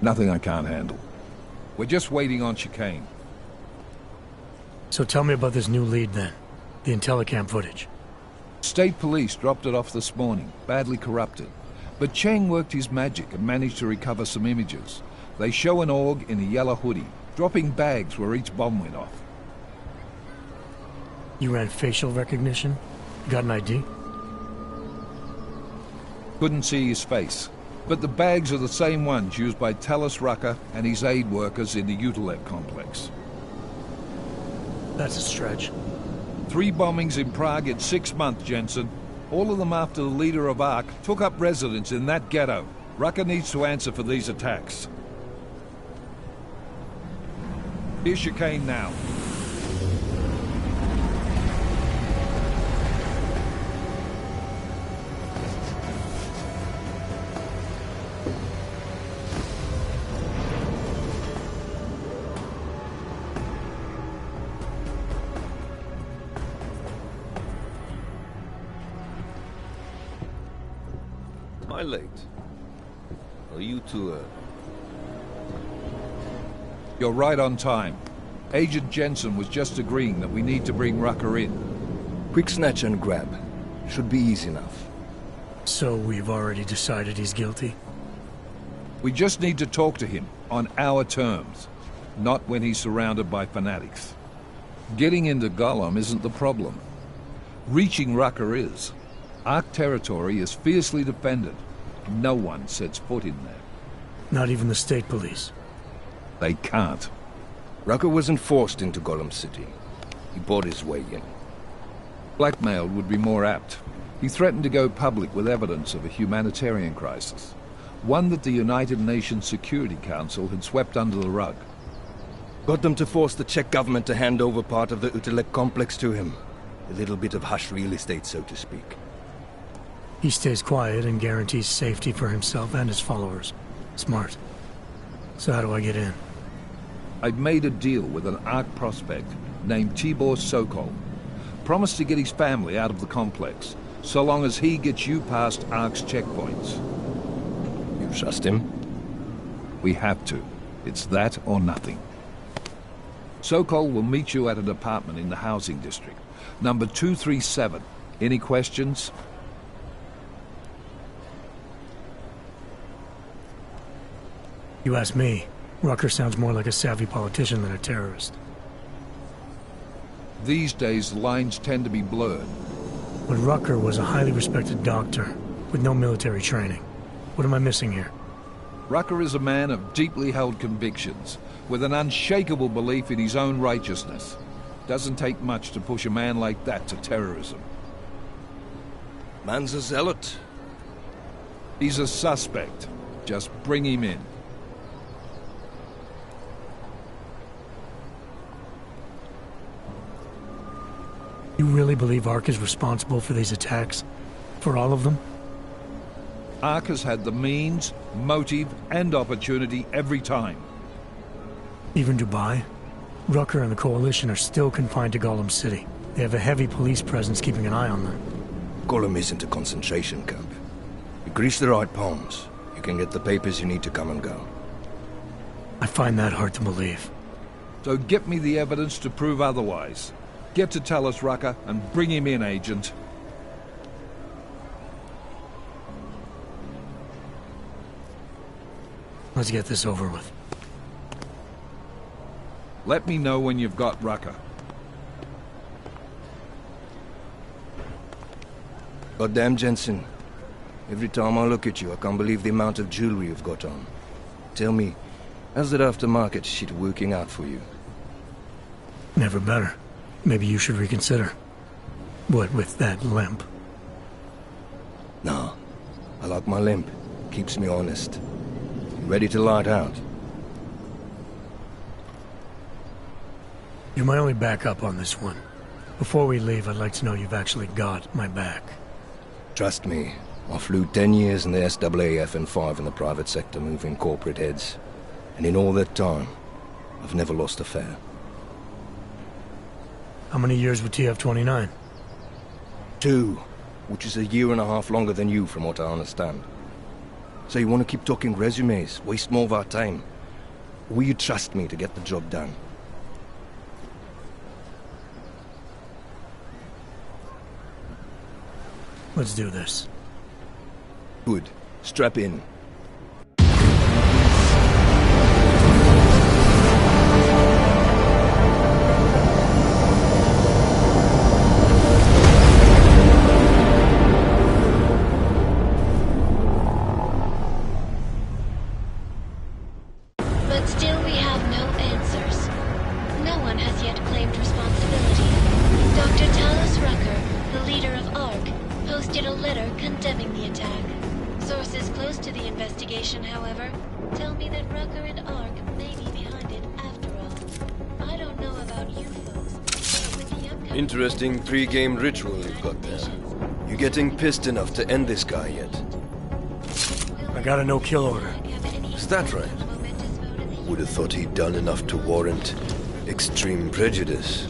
Nothing I can't handle. We're just waiting on chicane. So tell me about this new lead then. The Intellicam footage. State police dropped it off this morning, badly corrupted. But Cheng worked his magic and managed to recover some images. They show an org in a yellow hoodie, dropping bags where each bomb went off. You ran facial recognition? Got an ID? Couldn't see his face, but the bags are the same ones used by Talis Rucker and his aid workers in the Utilev complex. That's a stretch. 3 bombings in Prague in 6 months, Jensen. All of them after the leader of ARC took up residence in that ghetto. Rucker needs to answer for these attacks. Here's chicane now. Am I late? Are you too early? You're right on time. Agent Jensen was just agreeing that we need to bring Rucker in. Quick snatch and grab. Should be easy enough. So we've already decided he's guilty? We just need to talk to him on our terms, not when he's surrounded by fanatics. Getting into Gollum isn't the problem. Reaching Rucker is. Ark territory is fiercely defended. No one sets foot in there. Not even the state police? They can't. Rucker wasn't forced into Gollum City. He bought his way in. Blackmailed would be more apt. He threatened to go public with evidence of a humanitarian crisis. One that the United Nations Security Council had swept under the rug. Got them to force the Czech government to hand over part of the Utelek complex to him. A little bit of hush real estate, so to speak. He stays quiet and guarantees safety for himself and his followers. Smart. So how do I get in? I've made a deal with an Ark prospect named Tibor Sokol. Promised to get his family out of the complex, so long as he gets you past Ark's checkpoints. You trust him? We have to. It's that or nothing. Sokol will meet you at an apartment in the housing district. Number 237. Any questions? You ask me. Rucker sounds more like a savvy politician than a terrorist. These days, the lines tend to be blurred. But Rucker was a highly respected doctor, with no military training. What am I missing here? Rucker is a man of deeply held convictions, with an unshakable belief in his own righteousness. Doesn't take much to push a man like that to terrorism. Man's a zealot. He's a suspect. Just bring him in. You really believe Ark is responsible for these attacks? For all of them? Ark has had the means, motive, and opportunity every time. Even Dubai? Rucker and the Coalition are still confined to Gollum City. They have a heavy police presence keeping an eye on them. Gollum isn't a concentration camp. You grease the right palms, you can get the papers you need to come and go. I find that hard to believe. So get me the evidence to prove otherwise. Get to tell us, Rucker, and bring him in, Agent. Let's get this over with. Let me know when you've got Rucker. Goddamn, Jensen. Every time I look at you, I can't believe the amount of jewelry you've got on. Tell me, how's that aftermarket shit working out for you? Never better. Maybe you should reconsider. What with that limp? No. I like my limp. Keeps me honest. Ready to light out. You're my only backup on this one. Before we leave, I'd like to know you've actually got my back. Trust me. I flew 10 years in the SAAF and 5 in the private sector moving corporate heads. And in all that time, I've never lost a fare. How many years with TF-29? 2, which is a year and a half longer than you from what I understand. So you want to keep talking resumes, waste more of our time? Or will you trust me to get the job done? Let's do this. Good. Strap in. But still we have no answers. No one has yet claimed responsibility. Dr. Talos Rucker, the leader of ARC, posted a letter condemning the attack. Sources close to the investigation, however, tell me that Rucker and ARC may be behind it after all. I don't know about you folks, but with the upcoming... Interesting pre-game ritual you've got there. You getting pissed enough to end this guy yet? I got a no-kill order. Is that right? Would have thought he'd done enough to warrant extreme prejudice.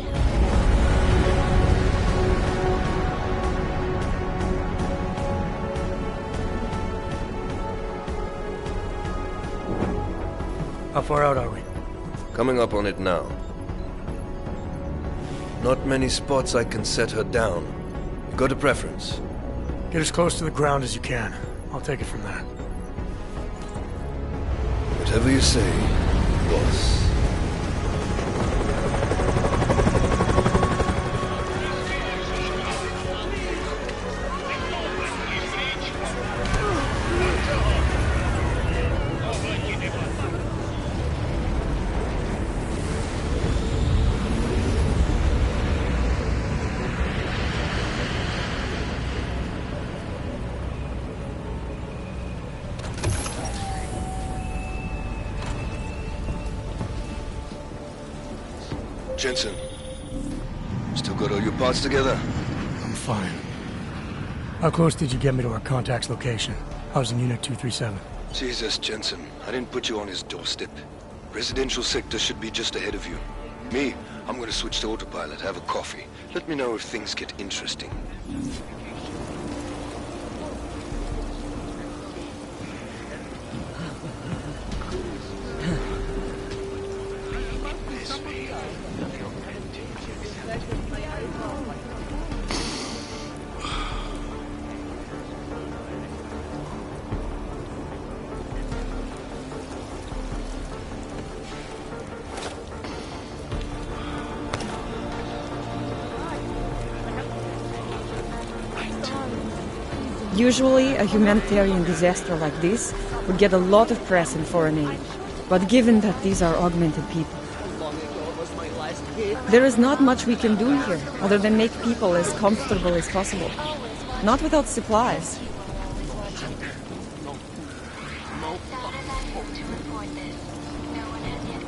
How far out are we? Coming up on it now. Not many spots I can set her down. You got a preference? Get as close to the ground as you can. I'll take it from there. Whatever you say, boss. Jensen, still got all your parts together? I'm fine. How close did you get me to our contact's location? I was in Unit 237. Jesus, Jensen, I didn't put you on his doorstep. Residential sector should be just ahead of you. Me, I'm gonna switch to autopilot, have a coffee. Let me know if things get interesting. Usually, a humanitarian disaster like this would get a lot of press in foreign aid. But given that these are augmented people, there is not much we can do here, other than make people as comfortable as possible. Not without supplies. Data that hope to report this. No one has yet